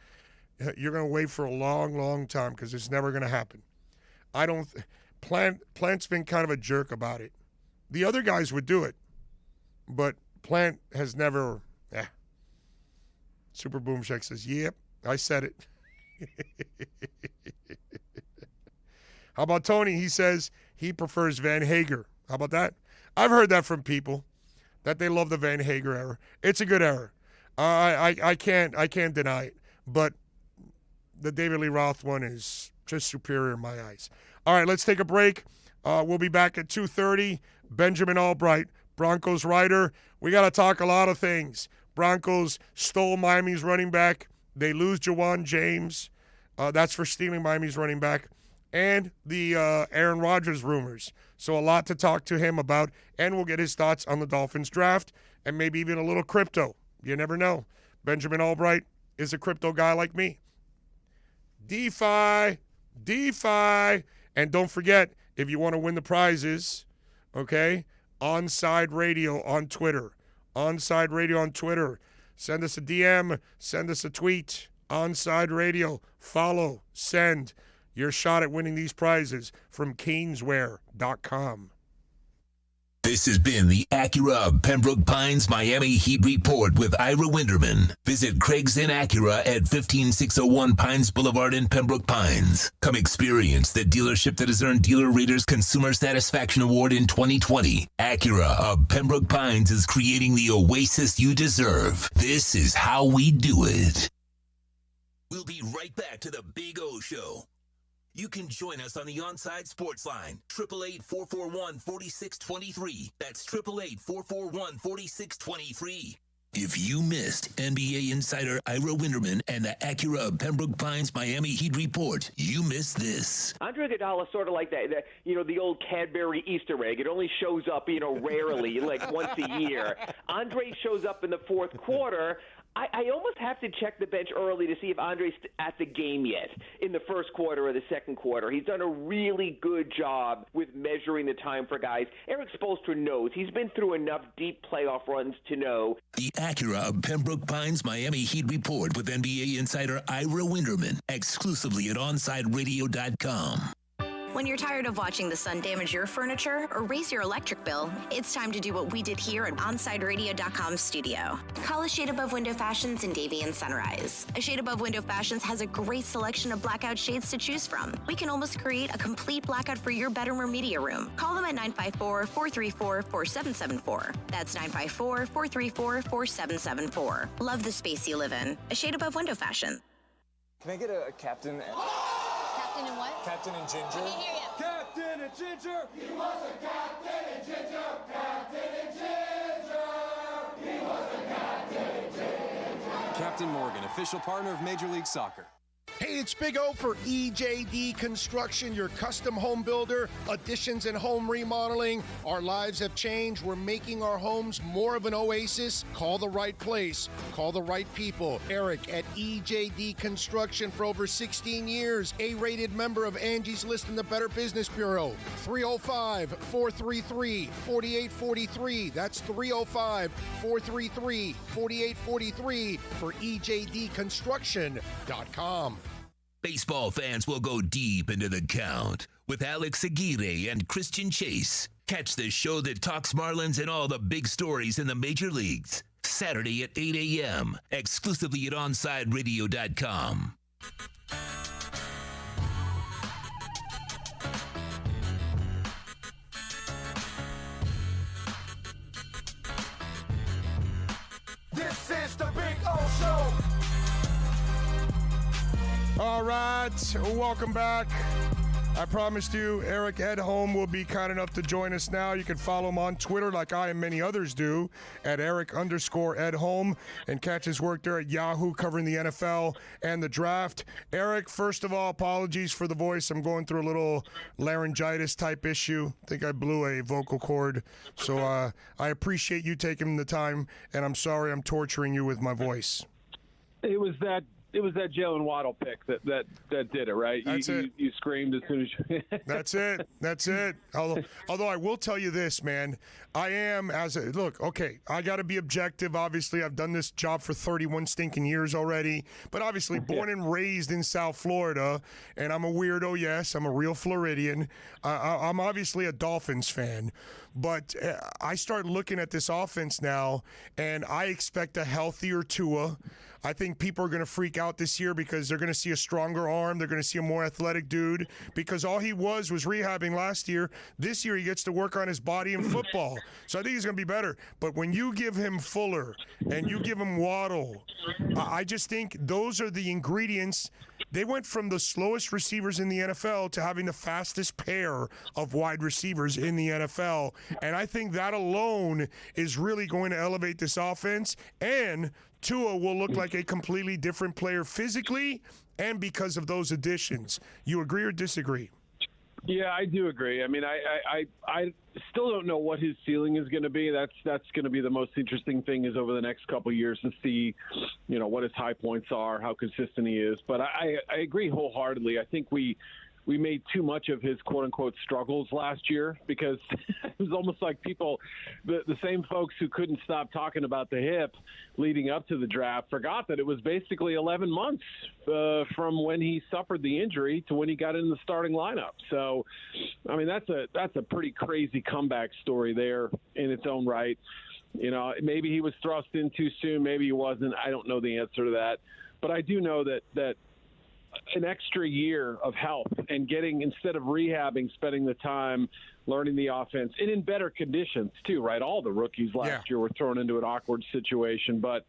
You're going to wait for a long, long time because it's never going to happen. Plant's been kind of a jerk about it. The other guys would do it, but Plant has never. Super Boom Shack says, "Yep, I said it." How about Tony? He says he prefers Van Hager. How about that? I've heard that from people that they love the Van Hager era. It's a good era. I can't deny it, but the David Lee Roth one is just superior in my eyes. All right, let's take a break. We'll be back at 2:30. Benjamin Albright, Broncos writer. We got to talk a lot of things. Broncos stole Miami's running back. They lose Jawan James. That's for stealing Miami's running back. And the Aaron Rodgers rumors. So a lot to talk to him about. And we'll get his thoughts on the Dolphins draft and maybe even a little crypto. You never know. Benjamin Albright is a crypto guy like me. DeFi. And don't forget, if you want to win the prizes, okay, OnSide Radio on Twitter. OnSide Radio on Twitter. Send us a DM. Send us a tweet. OnSide Radio. Follow. Send your shot at winning these prizes from Caneswear.com. This has been the Acura of Pembroke Pines Miami Heat Report with Ira Winderman. Visit Craig's Inn Acura at 15601 Pines Boulevard in Pembroke Pines. Come experience the dealership that has earned Dealer Rater's Consumer Satisfaction Award in 2020. Acura of Pembroke Pines is creating the oasis you deserve. This is how we do it. We'll be right back to the Big O Show. You can join us on the OnSide Sports Line, 888-441-4623. That's 888-441-4623. If you missed NBA insider Ira Winderman and the Acura of Pembroke Pines Miami Heat Report, you missed this. Andre Iguodala is sort of like that, the old Cadbury Easter egg. It only shows up, rarely, like once a year. Andre shows up in the fourth quarter. I almost have to check the bench early to see if Andre's at the game yet in the first quarter or the second quarter. He's done a really good job with measuring the time for guys. Eric Spoelstra knows. He's been through enough deep playoff runs to know. The Acura of Pembroke Pines Miami Heat Report with NBA insider Ira Winderman, exclusively at OnSideRadio.com. When you're tired of watching the sun damage your furniture or raise your electric bill, it's time to do what we did here at OnSideRadio.com studio. Call A Shade Above Window Fashions in Davie and Sunrise. A Shade Above Window Fashions has a great selection of blackout shades to choose from. We can almost create a complete blackout for your bedroom or media room. Call them at 954-434-4774. That's 954-434-4774. Love the space you live in. A Shade Above Window Fashion. Can I get a captain? Captain and what? Captain and Ginger. I can't hear you. Captain and Ginger. He was a captain and Ginger. Captain and Ginger. He was a captain and Ginger. Captain Morgan, official partner of Major League Soccer. Hey it's Big O for EJD Construction, your custom home builder, additions and home remodeling. Our lives have changed. We're making our homes more of an oasis. Call the right place. Call the right people. Eric at EJD Construction for over 16 years. A-rated member of Angie's List in the Better Business Bureau. 305-433-4843. That's 305-433-4843 for EJDConstruction.com. Baseball fans will go deep into the count with Alex Aguirre and Christian Chase. Catch the show that talks Marlins and all the big stories in the major leagues. Saturday at 8 a.m., exclusively at OnSideRadio.com. This is the Big O Show. All right, welcome back. I promised you Eric Edholm will be kind enough to join us now. You can follow him on Twitter like I and many others do at Eric_Edholm and catch his work there at Yahoo covering the NFL and the draft. Eric, first of all, apologies for the voice. I'm going through a little laryngitis type issue. I think I blew a vocal cord. So I appreciate you taking the time, and I'm sorry I'm torturing you with my voice. It was that Jalen Waddle pick that did it, right? You screamed as soon as you... That's it. Although I will tell you this, man. I got to be objective. Obviously, I've done this job for 31 stinking years already. But obviously, born and raised in South Florida, and I'm a weirdo, yes. I'm a real Floridian. I'm obviously a Dolphins fan. But I start looking at this offense now, and I expect a healthier Tua. I think people are going to freak out this year because they're going to see a stronger arm. They're going to see a more athletic dude because all he was rehabbing last year. This year he gets to work on his body in football. So I think he's going to be better. But when you give him Fuller and you give him Waddle, I just think those are the ingredients. They went from the slowest receivers in the NFL to having the fastest pair of wide receivers in the NFL. And I think that alone is really going to elevate this offense. And Tua will look like a completely different player physically and because of those additions. You agree or disagree? Yeah, I do agree. I mean, I still don't know what his ceiling is going to be. That's going to be the most interesting thing is over the next couple of years to see, what his high points are, how consistent he is. But I agree wholeheartedly. I think we made too much of his quote-unquote struggles last year because it was almost like the same folks who couldn't stop talking about the hip leading up to the draft forgot that it was basically 11 months from when he suffered the injury to when he got in the starting lineup. So, I mean, that's a pretty crazy comeback story there in its own right. Maybe he was thrust in too soon. Maybe he wasn't. I don't know the answer to that. But I do know that an extra year of health and instead of rehabbing, spending the time learning the offense and in better conditions too, right? All the rookies last year were thrown into an awkward situation. But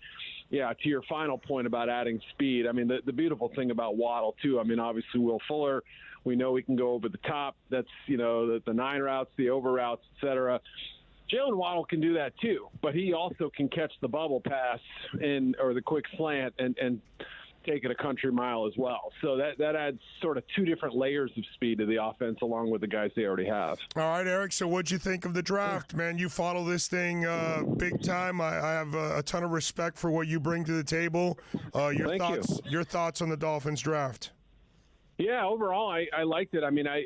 yeah, to your final point about adding speed, I mean, the beautiful thing about Waddle too, I mean, obviously Will Fuller, we know he can go over the top. That's, the 9 routes, the over routes, et cetera. Jalen Waddle can do that too, but he also can catch the bubble pass or the quick slant and take it a country mile as well. So that adds sort of 2 different layers of speed to the offense along with the guys they already have. All right, Eric, so what'd you think of the draft, man? You follow this thing big time. I have a ton of respect for what you bring to the table. Your thoughts on the Dolphins draft? Yeah, overall, I liked it. I mean, I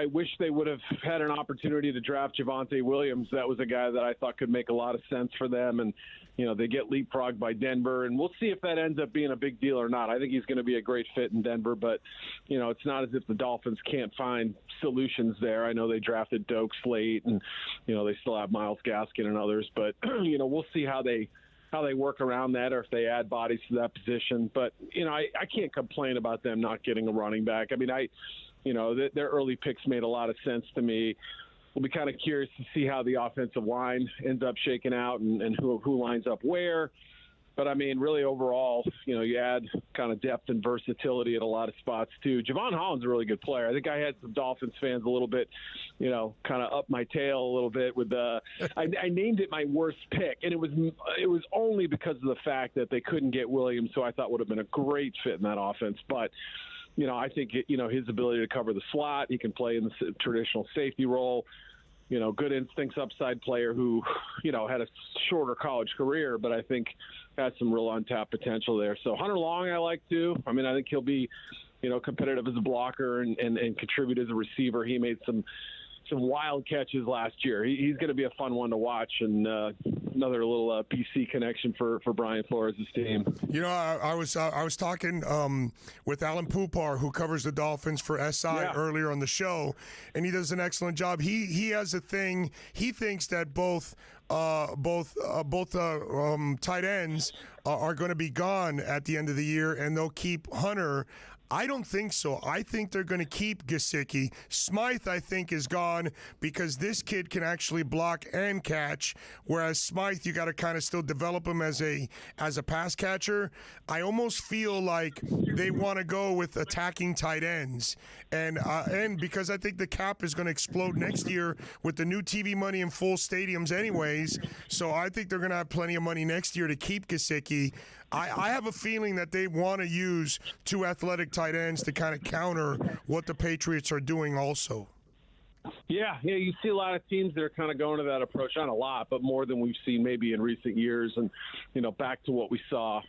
wish they would have had an opportunity to draft Javonte Williams. That was a guy that I thought could make a lot of sense for them. And, they get leapfrogged by Denver. And we'll see if that ends up being a big deal or not. I think he's going to be a great fit in Denver. But, it's not as if the Dolphins can't find solutions there. I know they drafted Doak Slate and, they still have Myles Gaskin and others. But, we'll see how they work around that or if they add bodies to that position. But, I can't complain about them not getting a running back. I mean, their early picks made a lot of sense to me. We'll be kind of curious to see how the offensive line ends up shaking out and who lines up where. But, I mean, really overall, you add kind of depth and versatility at a lot of spots, too. Javon Holland's a really good player. I think I had some Dolphins fans a little bit, kind of up my tail a little bit with I named it my worst pick, and it was only because of the fact that they couldn't get Williams, who I thought would have been a great fit in that offense. But, I think, his ability to cover the slot, he can play in the traditional safety role. Good instincts, upside player who, had a shorter college career, but I think has some real untapped potential there. So Hunter Long, I like too. I mean, I think he'll be, competitive as a blocker and contribute as a receiver. He made some wild catches last year. He's going to be a fun one to watch, and another little PC connection for Brian Flores' team. I was talking with Alan Poupar, who covers the Dolphins for SI earlier on the show, and he does an excellent job. He has a thing. He thinks that both tight ends are going to be gone at the end of the year, and they'll keep Hunter. I don't think so. I think they're going to keep Gesicki. Smythe, I think, is gone because this kid can actually block and catch, whereas Smythe, you got to kind of still develop him as a pass catcher. I almost feel like they want to go with attacking tight ends, and because I think the cap is going to explode next year with the new TV money in full stadiums anyways, so I think they're going to have plenty of money next year to keep Gesicki. I have a feeling that they want to use two athletic tight ends to kind of counter what the Patriots are doing also. Yeah, you see a lot of teams that are kind of going to that approach. Not a lot, but more than we've seen maybe in recent years. And, back to what we saw,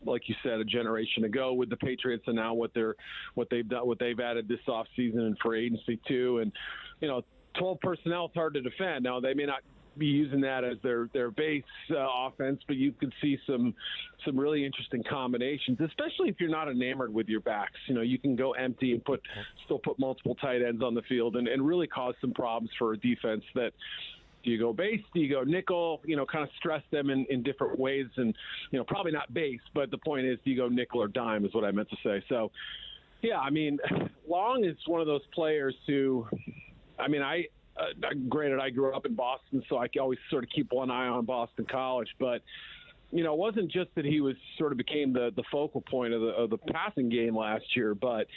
like you said, a generation ago with the Patriots, and now what they've added this offseason and for agency too. And, 12 personnel is hard to defend. Now, they may not be using that as their base offense, but you could see some really interesting combinations, especially if you're not enamored with your backs. You can go empty and still put multiple tight ends on the field and really cause some problems for a defense. That do you go base, do you go nickel, kind of stress them in different ways, and probably not base, but the point is, do you go nickel or dime is what I meant to say. So yeah, I mean, Long is one of those players who, granted, I grew up in Boston, so I always sort of keep one eye on Boston College. But, it wasn't just that he was sort of became the focal point of the passing game last year, but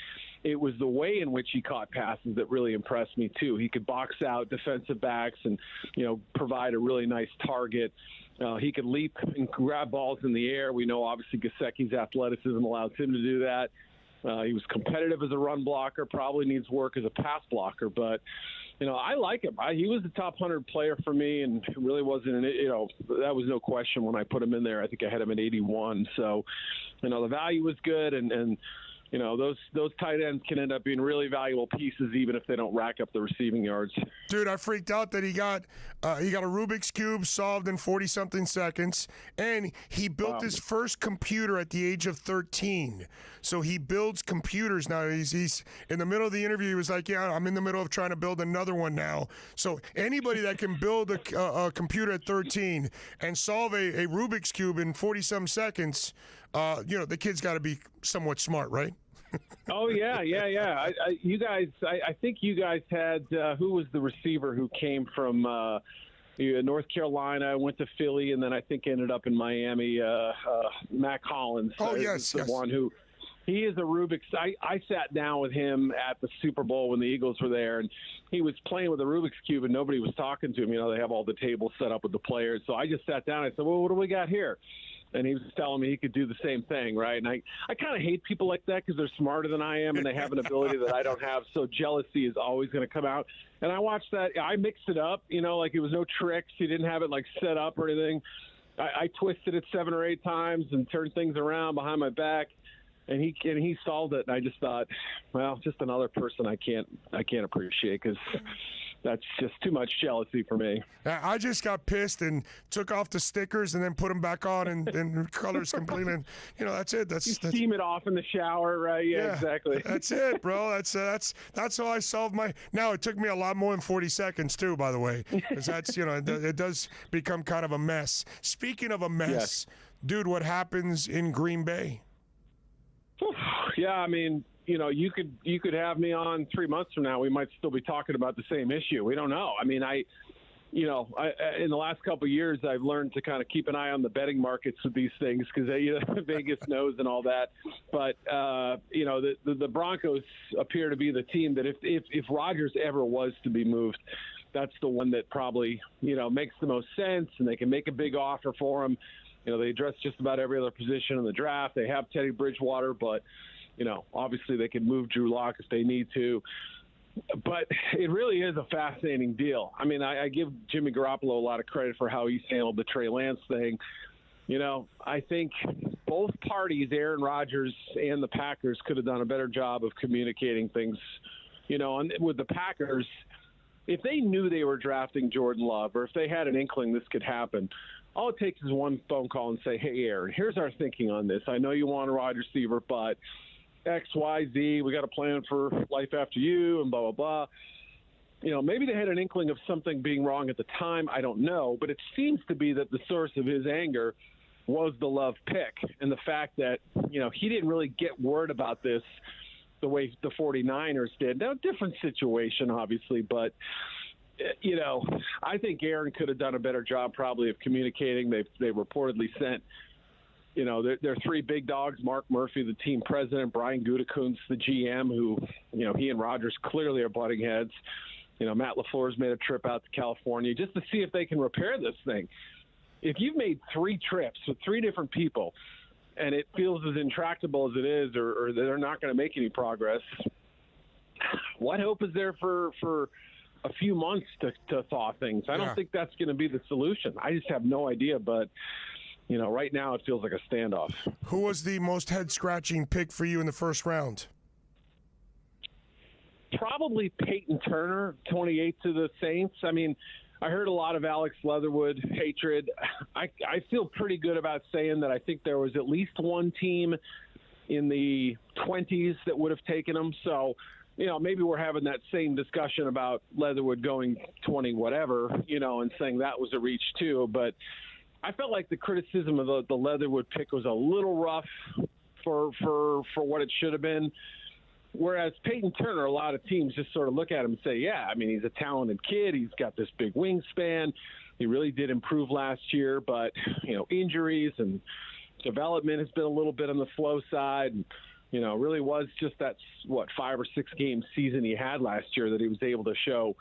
it was the way in which he caught passes that really impressed me, too. He could box out defensive backs and, provide a really nice target. He could leap and grab balls in the air. We know, obviously, Gesicki's athleticism allows him to do that. He was competitive as a run blocker, probably needs work as a pass blocker, but I like him. He was the top 100 player for me, and it really wasn't, that was no question when I put him in there. I think I had him at 81. So, the value was good, and those tight ends can end up being really valuable pieces, even if they don't rack up the receiving yards. Dude, I freaked out that he got a Rubik's Cube solved in 40-something seconds, and he built his first computer at the age of 13. So he builds computers now. He's in the middle of the interview. He was like, "Yeah, I'm in the middle of trying to build another one now." So anybody that can build a computer at 13 and solve a Rubik's Cube in 40-some seconds, the kid's got to be somewhat smart, right? Oh, yeah. I think you guys had who was the receiver who came from North Carolina, went to Philly, and then I think ended up in Miami, Mac Hollins. Oh, yes. One who he is a Rubik's. I sat down with him at the Super Bowl when the Eagles were there, and he was playing with a Rubik's Cube, and nobody was talking to him. They have all the tables set up with the players. So I just sat down and I said, well, what do we got here? And he was telling me he could do the same thing, right? And I kind of hate people like that because they're smarter than I am and they have an ability that I don't have. So jealousy is always going to come out. And I watched that. I mixed it up, like it was no tricks. He didn't have it like set up or anything. I twisted it 7 or 8 times and turned things around behind my back. And he solved it. And I just thought, well, just another person I can't appreciate because that's just too much jealousy for me. I just got pissed and took off the stickers and then put them back on and colors completely. And, that's it. That's steam it off in the shower, right? Yeah, exactly. That's it, bro. That's how I solved my. Now it took me a lot more than 40 seconds too, by the way, because that's it does become kind of a mess. Speaking of a mess, dude, what happens in Green Bay? Yeah, I mean, you could have me on 3 months from now. We might still be talking about the same issue. We don't know. I mean, I in the last couple of years, I've learned to kind of keep an eye on the betting markets with these things because Vegas knows and all that. But the Broncos appear to be the team that if Rodgers ever was to be moved, that's the one that probably makes the most sense, and they can make a big offer for him. They address just about every other position in the draft. They have Teddy Bridgewater, but Obviously they can move Drew Lock if they need to. But it really is a fascinating deal. I mean, I give Jimmy Garoppolo a lot of credit for how he's handled the Trey Lance thing. I think both parties, Aaron Rodgers and the Packers, could have done a better job of communicating things. And with the Packers, if they knew they were drafting Jordan Love, or if they had an inkling this could happen, all it takes is one phone call and say, hey, Aaron, here's our thinking on this. I know you want a wide receiver, but X, Y, Z, we got a plan for life after you, and blah, blah, blah. Maybe they had an inkling of something being wrong at the time. I don't know. But it seems to be that the source of his anger was the Love pick, and the fact that, he didn't really get word about this the way the 49ers did. Now, different situation, obviously, but, I think Aaron could have done a better job probably of communicating. They reportedly sent, their three big dogs, Mark Murphy, the team president, Brian Gutekunst, the GM, who, he and Rodgers clearly are butting heads. Matt LaFleur's made a trip out to California just to see if they can repair this thing. If you've made 3 trips with 3 different people and it feels as intractable as it is, or they're not going to make any progress, what hope is there for a few months to thaw things? I don't think that's going to be the solution. I just have no idea, but right now it feels like a standoff. Who was the most head-scratching pick for you in the first round? Probably Peyton Turner, 28 to the Saints. I mean, I heard a lot of Alex Leatherwood hatred. I feel pretty good about saying that I think there was at least one team in the 20s that would have taken him. So, maybe we're having that same discussion about Leatherwood going 20 whatever, and saying that was a reach too. But I felt like the criticism of the Leatherwood pick was a little rough for what it should have been. Whereas Peyton Turner, a lot of teams just sort of look at him and say, yeah, I mean, he's a talented kid. He's got this big wingspan. He really did improve last year, but, injuries and development has been a little bit on the slow side. And, really was just that, 5 or 6 game season he had last year that he was able to show,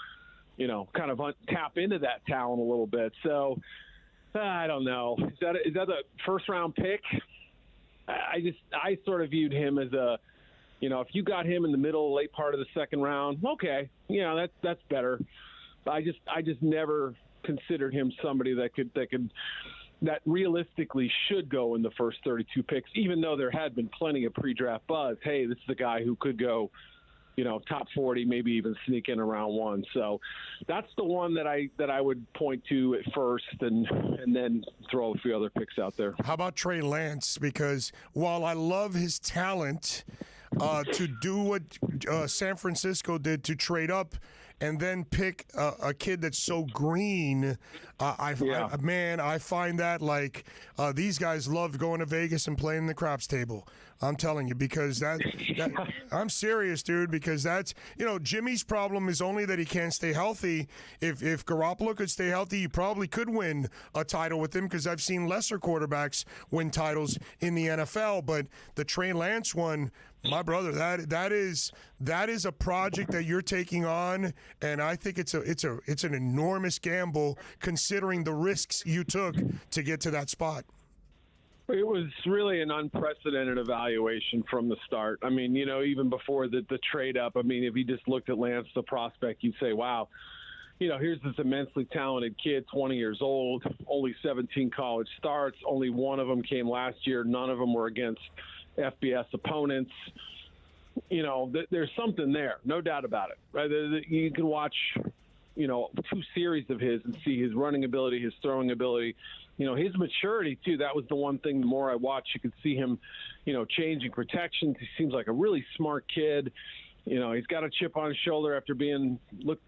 kind of tap into that talent a little bit. So, I don't know. Is that a first-round pick? I sort of viewed him as a, if you got him in the middle, late part of the second round, okay, that's better. But I just never considered him somebody that realistically should go in the first 32 picks, even though there had been plenty of pre-draft buzz. Hey, this is the guy who could go, top 40, maybe even sneak in around 1. So that's the one that I would point to at first, and then throw a few other picks out there. How about Trey Lance? Because while I love his talent, to do what San Francisco did to trade up and then pick a kid that's so green, I find that like these guys loved going to Vegas and playing the craps table. I'm telling you, because that I'm serious, dude, because that's, Jimmy's problem is only that he can't stay healthy. If Garoppolo could stay healthy, you probably could win a title with him, because I've seen lesser quarterbacks win titles in the NFL. But the Trey Lance one, my brother, that is a project that you're taking on, and I think it's an enormous gamble considering the risks you took to get to that spot. It was really an unprecedented evaluation from the start. I mean, even before the trade up, I mean, if you just looked at Lance, the prospect, you'd say, wow, here's this immensely talented kid, 20 years old, only 17 college starts. Only one of them came last year. None of them were against FBS opponents. There's something there, no doubt about it. Right? You can watch, 2 series of his and see his running ability, his throwing ability, his maturity too. That was the one thing. The more I watched, you could see him, changing protections. He seems like a really smart kid. He's got a chip on his shoulder after being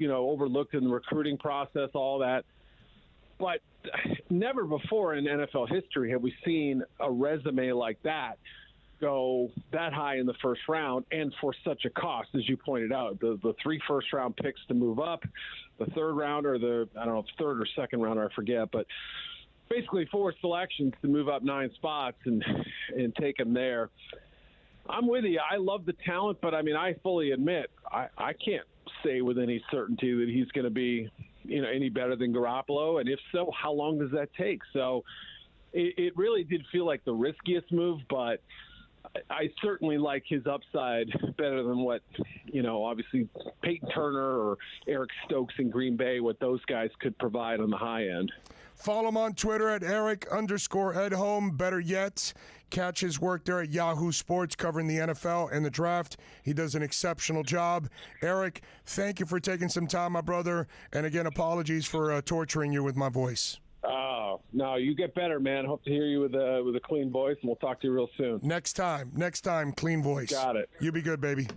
overlooked in the recruiting process, all that. But never before in NFL history have we seen a resume like that go that high in the first round, and for such a cost, as you pointed out. The 3 first-round picks to move up, the third round, or third or second round, I forget, but basically 4 selections to move up 9 spots and take him there. I'm with you. I love the talent, but, I fully admit I can't say with any certainty that he's going to be, any better than Garoppolo, and if so, how long does that take? So it really did feel like the riskiest move, but I certainly like his upside better than what, obviously Peyton Turner or Eric Stokes in Green Bay, what those guys could provide on the high end. Follow him on Twitter at Eric_Edholm. Better yet, catch his work there at Yahoo Sports covering the NFL and the draft. He does an exceptional job. Eric, thank you for taking some time, my brother. And again, apologies for torturing you with my voice. Oh, no, you get better, man. Hope to hear you with a clean voice, and we'll talk to you real soon. Next time, clean voice. Got it. You be good, baby.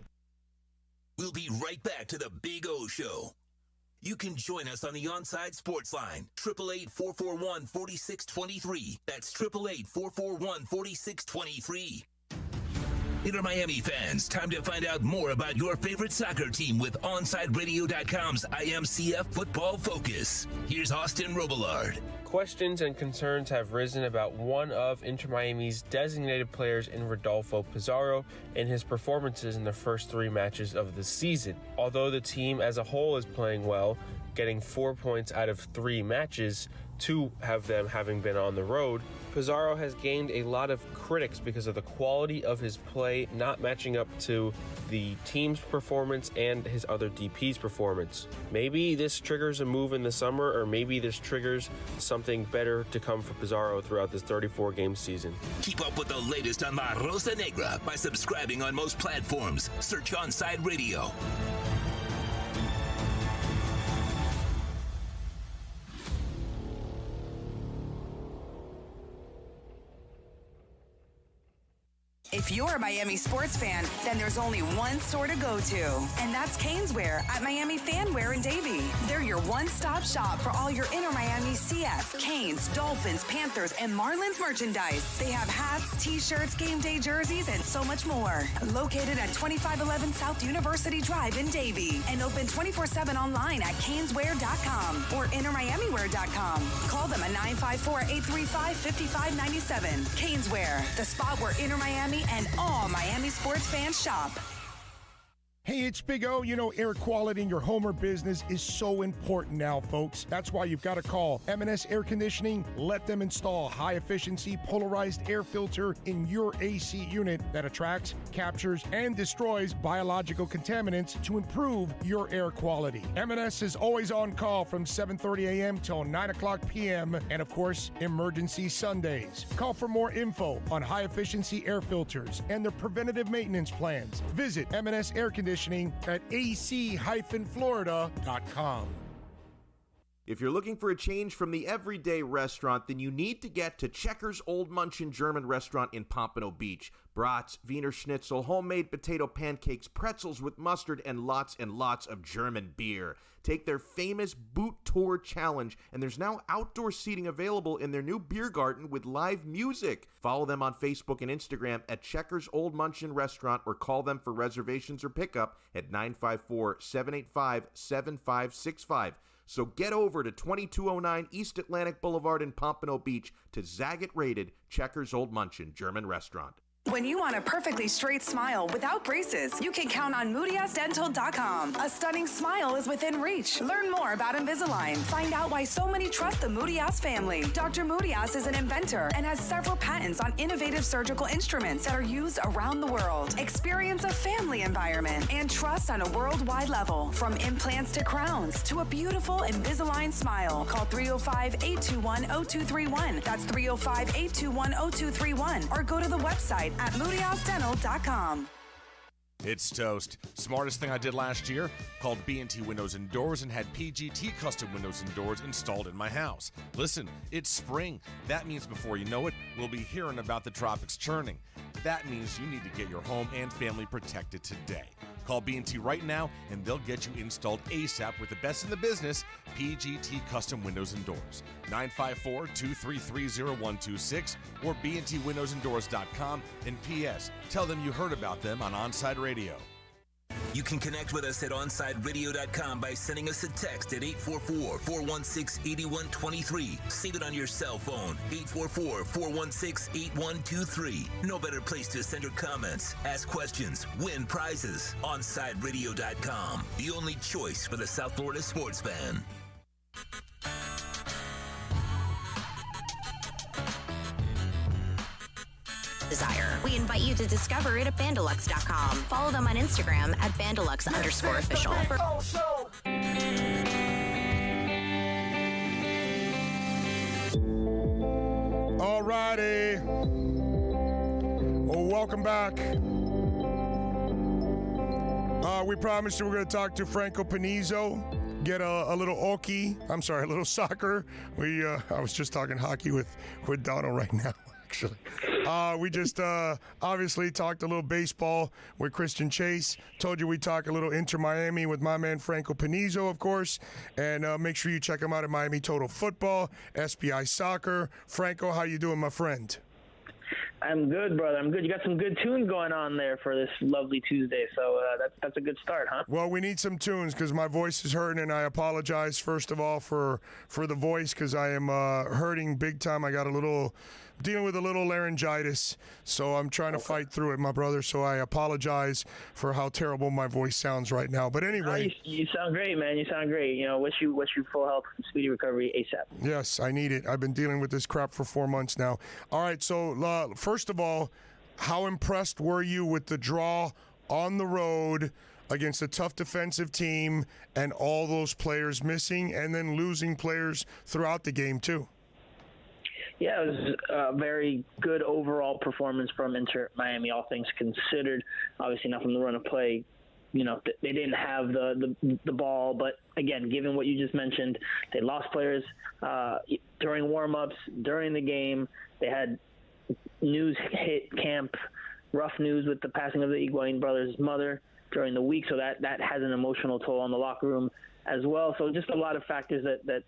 We'll be right back to the Big O Show. You can join us on the OnSide Sports Line, 888-441-4623. That's 888-441-4623. Inter Miami fans, time to find out more about your favorite soccer team with OnSideRadio.com's IMCF Football Focus. Here's Austin Robillard. Questions and concerns have risen about one of Inter Miami's designated players in Rodolfo Pizarro and his performances in the first 3 matches of the season. Although the team as a whole is playing well, getting 4 points out of 3 matches, 2 of them having been on the road, Pizarro has gained a lot of critics because of the quality of his play not matching up to the team's performance and his other DP's performance. Maybe this triggers a move in the summer, or maybe this triggers something better to come for Pizarro throughout this 34-game season. Keep up with the latest on La Rosa Negra by subscribing on most platforms. Search OnSide Radio. If you're a Miami sports fan, then there's only one store to go to, and that's Caneswear at Miami Fanwear in Davie. They're your one-stop shop for all your Inter Miami CF, Canes, Dolphins, Panthers, and Marlins merchandise. They have hats, t-shirts, game day jerseys, and so much more. Located at 2511 South University Drive in Davie, and open 24/7 online at Caneswear.com or InterMiamiWear.com. Call them at 954-835-5597. Caneswear, the spot where Inter Miami and all Miami sports fans shop. Hey, it's Big O. You know, air quality in your home or business is so important now, folks. That's why you've got to call M&S Air Conditioning. Let them install a high-efficiency polarized air filter in your AC unit that attracts, captures, and destroys biological contaminants to improve your air quality. M&S is always on call from 7:30 a.m. till 9 o'clock p.m. and, of course, emergency Sundays. Call for more info on high-efficiency air filters and their preventative maintenance plans. Visit M&S Air Conditioning at ac-florida.com. If you're looking for a change from the everyday restaurant, then you need to get to Checkers Old Munchin German Restaurant in Pompano Beach. Brats, Wiener Schnitzel, homemade potato pancakes, pretzels with mustard, and lots of German beer. Take their famous Boot Tour Challenge, and there's now outdoor seating available in their new beer garden with live music. Follow them on Facebook and Instagram at Checkers Old Munchin Restaurant, or call them for reservations or pickup at 954-785-7565. So get over to 2209 East Atlantic Boulevard in Pompano Beach to Zagat-rated Checkers Old Munchin German Restaurant. When you want a perfectly straight smile without braces, you can count on MoodiasDental.com. A stunning smile is within reach. Learn more about Invisalign. Find out why so many trust the Moodias family. Dr. Moodias is an inventor and has several patents on innovative surgical instruments that are used around the world. Experience a family environment and trust on a worldwide level. From implants to crowns to a beautiful Invisalign smile. Call 305-821-0231. That's 305-821-0231. Or go to the website at MoodiasDental.com. It's toast. Smartest thing I did last year? Called B&T Windows and Doors and had PGT custom windows and doors installed in my house. Listen, it's spring. That means before you know it, we'll be hearing about the tropics churning. That means you need to get your home and family protected today. Call B&T right now, and they'll get you installed ASAP with the best in the business, PGT Custom Windows and Doors. 954-233-0126 or bntwindowsanddoors.com. And P.S. Tell them you heard about them on OnSide Radio. You can connect with us at OnSideRadio.com by sending us a text at 844-416-8123. Save it on your cell phone, 844-416-8123. No better place to send your comments, ask questions, win prizes. OnSideRadio.com, the only choice for the South Florida sports fan. desire. We invite you to discover it at Bandalux.com. Follow them on Instagram at Bandalux_official. All righty. Well, welcome back. We promised you we're going to talk to Franco Panizo, get a little a little soccer. I was just talking hockey with Donald right now, actually. We just obviously talked a little baseball with Christian Chase. Told you we talk a little Inter Miami with my man Franco Panizo, of course. And make sure you check him out at Miami Total Football, SBI Soccer. Franco, how you doing, my friend? I'm good, brother. I'm good. You got some good tunes going on there for this lovely Tuesday, so that's a good start, huh? Well, we need some tunes because my voice is hurting, and I apologize, first of all, for the voice because I am hurting big time. I got dealing with a little laryngitis, so I'm trying to fight through it, my brother, so I apologize for how terrible my voice sounds right now. But anyway. No, you sound great, man. You sound great. Wish you full health, speedy recovery ASAP. Yes, I need it. I've been dealing with this crap for 4 months now. All right, so first of all, how impressed were you with the draw on the road against a tough defensive team and all those players missing and then losing players throughout the game too? Yeah, it was a very good overall performance from Inter Miami, all things considered. Obviously not from the run of play. They didn't have the ball, but again, given what you just mentioned, they lost players during warm-ups, during the game. They had news hit camp, rough news with the passing of the Higuain brothers' mother during the week, so that has an emotional toll on the locker room as well. So just a lot of factors that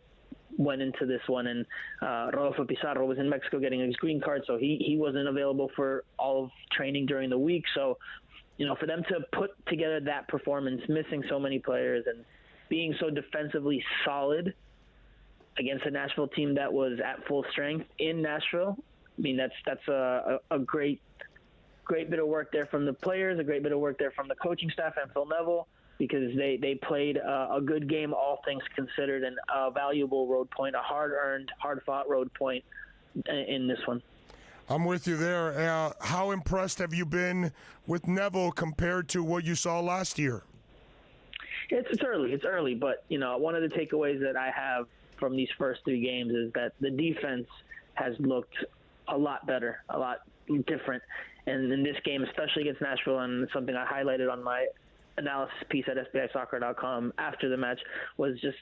went into this one, and Rodolfo Pizarro was in Mexico getting his green card, so he wasn't available for all of training during the week. So, for them to put together that performance, missing so many players and being so defensively solid against a Nashville team that was at full strength in Nashville, I mean, that's a great bit of work there from the players, a great bit of work there from the coaching staff and Phil Neville, because they played a good game, all things considered, and a valuable road point, a hard-earned, hard-fought road point in this one. I'm with you there. How impressed have you been with Neville compared to what you saw last year? It's early, but one of the takeaways that I have from these first 3 games is that the defense has looked a lot better, a lot different, and in this game, especially against Nashville, and something I highlighted on my analysis piece at SBISoccer.com after the match, was just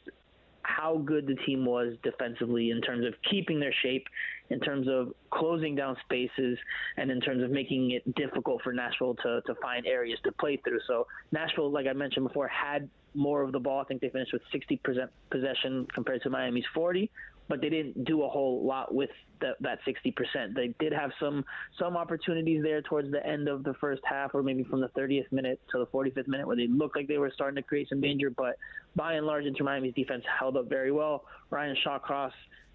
how good the team was defensively in terms of keeping their shape, in terms of closing down spaces, and in terms of making it difficult for Nashville to find areas to play through. So Nashville, like I mentioned before, had more of the ball. I think they finished with 60% possession compared to Miami's 40%, but they didn't do a whole lot with that 60%. They did have some opportunities there towards the end of the first half, or maybe from the 30th minute to the 45th minute, where they looked like they were starting to create some danger, but by and large, Inter Miami's defense held up very well. Ryan Shawcross,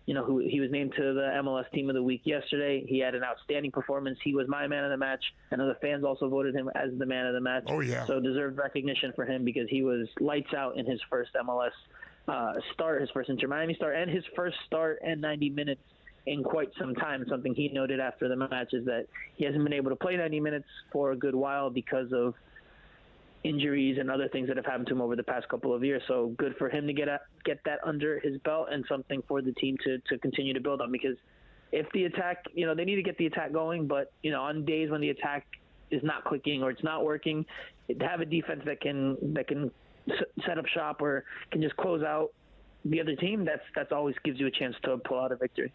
who he was named to the MLS Team of the Week yesterday. He had an outstanding performance. He was my man of the match. I know the fans also voted him as the man of the match. Oh, yeah. So deserved recognition for him because he was lights out in his first MLS start, his first Inter Miami start, and his first start and 90 minutes in quite some time. Something he noted after the match is that he hasn't been able to play 90 minutes for a good while because of injuries and other things that have happened to him over the past couple of years. So good for him to get that under his belt, and something for the team to continue to build on, because if the attack, they need to get the attack going, but on days when the attack is not clicking or it's not working, to have a defense that can set up shop or can just close out the other team, that's always gives you a chance to pull out a victory.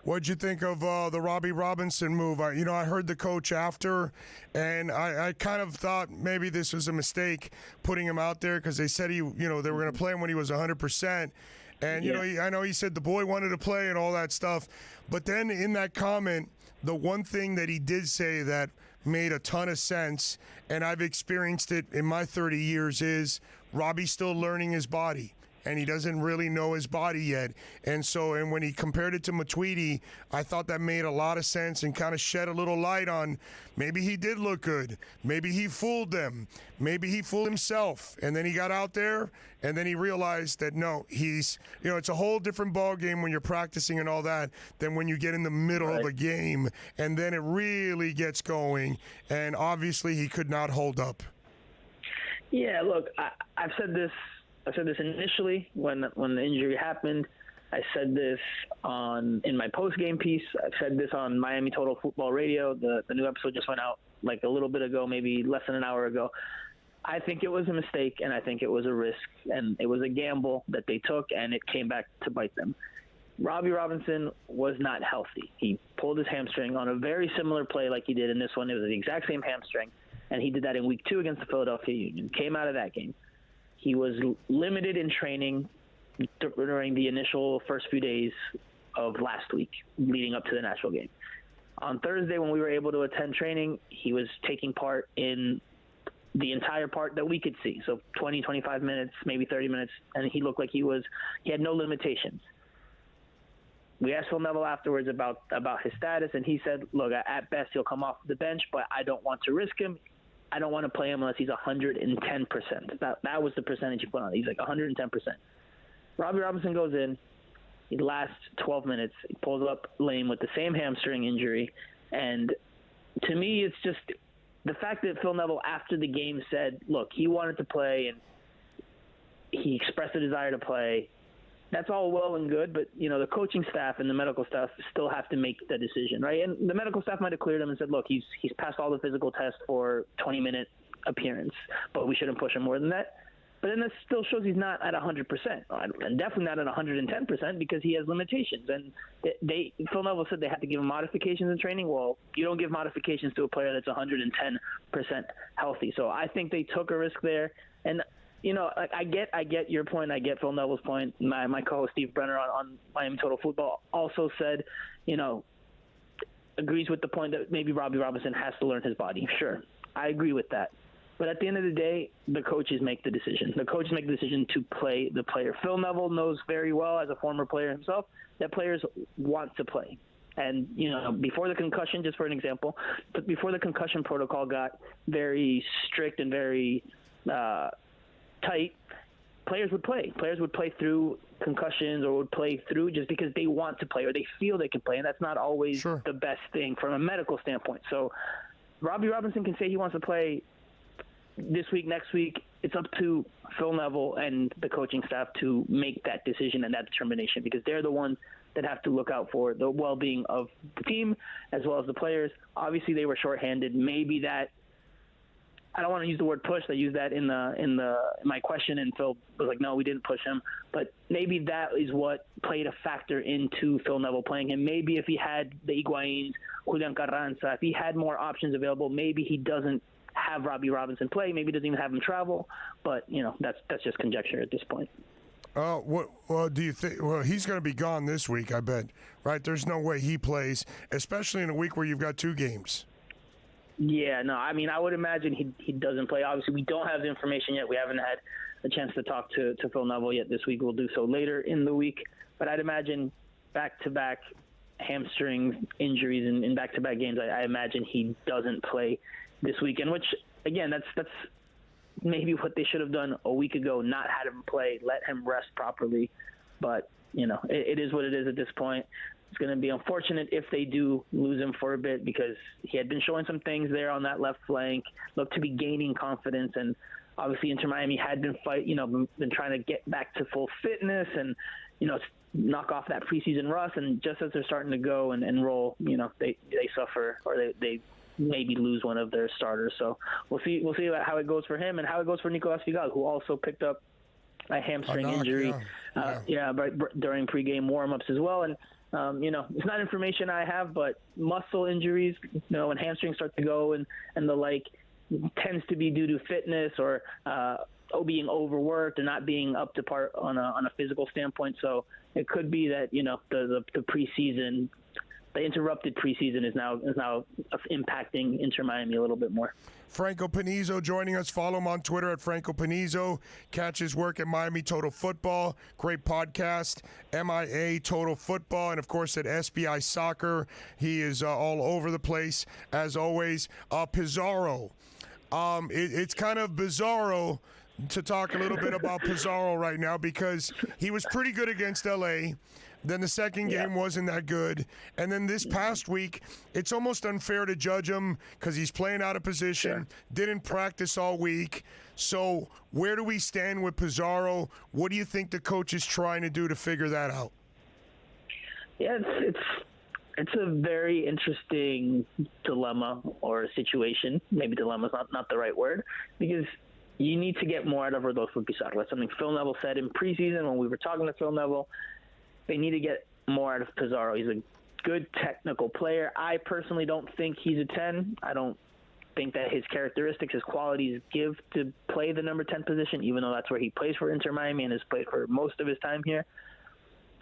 What'd you think of the Robbie Robinson move? I heard the coach after, and I kind of thought maybe this was a mistake putting him out there, because they said they were going to play him when he was 100%. And, I know he said the boy wanted to play and all that stuff. But then in that comment, the one thing that he did say that made a ton of sense, and I've experienced it in my 30 years, is Robbie's still learning his body. and he doesn't really know his body yet. And when he compared it to Matuidi, I thought that made a lot of sense and kind of shed a little light on maybe he did look good. Maybe he fooled them. Maybe he fooled himself. And then he got out there, and then he realized that, no, it's a whole different ball game when you're practicing and all that than when you get in the middle of a game, and then it really gets going. And obviously he could not hold up. Yeah, look, I've said this initially when the injury happened. I said this in my post-game piece. I've said this on Miami Total Football Radio. The new episode just went out like a little bit ago, maybe less than an hour ago. I think it was a mistake, and I think it was a risk, and it was a gamble that they took, and it came back to bite them. Robbie Robinson was not healthy. He pulled his hamstring on a very similar play like he did in this one. It was the exact same hamstring, and he did that in week 2 against the Philadelphia Union. Came out of that game. He was limited in training during the initial first few days of last week leading up to the Nashville game. On Thursday, when we were able to attend training, he was taking part in the entire part that we could see. So 20, 25 minutes, maybe 30 minutes, and he looked like he had no limitations. We asked Phil Neville afterwards about his status, and he said, look, at best he'll come off the bench, but I don't want to risk him. I don't want to play him unless he's 110%. That was the percentage he put on. He's like 110%. Robbie Robinson goes in. He lasts 12 minutes. He pulls up lame with the same hamstring injury. And to me, it's just the fact that Phil Neville, after the game, said, look, he wanted to play and he expressed a desire to play. That's all well and good, but, the coaching staff and the medical staff still have to make the decision, right? And the medical staff might have cleared him and said, look, he's passed all the physical tests for 20-minute appearance, but we shouldn't push him more than that. But then that still shows he's not at 100%, and definitely not at 110% because he has limitations. And Phil Neville said they had to give him modifications in training. Well, you don't give modifications to a player that's 110% healthy. So I think they took a risk there. And I get your point. I get Phil Neville's point. My co-host Steve Brenner on Miami Total Football also said, agrees with the point that maybe Robbie Robinson has to learn his body. Sure, I agree with that. But at the end of the day, the coaches make the decision. The coaches make the decision to play the player. Phil Neville knows very well, as a former player himself, that players want to play. And, before the concussion, just for an example, but before the concussion protocol got very strict and very tight, players would play. Players would play through concussions or would play through just because they want to play or they feel they can play, and that's not always the best thing from a medical standpoint. So Robbie Robinson can say he wants to play this week, next week. It's up to Phil Neville and the coaching staff to make that decision and that determination because they're the ones that have to look out for the well-being of the team as well as the players. Obviously, they were shorthanded. Maybe that – I don't want to use the word push. I used that in my question, and Phil was like, no, we didn't push him. But maybe that is what played a factor into Phil Neville playing him. Maybe if he had the Higuaín, Julian Carranza, if he had more options available, maybe he doesn't have Robbie Robinson play. Maybe he doesn't even have him travel. But, that's just conjecture at this point. Well, do you think? Well, he's going to be gone this week, I bet. Right? There's no way he plays, especially in a week where you've got 2 games. Yeah, no, I mean, I would imagine he doesn't play. Obviously, we don't have the information yet. We haven't had a chance to talk to Phil Neville yet this week. We'll do so later in the week. But I'd imagine back-to-back hamstring injuries in back-to-back games, I imagine he doesn't play this weekend, which, again, that's maybe what they should have done a week ago, not had him play, let him rest properly. But, it is what it is at this point. It's going to be unfortunate if they do lose him for a bit because he had been showing some things there on that left flank, looked to be gaining confidence, and obviously Inter Miami had been been trying to get back to full fitness and knock off that preseason rust. And just as they're starting to go and roll, they suffer or they maybe lose one of their starters. So we'll see how it goes for him and how it goes for Nicolas Figal, who also picked up a hamstring injury during pregame warmups as well. And it's not information I have, but muscle injuries, when hamstrings start to go and the like, tends to be due to fitness or being overworked or not being up to par on a physical standpoint. So it could be that the preseason the interrupted preseason is now impacting Inter Miami a little bit more. Franco Panizo joining us. Follow him on Twitter at Franco Panizo. Catch his work at Miami Total Football. Great podcast, MIA Total Football. And, of course, at SBI Soccer. He is all over the place, as always. Pizarro. It's kind of bizarro to talk a little bit about Pizarro right now because he was pretty good against L.A., then the second game wasn't that good. And then this past week, it's almost unfair to judge him because he's playing out of position, didn't practice all week. So where do we stand with Pizarro? What do you think the coach is trying to do to figure that out? Yeah, it's a very interesting dilemma or situation. Maybe dilemma is not the right word, because you need to get more out of Rodolfo Pizarro. That's something Phil Neville said in preseason when we were talking to Phil Neville. They need to get more out of Pizarro. He's a good technical player. I personally don't think he's a 10. I don't think that his characteristics, his qualities give to play the number 10 position, even though that's where he plays for Inter Miami and has played for most of his time here.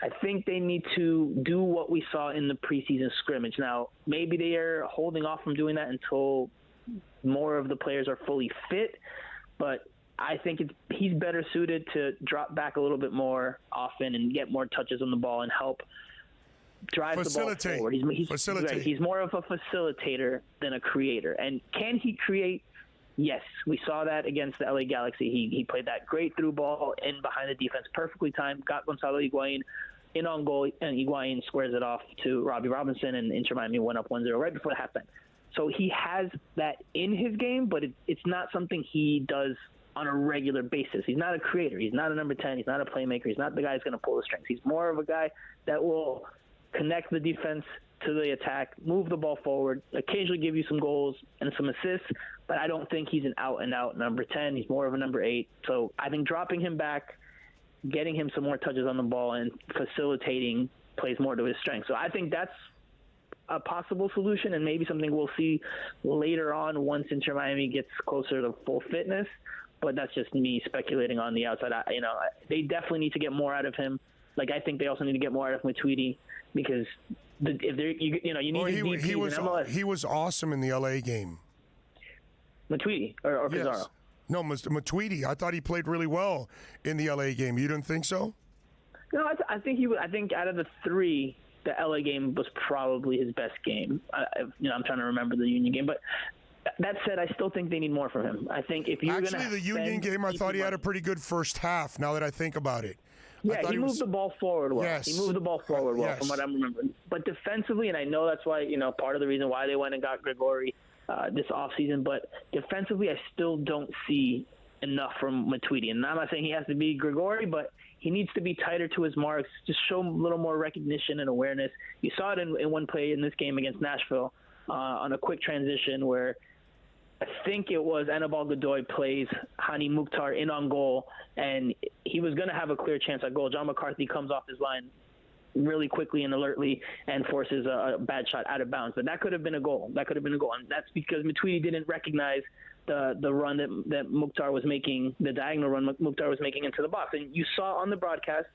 I think they need to do what we saw in the preseason scrimmage. Now, maybe they are holding off from doing that until more of the players are fully fit, but I think he's better suited to drop back a little bit more often and get more touches on the ball and help drive the ball forward. He's more of a facilitator than a creator. And can he create? Yes, we saw that against the LA Galaxy. He played that great through ball in behind the defense, perfectly timed, got Gonzalo Higuain in on goal, and Higuain squares it off to Robbie Robinson, and Inter Miami went up 1-0 right before the halftime. So he has that in his game, but it's not something he does on a regular basis. He's not a creator. He's not a number 10. He's not a playmaker. He's not the guy who's going to pull the strings. He's more of a guy that will connect the defense to the attack, move the ball forward, occasionally give you some goals and some assists, but I don't think he's an out-and-out number 10. He's more of a number 8. So I think dropping him back, getting him some more touches on the ball, and facilitating plays more to his strength. So I think that's a possible solution, and maybe something we'll see later on once Inter Miami gets closer to full fitness. But that's just me speculating on the outside. They definitely need to get more out of him. Like, I think they also need to get more out of Matuidi, because if they're, you need to he was MLS. He was awesome in the LA game. Matuidi or Pizarro? Yes. No, Matuidi. I thought he played really well in the LA game. You didn't think so? No, I think he. I think out of the three, the LA game was probably his best game. I'm trying to remember the Union game, but. That said, I still think they need more from him. I think if you're going to the Union game, I thought he had a pretty good first half. Now that I think about it, yeah, he moved the ball forward well. Yes. He moved the ball forward well, from what I'm remembering. But defensively, and I know that's why part of the reason why they went and got Gregori this offseason. But defensively, I still don't see enough from Matuidi. And I'm not saying he has to be Gregori, but he needs to be tighter to his marks. Just show a little more recognition and awareness. You saw it in one play in this game against Nashville on a quick transition where. I think it was Anibal Godoy plays Hani Mukhtar in on goal, and he was going to have a clear chance at goal. John McCarthy comes off his line really quickly and alertly and forces a bad shot out of bounds. But that could have been a goal. And that's because Matuidi didn't recognize the run that Mukhtar was making, the diagonal run Mukhtar was making into the box. And you saw on the broadcast,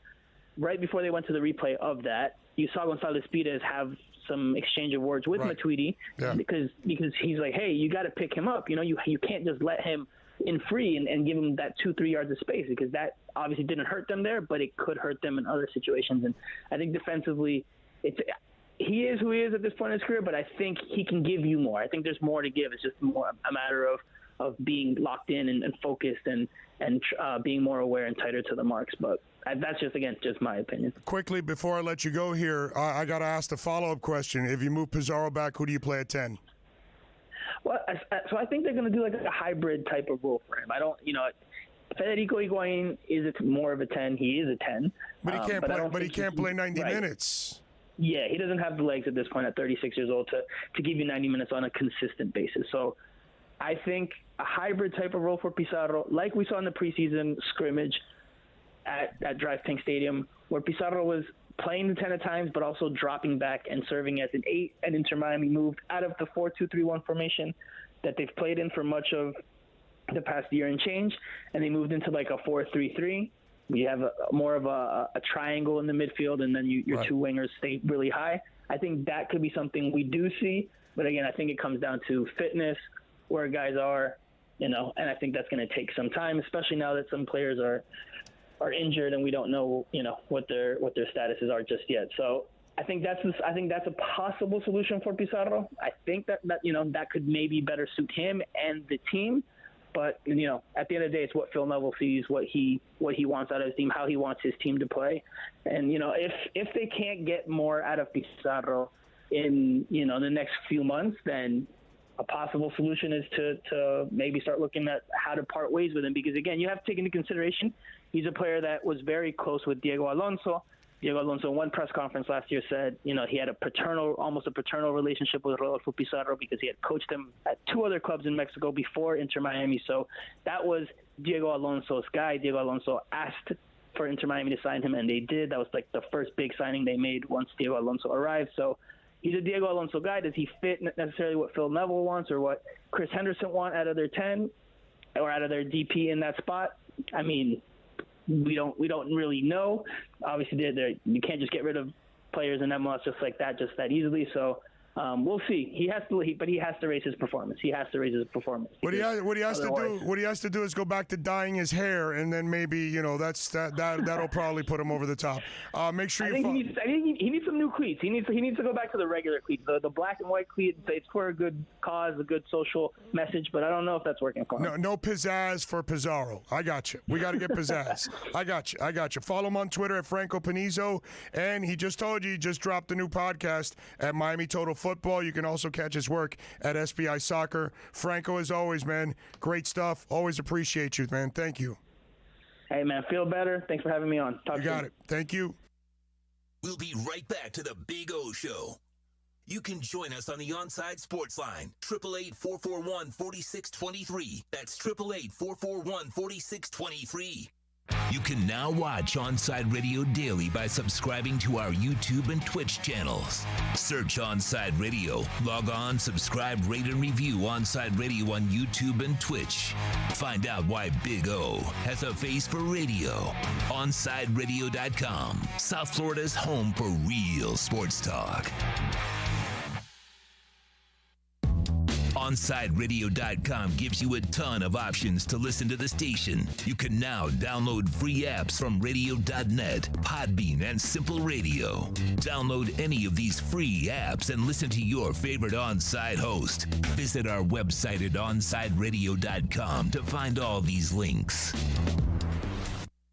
right before they went to the replay of that, you saw Gonzalo Pires have some exchange of words with Matuidi because he's like, hey, you got to pick him up. You can't just let him in free and give him that 2-3 yards of space, because that obviously didn't hurt them there, but it could hurt them in other situations. And I think defensively, he is who he is at this point in his career, but I think he can give you more. I think there's more to give. It's just more a matter of being locked in and focused and being more aware and tighter to the marks. But that's just my opinion. Quickly, before I let you go here, I got to ask the follow-up question. If you move Pizarro back, who do you play at 10? Well, so I think they're going to do like a hybrid type of role for him. I don't, Federico Higuain is more of a 10. He is a 10. But he can't play 90 minutes. Yeah, he doesn't have the legs at this point at 36 years old to give you 90 minutes on a consistent basis. So I think a hybrid type of role for Pizarro, like we saw in the preseason scrimmage at DRV PNK Stadium, where Pizarro was playing the 10 at times, but also dropping back and serving as an 8, and Inter Miami moved out of the 4-2-3-1 formation that they've played in for much of the past year and change, and they moved into like a 4-3-3. You have more of a triangle in the midfield, and then your two wingers stay really high. I think that could be something we do see. But again, I think it comes down to fitness, where guys are, and I think that's going to take some time, especially now that some players are injured and we don't know, what their statuses are just yet. So I think that's a possible solution for Pizarro. I think that that could maybe better suit him and the team. But at the end of the day, it's what Phil Neville sees, what he wants out of his team, how he wants his team to play. And if they can't get more out of Pizarro in the next few months, then a possible solution is to maybe start looking at how to part ways with him. Because again, you have to take into consideration he's a player that was very close with Diego Alonso. Diego Alonso in one press conference last year said, he had almost a paternal relationship with Rodolfo Pizarro because he had coached him at 2 other clubs in Mexico before Inter Miami. So that was Diego Alonso's guy. Diego Alonso asked for Inter Miami to sign him, and they did. That was like the first big signing they made once Diego Alonso arrived. So he's a Diego Alonso guy. Does he fit necessarily what Phil Neville wants or what Chris Henderson want out of their 10 or out of their DP in that spot? I mean, we don't really know. Obviously, you can't just get rid of players in MLS just that easily. So we'll see. He has to raise his performance. What he has to do is go back to dyeing his hair, and then maybe that'll probably put him over the top. Make sure he needs some new cleats. He needs to go back to the regular cleats. The black and white cleat. It's for a good cause, a good social message, but I don't know if that's working for him. No pizzazz for Pizarro. I got you. We got to get pizzazz. I got you. Follow him on Twitter at Franco Panizo, and he just told you he just dropped a new podcast at Miami Total Football. You can also catch his work at SBI Soccer. Franco, as always, man, great stuff. Always appreciate you, man. Thank you. Hey, man, feel better. Thanks for having me on. You got it. Thank you. We'll be right back to the Big O Show. You can join us on the OnSide Sports Line, 888-441-4623. That's 888-441-4623. You can now watch OnSide Radio daily by subscribing to our YouTube and Twitch channels. Search OnSide Radio. Log on, subscribe, rate, and review OnSide Radio on YouTube and Twitch. Find out why Big O has a face for radio. OnSideRadio.com, South Florida's home for real sports talk. OnSideRadio.com gives you a ton of options to listen to the station. You can now download free apps from Radio.net, Podbean, and Simple Radio. Download any of these free apps and listen to your favorite OnSide host. Visit our website at OnSideRadio.com to find all these links.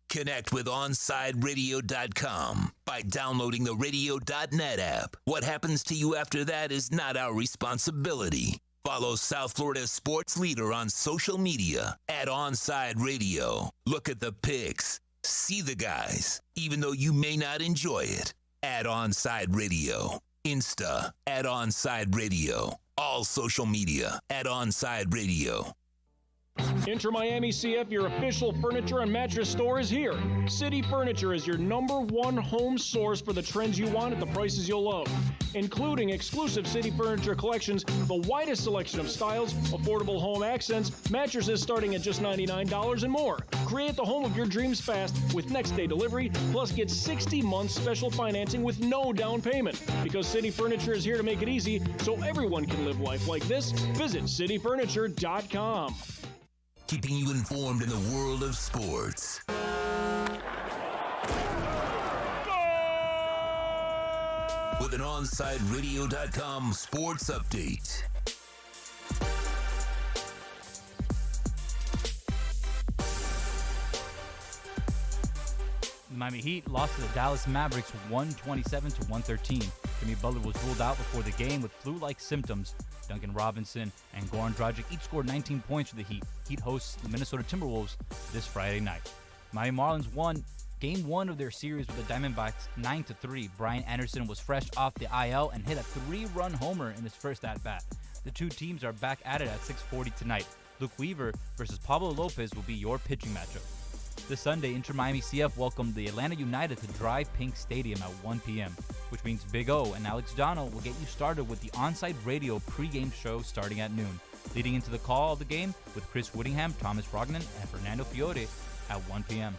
Connect with OnSideRadio.com by downloading the Radio.net app. What happens to you after that is not our responsibility. Follow South Florida's sports leader on social media at OnSide Radio. Look at the pics. See the guys, even though you may not enjoy it. At OnSide Radio. Insta at OnSide Radio. All social media at OnSide Radio. Inter Miami CF, your official furniture and mattress store, is here. City Furniture is your #1 home source for the trends you want at the prices you'll love, including exclusive City Furniture collections, the widest selection of styles, affordable home accents, mattresses starting at just $99 and more. Create the home of your dreams fast with next-day delivery, plus get 60 months special financing with no down payment. Because City Furniture is here to make it easy so everyone can live life like this, visit cityfurniture.com. Keeping you informed in the world of sports. With an OnSideRadio.com sports update. The Miami Heat lost to the Dallas Mavericks 127-113. Jimmy Butler was ruled out before the game with flu-like symptoms. Duncan Robinson and Goran Dragic each scored 19 points for the Heat. Heat hosts the Minnesota Timberwolves this Friday night. Miami Marlins won Game 1 of their series with the Diamondbacks 9-3. Brian Anderson was fresh off the IL and hit a 3-run homer in his first at-bat. The two teams are back at it at 6:40 tonight. Luke Weaver versus Pablo Lopez will be your pitching matchup. This Sunday, Inter Miami CF welcomed the Atlanta United to Drive Pink Stadium at 1 p.m., which means Big O and Alex Donald will get you started with the OnSide Radio pregame show starting at noon, leading into the call of the game with Chris Whittingham, Thomas Brognan, and Fernando Fiore at 1 p.m.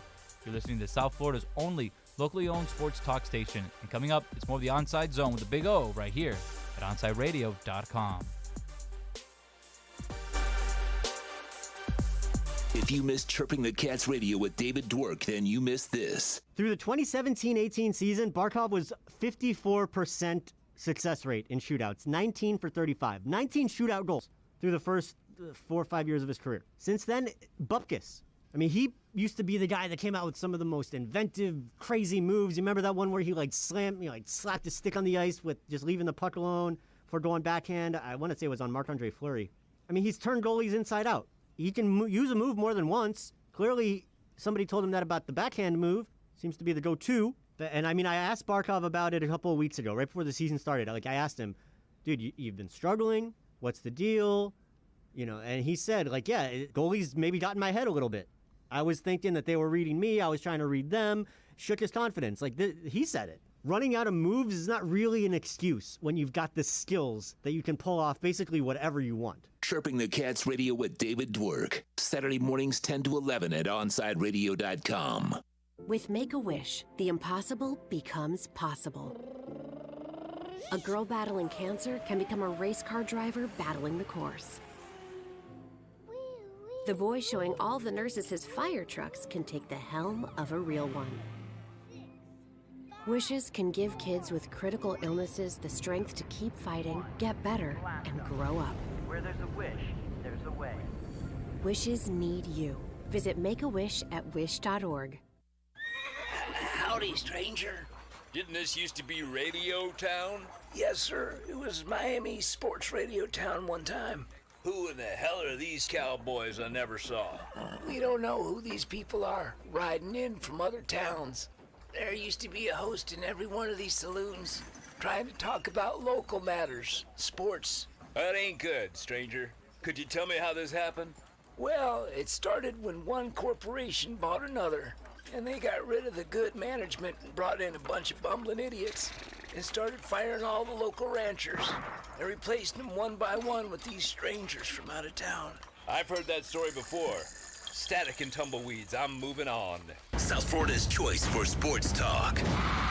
You're listening to South Florida's only locally owned sports talk station. And coming up, it's more of the OnSide Zone with the Big O right here at OnSideRadio.com. If you missed Chirping the Cats radio with David Dwork, then you missed this. Through the 2017-18 season, Barkov was 54% success rate in shootouts, 19 for 35. 19 shootout goals through the first 4 or 5 years of his career. Since then, Bupkis. I mean, he used to be the guy that came out with some of the most inventive, crazy moves. You remember that one where he slapped his stick on the ice with just leaving the puck alone for going backhand? I want to say it was on Marc-Andre Fleury. I mean, he's turned goalies inside out. He can use a move more than once. Clearly, somebody told him that about the backhand move. Seems to be the go-to. And I mean, I asked Barkov about it a couple of weeks ago, right before the season started. I asked him, dude, you've been struggling. What's the deal? And he said, goalies maybe got in my head a little bit. I was thinking that they were reading me. I was trying to read them. Shook his confidence. He said it. Running out of moves is not really an excuse when you've got the skills that you can pull off basically whatever you want. Chirping the Cats radio with David Dwork. Saturday mornings 10 to 11 at OnSideRadio.com. With Make-A-Wish, the impossible becomes possible. A girl battling cancer can become a race car driver battling the course. The boy showing all the nurses his fire trucks can take the helm of a real one. Wishes can give kids with critical illnesses the strength to keep fighting, get better, and grow up. Where there's a wish, there's a way. Wishes need you. Visit Make-A-Wish at wish.org. Howdy, stranger. Didn't this used to be Radio Town? Yes, sir. It was Miami Sports Radio Town one time. Who in the hell are these cowboys I never saw? We don't know who these people are, riding in from other towns. There used to be a host in every one of these saloons, trying to talk about local matters, sports. That ain't good, stranger. Could you tell me how this happened? Well, it started when one corporation bought another, and they got rid of the good management and brought in a bunch of bumbling idiots and started firing all the local ranchers and replacing them one by one with these strangers from out of town. I've heard that story before. Static and tumbleweeds, I'm moving on. South Florida's choice for sports talk.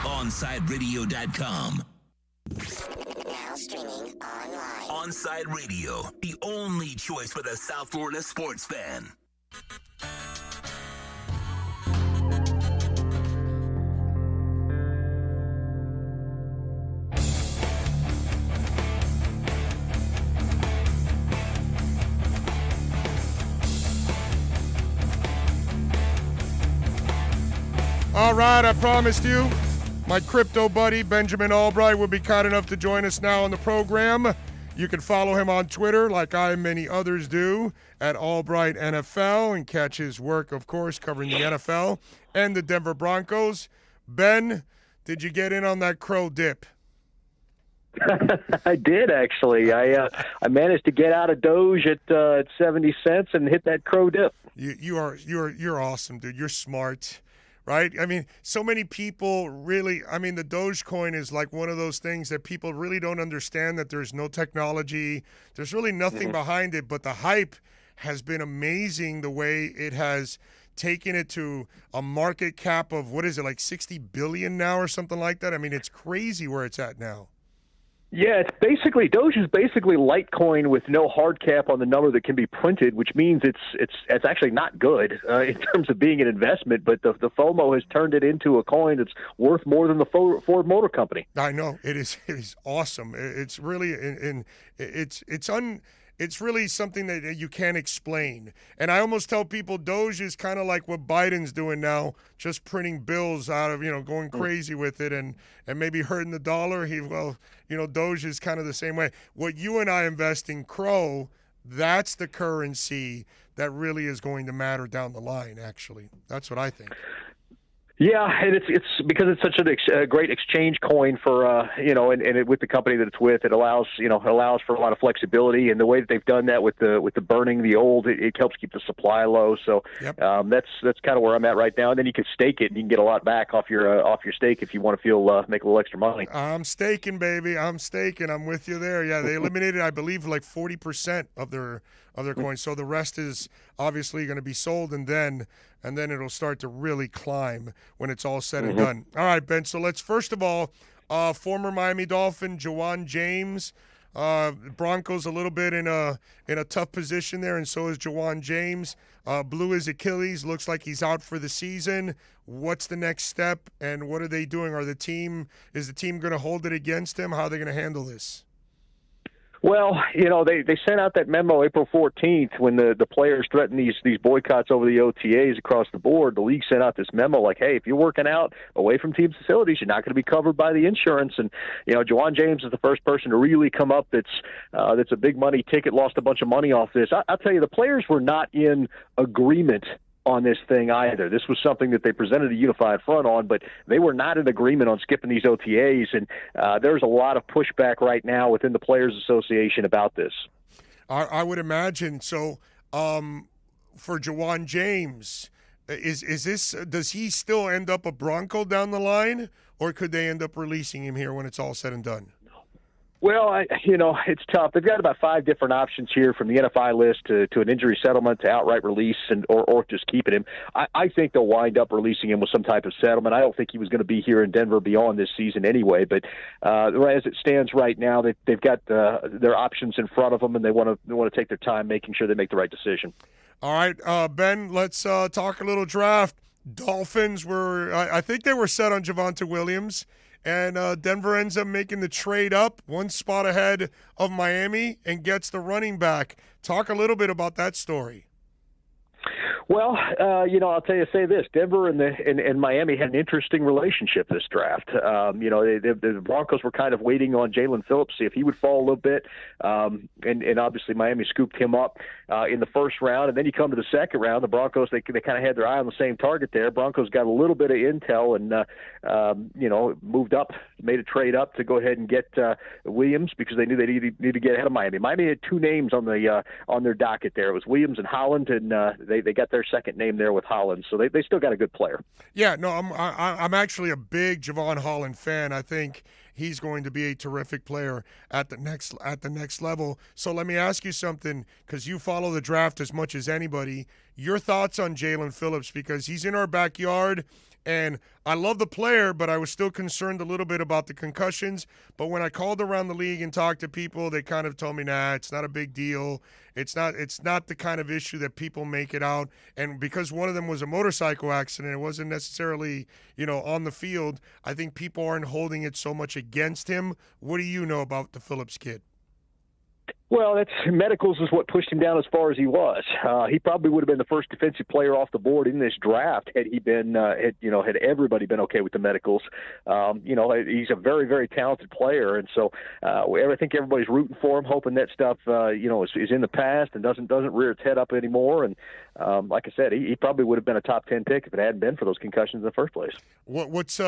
OnSideRadio.com. Now streaming online. OnSide Radio, the only choice for the South Florida sports fan. All right, I promised you, my crypto buddy Benjamin Albright will be kind enough to join us now on the program. You can follow him on Twitter, like I and many others do, at Albright NFL, and catch his work, of course, covering the NFL and the Denver Broncos. Ben, did you get in on that crow dip? I did, actually. I managed to get out of Doge at 70 cents and hit that crow dip. You're awesome, dude. You're smart. Right? I mean, so many people really, the Dogecoin is like one of those things that people really don't understand, that there's no technology. There's really nothing behind it, but the hype has been amazing, the way it has taken it to a market cap of, what is it, like 60 billion now or something like that? I mean, it's crazy where it's at now. Yeah, Doge is basically Litecoin with no hard cap on the number that can be printed, which means it's actually not good in terms of being an investment. But the FOMO has turned it into a coin that's worth more than the Ford Motor Company. I know it is awesome. It's really it's really something that you can't explain. And I almost tell people Doge is kind of like what Biden's doing now, just printing bills out of, going crazy with it and maybe hurting the dollar. Doge is kind of the same way. What you and I invest in Crow, that's the currency that really is going to matter down the line, actually. That's what I think. Yeah, and it's because it's such a great exchange coin for and with the company that it's with, it allows for a lot of flexibility, and the way that they've done that with the burning the old, it helps keep the supply low. So that's kind of where I'm at right now. And then you can stake it, and you can get a lot back off your stake if you want to make a little extra money. I'm staking, baby. I'm staking. I'm with you there. Yeah, they eliminated, I believe, like 40% of of their coin. So the rest is obviously going to be sold, and then it'll start to really climb when it's all said and done. All right, Ben. So let's first of all, former Miami Dolphin Juwan James. Broncos a little bit in a tough position there, and so is Juwan James. Blew his Achilles. Looks like he's out for the season. What's the next step, and what are they doing? Is the team going to hold it against him? How are they going to handle this? Well, they sent out that memo April 14th when the players threatened these boycotts over the OTAs across the board. The league sent out this memo like, hey, if you're working out away from team facilities, you're not going to be covered by the insurance. And, Juwan James is the first person to really come up that's a big money ticket, lost a bunch of money off this. I'll tell you, the players were not in agreement on this thing either. This was something that they presented a unified front on, but they were not in agreement on skipping these OTAs, and there's a lot of pushback right now within the Players Association about this. I would imagine. So for Juwan James, does he still end up a Bronco down the line, or could they end up releasing him here when it's all said and done? Well, it's tough. They've got about 5 different options here, from the NFI list to an injury settlement to outright release or just keeping him. I think they'll wind up releasing him with some type of settlement. I don't think he was going to be here in Denver beyond this season anyway. But as it stands right now, they've got their options in front of them, and they want to take their time making sure they make the right decision. All right, Ben, let's talk a little draft. Dolphins I think they were set on Javonte Williams. And Denver ends up making the trade up one spot ahead of Miami and gets the running back. Talk a little bit about that story. Well, I'll say this: Denver and Miami had an interesting relationship this draft. The Broncos were kind of waiting on Jalen Phillips, see if he would fall a little bit, and obviously Miami scooped him up in the first round, and then you come to the second round. The Broncos they kind of had their eye on the same target there. Broncos got a little bit of intel and moved up, made a trade up to go ahead and get Williams because they knew they needed to get ahead of Miami. Miami had 2 names on their docket there. It was Williams and Holland, and they got their second name there with Holland, so they still got a good player. Yeah, no, I'm actually a big Javon Holland fan. I think he's going to be a terrific player at the next level. So let me ask you something, because you follow the draft as much as anybody. Your thoughts on Jalen Phillips, because he's in our backyard. And I love the player, but I was still concerned a little bit about the concussions. But when I called around the league and talked to people, they kind of told me, nah, it's not a big deal. It's not the kind of issue that people make it out. And because one of them was a motorcycle accident, it wasn't necessarily, on the field, I think people aren't holding it so much against him. What do you know about the Phillips kid? Well, medicals is what pushed him down as far as he was. He probably would have been the first defensive player off the board in this draft had he been, had everybody been okay with the medicals. He's a very, very talented player, and so I think everybody's rooting for him, hoping that stuff, is in the past and doesn't rear its head up anymore. And like I said, he probably would have been a top 10 pick if it hadn't been for those concussions in the first place. What's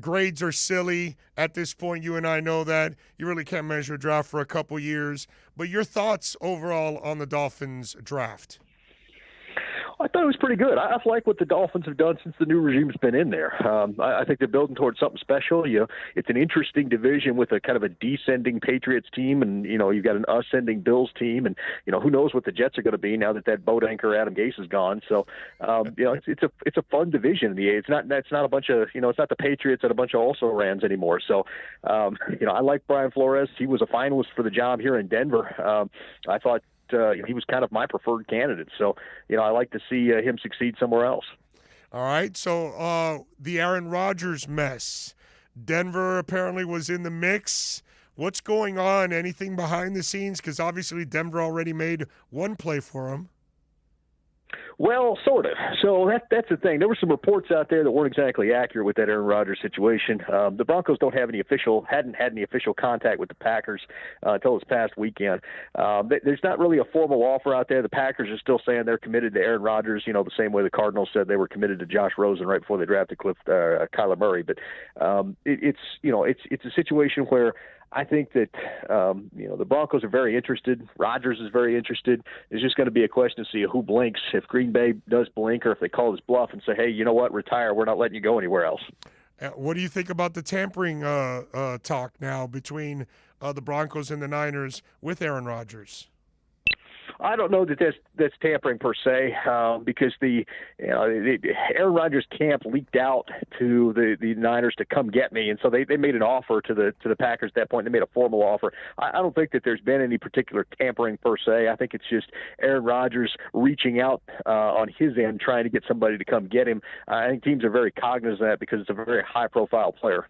grades are silly at this point. You and I know that you really can't measure a draft for a couple years. But your thoughts overall on the Dolphins draft? I thought it was pretty good. I like what the Dolphins have done since the new regime's been in there. I think they're building towards something special. It's an interesting division with a kind of a descending Patriots team, and you've got an ascending Bills team, and who knows what the Jets are going to be now that boat anchor Adam Gase is gone. So it's a fun division in the A. It's not a bunch of it's not the Patriots and a bunch of also-rans anymore. So I like Brian Flores. He was a finalist for the job here in Denver. I thought he was kind of my preferred candidate. So, I like to see him succeed somewhere else. All right. So the Aaron Rodgers mess. Denver apparently was in the mix. What's going on? Anything behind the scenes? Because obviously Denver already made one play for him. Well, sort of. So that's the thing. There were some reports out there that weren't exactly accurate with that Aaron Rodgers situation. The Broncos hadn't had any official contact with the Packers until this past weekend. There's not really a formal offer out there. The Packers are still saying they're committed to Aaron Rodgers, the same way the Cardinals said they were committed to Josh Rosen right before they drafted Kyler Murray. But it's a situation where I think that the Broncos are very interested. Rodgers is very interested. It's just going to be a question to see who blinks. If Green Bay does blink, or if they call this bluff and say, "Hey, you know what? Retire. We're not letting you go anywhere else." What do you think about the tampering talk now between the Broncos and the Niners with Aaron Rodgers? I don't know that that's tampering per se, because Aaron Rodgers' camp leaked out to the Niners to come get me, and so they made an offer to the Packers at that point. They made a formal offer. I don't think that there's been any particular tampering per se. I think it's just Aaron Rodgers reaching out on his end, trying to get somebody to come get him. I think teams are very cognizant of that because it's a very high-profile player.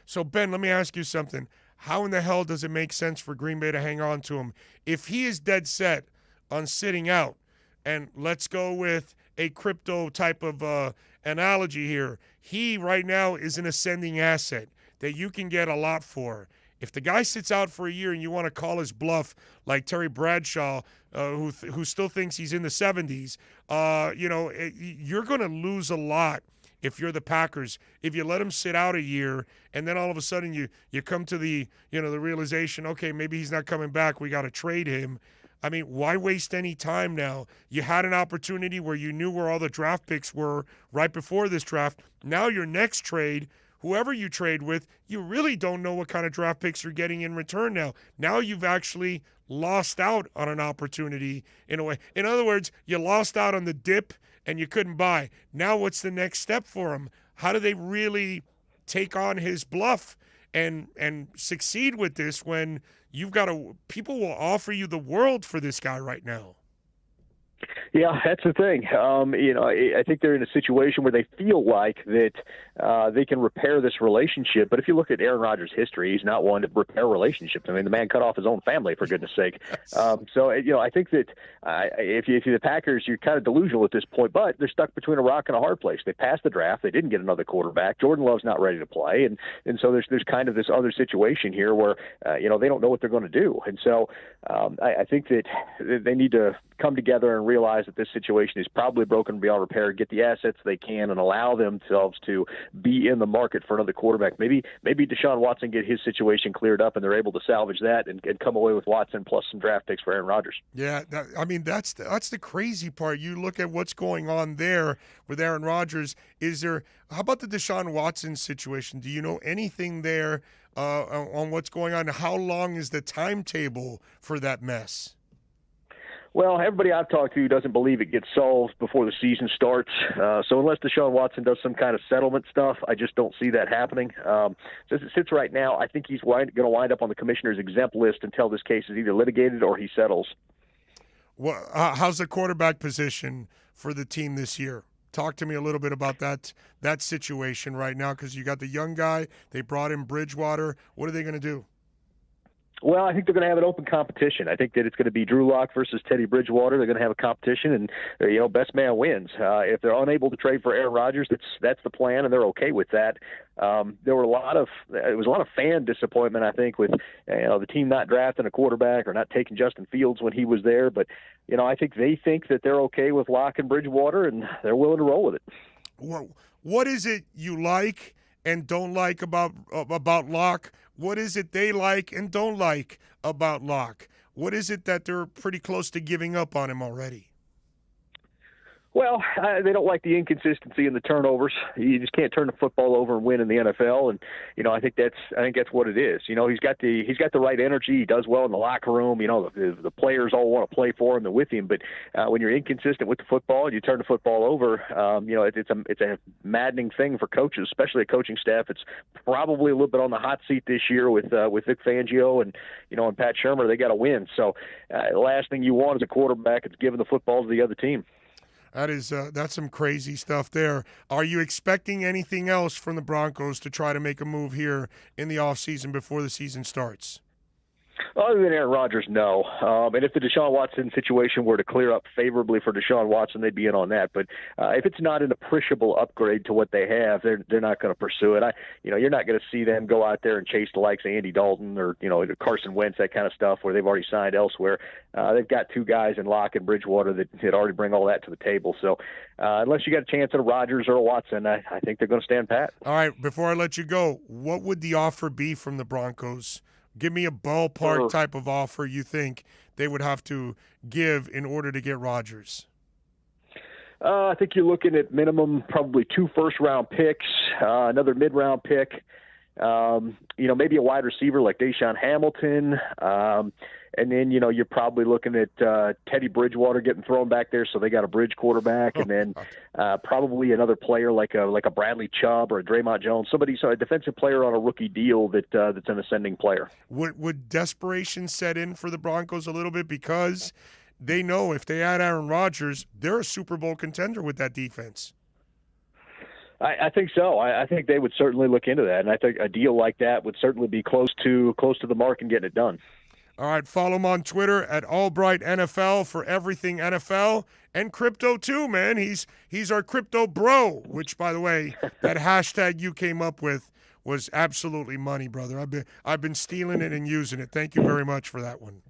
So, Ben, let me ask you something. How in the hell does it make sense for Green Bay to hang on to him? If he is dead set on sitting out, and let's go with a crypto type of analogy here, he right now is an ascending asset that you can get a lot for. If the guy sits out for a year and you want to call his bluff like Terry Bradshaw, who still thinks he's in the 70s, you're going to lose a lot if you're the Packers, if you let him sit out a year and then all of a sudden you come to the realization, okay, maybe he's not coming back, we got to trade him. I mean, why waste any time now? You had an opportunity where you knew where all the draft picks were right before this draft. Now your next trade, whoever you trade with, you really don't know what kind of draft picks you're getting in return now. Now you've actually lost out on an opportunity in a way. In other words, you lost out on the dip and you couldn't buy. Now what's the next step for him? How do they really take on his bluff and succeed with this when people will offer you the world for this guy right now? Yeah, that's the thing. I think they're in a situation where they feel like that they can repair this relationship. But if you look at Aaron Rodgers' history, he's not one to repair relationships. I mean, the man cut off his own family, for goodness sake. I think that if you're the Packers, you're kind of delusional at this point. But they're stuck between a rock and a hard place. They passed the draft. They didn't get another quarterback. Jordan Love's not ready to play. And so there's kind of this other situation here where, they don't know what they're going to do. And so I think that they need to come together and realize that this situation is probably broken beyond repair, get the assets they can, and allow themselves to be in the market for another quarterback. Maybe Deshaun Watson get his situation cleared up, and they're able to salvage that and come away with Watson plus some draft picks for Aaron Rodgers. Yeah, that's the crazy part. You look at what's going on there with Aaron Rodgers. How about the Deshaun Watson situation? Do you know anything there on what's going on? How long is the timetable for that mess? Well, everybody I've talked to doesn't believe it gets solved before the season starts. So unless Deshaun Watson does some kind of settlement stuff, I just don't see that happening. As it sits right now, I think he's going to wind up on the commissioner's exempt list until this case is either litigated or he settles. Well, how's the quarterback position for the team this year? Talk to me a little bit about that situation right now, because you got the young guy. They brought in Bridgewater. What are they going to do? Well, I think they're going to have an open competition. I think that it's going to be Drew Lock versus Teddy Bridgewater. They're going to have a competition, and best man wins. If they're unable to trade for Aaron Rodgers, that's the plan, and they're okay with that. There was a lot of fan disappointment, I think, with the team not drafting a quarterback or not taking Justin Fields when he was there. But I think they think that they're okay with Lock and Bridgewater, and they're willing to roll with it. Well, what is it you like and don't like about Lock? What is it they like and don't like about Lock? What is it that they're pretty close to giving up on him already? Well, they don't like the inconsistency in the turnovers. You just can't turn the football over and win in the NFL, and I think that's what it is. He's got the right energy. He does well in the locker room. The players all want to play for him and with him. But when you're inconsistent with the football and you turn the football over, it's a maddening thing for coaches, especially a coaching staff. It's probably a little bit on the hot seat this year with Vic Fangio and Pat Shurmur. They got to win. So the last thing you want as a quarterback is giving the football to the other team. That's some crazy stuff there. Are you expecting anything else from the Broncos to try to make a move here in the offseason before the season starts? Other than Aaron Rodgers, no. And if the Deshaun Watson situation were to clear up favorably for Deshaun Watson, they'd be in on that. But if it's not an appreciable upgrade to what they have, they're not going to pursue it. You're not going to see them go out there and chase the likes of Andy Dalton or Carson Wentz, that kind of stuff, where they've already signed elsewhere. They've got two guys in Locke and Bridgewater that already bring all that to the table. So unless you got a chance at a Rodgers or a Watson, I think they're going to stand pat. All right, before I let you go, what would the offer be from the Broncos? Give me a ballpark type of offer you think they would have to give in order to get Rodgers. I think you're looking at minimum probably 2 first-round picks, another mid-round pick, maybe a wide receiver like Deshaun Hamilton. And then, you're probably looking at Teddy Bridgewater getting thrown back there, so they got a bridge quarterback, and then probably another player like a Bradley Chubb or a Draymond Jones, a defensive player on a rookie deal that's an ascending player. Would desperation set in for the Broncos a little bit, because they know if they add Aaron Rodgers, they're a Super Bowl contender with that defense? I think so. I think they would certainly look into that, and I think a deal like that would certainly be close to the mark and getting it done. All right, follow him on Twitter at Albright NFL for everything NFL and crypto too, man. He's our crypto bro, which, by the way, that hashtag you came up with was absolutely money, brother. I've been stealing it and using it. Thank you very much for that one.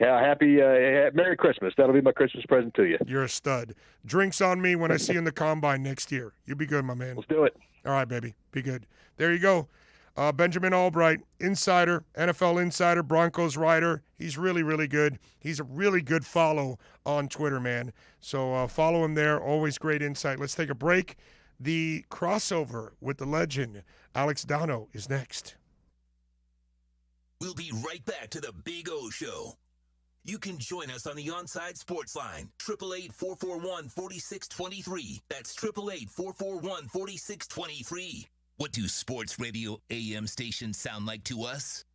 Yeah, happy Merry Christmas. That'll be my Christmas present to you. You're a stud. Drinks on me when I see you in the Combine next year. You be good, my man. Let's do it. All right, baby. Be good. There you go. Benjamin Albright, insider, NFL insider, Broncos writer. He's really, really good. He's a really good follow on Twitter, man. So follow him there. Always great insight. Let's take a break. The crossover with the legend, Alex Dano, is next. We'll be right back to the Big O Show. You can join us on the OnSide Sports Line, 888-441-4623. That's 888-441-4623. What do sports radio AM stations sound like to us?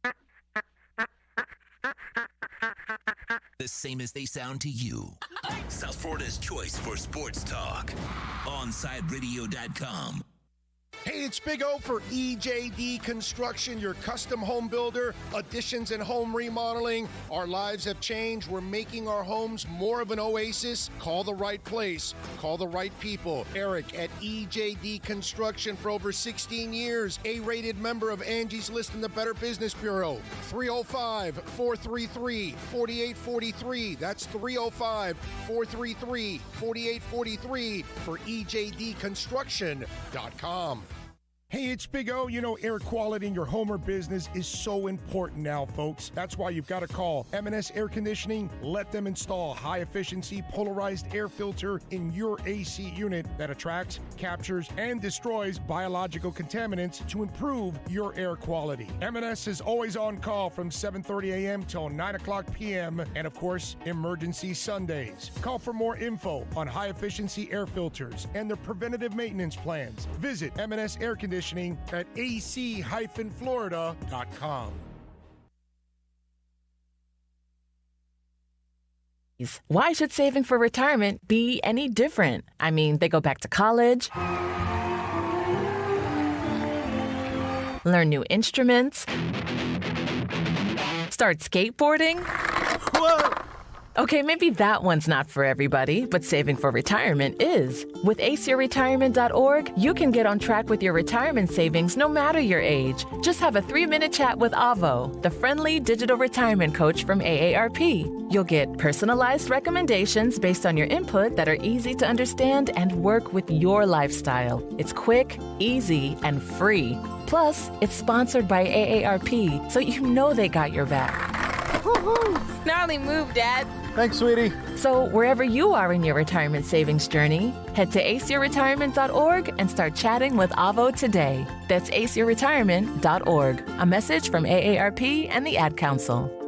The same as they sound to you. South Florida's choice for sports talk. OnSideRadio.com. Hey, it's Big O for EJD Construction, your custom home builder, additions and home remodeling. Our lives have changed. We're making our homes more of an oasis. Call the right place. Call the right people. Eric at EJD Construction for over 16 years. A-rated member of Angie's List in the Better Business Bureau. 305-433-4843. That's 305-433-4843 for EJDconstruction.com. Hey, it's Big O. Air quality in your home or business is so important now, folks. That's why you've got to call M&S Air Conditioning. Let them install a high-efficiency polarized air filter in your AC unit that attracts, captures, and destroys biological contaminants to improve your air quality. M&S is always on call from 7:30 a.m. till 9 o'clock p.m. and, of course, emergency Sundays. Call for more info on high-efficiency air filters and their preventative maintenance plans. Visit M&S Air Conditioning at ac-florida.com. Why should saving for retirement be any different? I mean, they go back to college, learn new instruments, start skateboarding. Whoa! Okay, maybe that one's not for everybody, but saving for retirement is. With aceyourretirement.org, you can get on track with your retirement savings no matter your age. Just have a 3-minute chat with Avo, the friendly digital retirement coach from AARP. You'll get personalized recommendations based on your input that are easy to understand and work with your lifestyle. It's quick, easy, and free. Plus, it's sponsored by AARP, so you know they got your back. Woo-hoo. Gnarly move, Dad. Thanks, sweetie. So wherever you are in your retirement savings journey, head to aceyourretirement.org and start chatting with Avo today. That's aceyourretirement.org. A message from AARP and the Ad Council.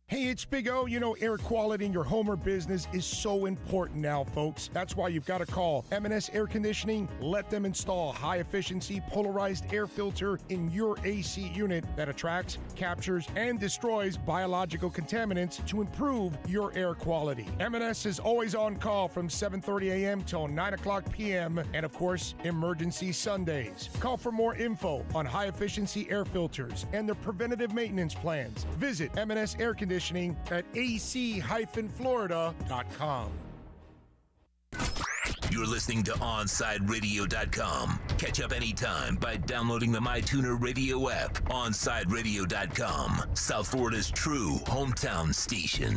Hey, it's Big O. Air quality in your home or business is so important now, folks. That's why you've got to call M&S Air Conditioning. Let them install a high-efficiency polarized air filter in your AC unit that attracts, captures, and destroys biological contaminants to improve your air quality. M&S is always on call from 7:30 a.m. till 9 o'clock p.m. and, of course, emergency Sundays. Call for more info on high-efficiency air filters and their preventative maintenance plans. Visit M&S Air Conditioning at ac-florida.com. You're listening to OnSideRadio.com. Catch up anytime by downloading the MyTuner Radio app. OnSideRadio.com, South Florida's true hometown station.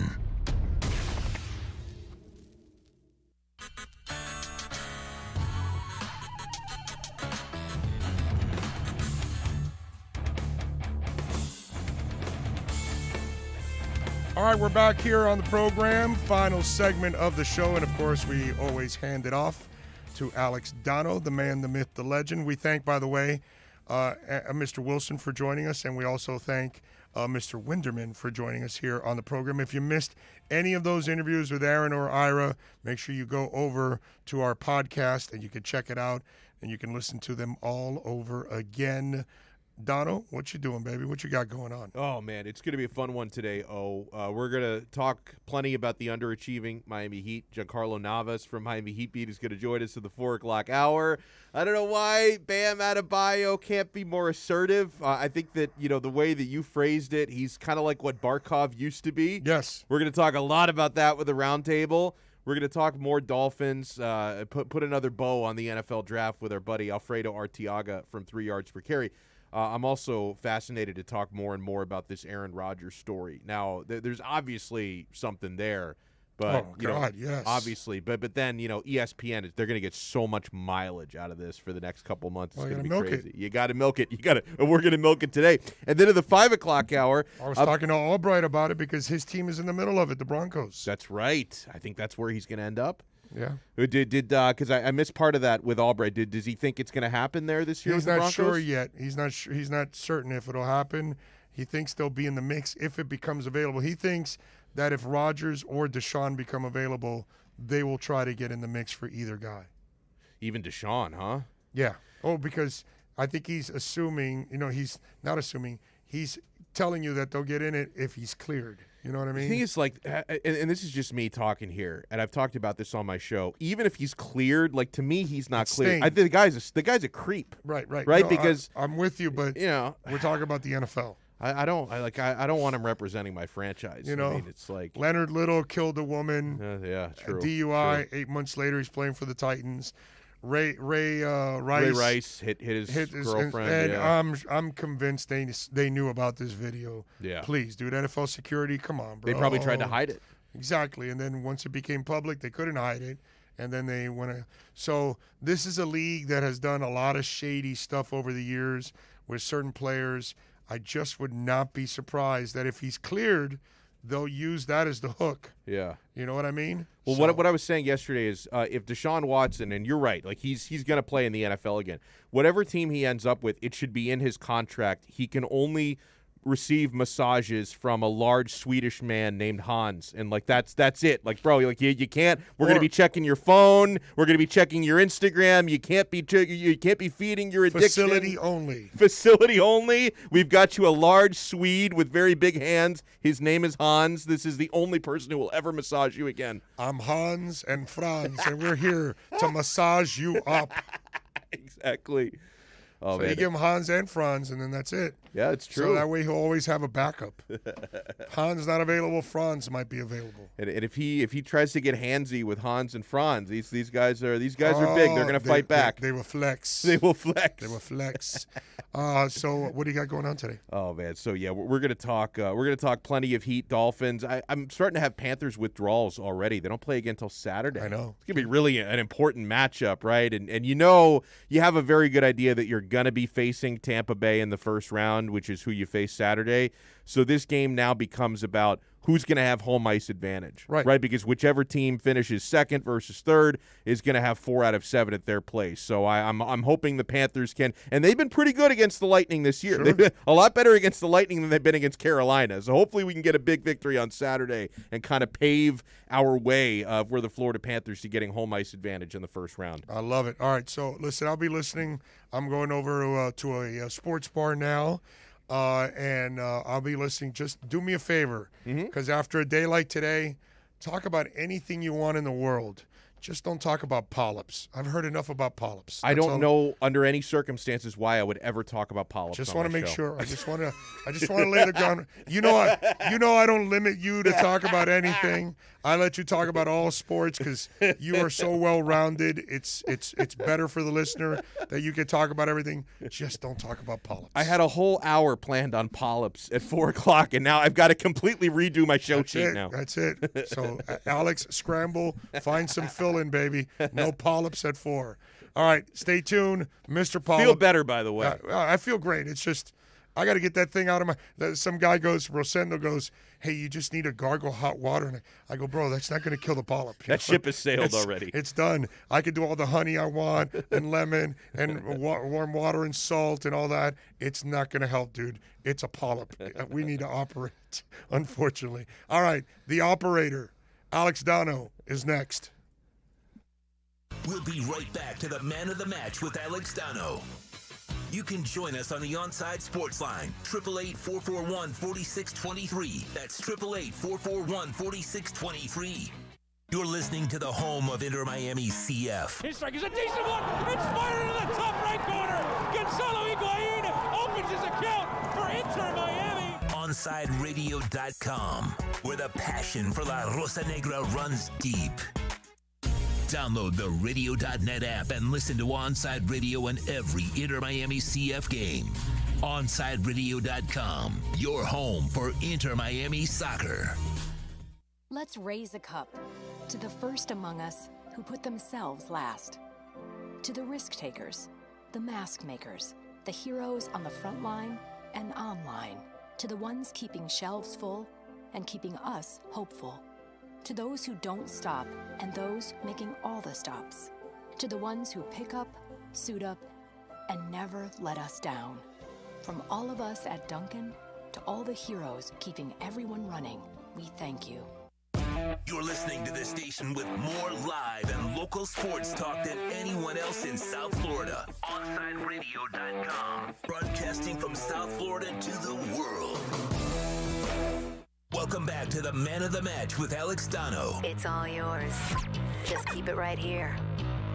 All right, we're back here on the program, final segment of the show, and of course we always hand it off to Alex Dano, the man, the myth, the legend. We thank, by the way, Mr. Wilson for joining us, and we also thank Mr. Winderman for joining us here on the program. If you missed any of those interviews with Aaron or Ira, make sure you go over to our podcast and you can check it out and you can listen to them all over again. Dono, what you doing, baby? What you got going on? Oh, man, it's going to be a fun one today. We're going to talk plenty about the underachieving Miami Heat. Giancarlo Navas from Miami Heat Beat is going to join us at the 4 o'clock hour. I don't know why Bam Adebayo can't be more assertive. I think that, the way that you phrased it, he's kind of like what Barkov used to be. Yes. We're going to talk a lot about that with the roundtable. We're going to talk more Dolphins, put another bow on the NFL draft with our buddy Alfredo Arteaga from 3 Yards Per Carry. I'm also fascinated to talk more and more about this Aaron Rodgers story. Now, there's obviously something there, but yes, obviously, but then ESPN they're going to get so much mileage out of this for the next couple months. It's going to be crazy. You got to milk it. We're going to milk it today. And then at the 5 o'clock hour, I was talking to Albright about it because his team is in the middle of it, the Broncos. That's right. I think that's where he's going to end up. Yeah. Because I missed part of that with Albright. Does he think it's going to happen there this year? He's with the not Broncos? sure yet. He's not certain if it'll happen. He thinks they'll be in the mix if it becomes available. He thinks that if Rodgers or Deshaun become available, they will try to get in the mix for either guy. Even Deshaun, huh? Yeah. Oh, because I think he's assuming. He's not assuming. He's telling you that they'll get in it if he's cleared. You know what I mean? The thing is, and this is just me talking here, and I've talked about this on my show. Even if he's cleared, to me, he's not cleared. I think the guy's a creep. Right. Right, No, because I'm with you, but we're talking about the NFL. I don't want him representing my franchise. I mean, it's like Leonard Little killed a woman. Yeah, true. DUI. True. 8 months later, he's playing for the Titans. Ray Rice hit his girlfriend. And I'm convinced they knew about this video. Yeah. Please, dude. NFL security, come on, bro. They probably tried to hide it. Exactly. And then once it became public, they couldn't hide it. And then they went. So this is a league that has done a lot of shady stuff over the years with certain players. I just would not be surprised that if he's cleared, they'll use that as the hook. Yeah. You know what I mean? Well, what I was saying yesterday is if Deshaun Watson, and you're right, he's going to play in the NFL again, whatever team he ends up with, it should be in his contract. He can only receive massages from a large Swedish man named Hans, and that's it. Bro, you can't. We're going to be checking your phone. We're going to be checking your Instagram. You can't be feeding your addiction. Facility only. We've got you a large Swede with very big hands. His name is Hans. This is the only person who will ever massage you again. I'm Hans and Franz, and we're here to massage you up. Exactly. Oh, so man. you give him Hans and Franz, and then that's it. Yeah, it's true. So that way he'll always have a backup. Hans not available, Franz might be available. And if he tries to get handsy with Hans and Franz, these guys are big. They're going to fight back. They will flex. They will flex. So what do you got going on today? Oh man, so yeah, we're going to talk. We're going to talk plenty of Heat, Dolphins. I'm starting to have Panthers withdrawals already. They don't play again until Saturday. I know it's going to be really an important matchup, right? And you have a very good idea that you're going to be facing Tampa Bay in the first round, which is who you face Saturday. So this game now becomes about who's going to have home ice advantage, right? Because whichever team finishes second versus third is going to have 4 out of 7 at their place. So I'm hoping the Panthers can, and they've been pretty good against the Lightning this year. Sure. They've been a lot better against the Lightning than they've been against Carolina. So hopefully we can get a big victory on Saturday and kind of pave our way for the Florida Panthers to getting home ice advantage in the first round. I love it. All right, so listen, I'll be listening. I'm going over to a sports bar now. And I'll be listening. Just do me a favor, because after a day like today, talk about anything you want in the world. Just don't talk about polyps. I've heard enough about polyps. I don't know under any circumstances why I would ever talk about polyps. Just want to make sure. I just want to lay the ground. You know I don't limit you to talk about anything. I let you talk about all sports because you are so well rounded. It's better for the listener that you can talk about everything. Just don't talk about polyps. I had a whole hour planned on polyps at 4 o'clock, and now I've got to completely redo my show sheet now. That's it. So Alex, scramble, find some fill-in, baby. No polyps at 4. All right, stay tuned, Mr. Polyp. Feel better, by the way. I feel great. It's just I got to get that thing out of my. Some guy goes, Rosendo goes, hey, you just need to gargle hot water. And I go, bro, that's not going to kill the polyp. That ship has sailed already. It's done. I can do all the honey I want and lemon and warm water and salt and all that. It's not going to help, dude. It's a polyp. We need to operate, unfortunately. All right, the operator, Alex Dano, is next. We'll be right back to the Man of the Match with Alex Dano. You can join us on the OnSide Sports Line, 888-441-4623. That's 888-441-4623. You're listening to the home of Inter Miami CF. His strike is a decent one. It's fired into the top right corner. Gonzalo Higuain opens his account for Inter Miami. OnSideRadio.com, where the passion for La Rosa Negra runs deep. Download the Radio.net app and listen to OnSide Radio in every Inter Miami CF game. OnSideRadio.com, your home for Inter Miami soccer. Let's raise a cup to the first among us who put themselves last. To the risk takers, the mask makers, the heroes on the front line and online. To the ones keeping shelves full and keeping us hopeful. To those who don't stop and those making all the stops. To the ones who pick up, suit up, and never let us down. From all of us at Duncan to all the heroes keeping everyone running, we thank you. You're listening to this station with more live and local sports talk than anyone else in South Florida. OnSideRadio.com, broadcasting from South Florida to the world. Welcome back to the Man of the Match with Alex Dano. It's all yours. Just keep it right here.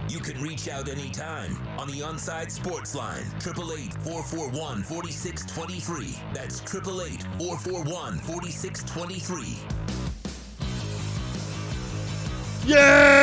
You can reach out anytime on the OnSide Sports Line, 888-441-4623. That's 888-441-4623. Yeah!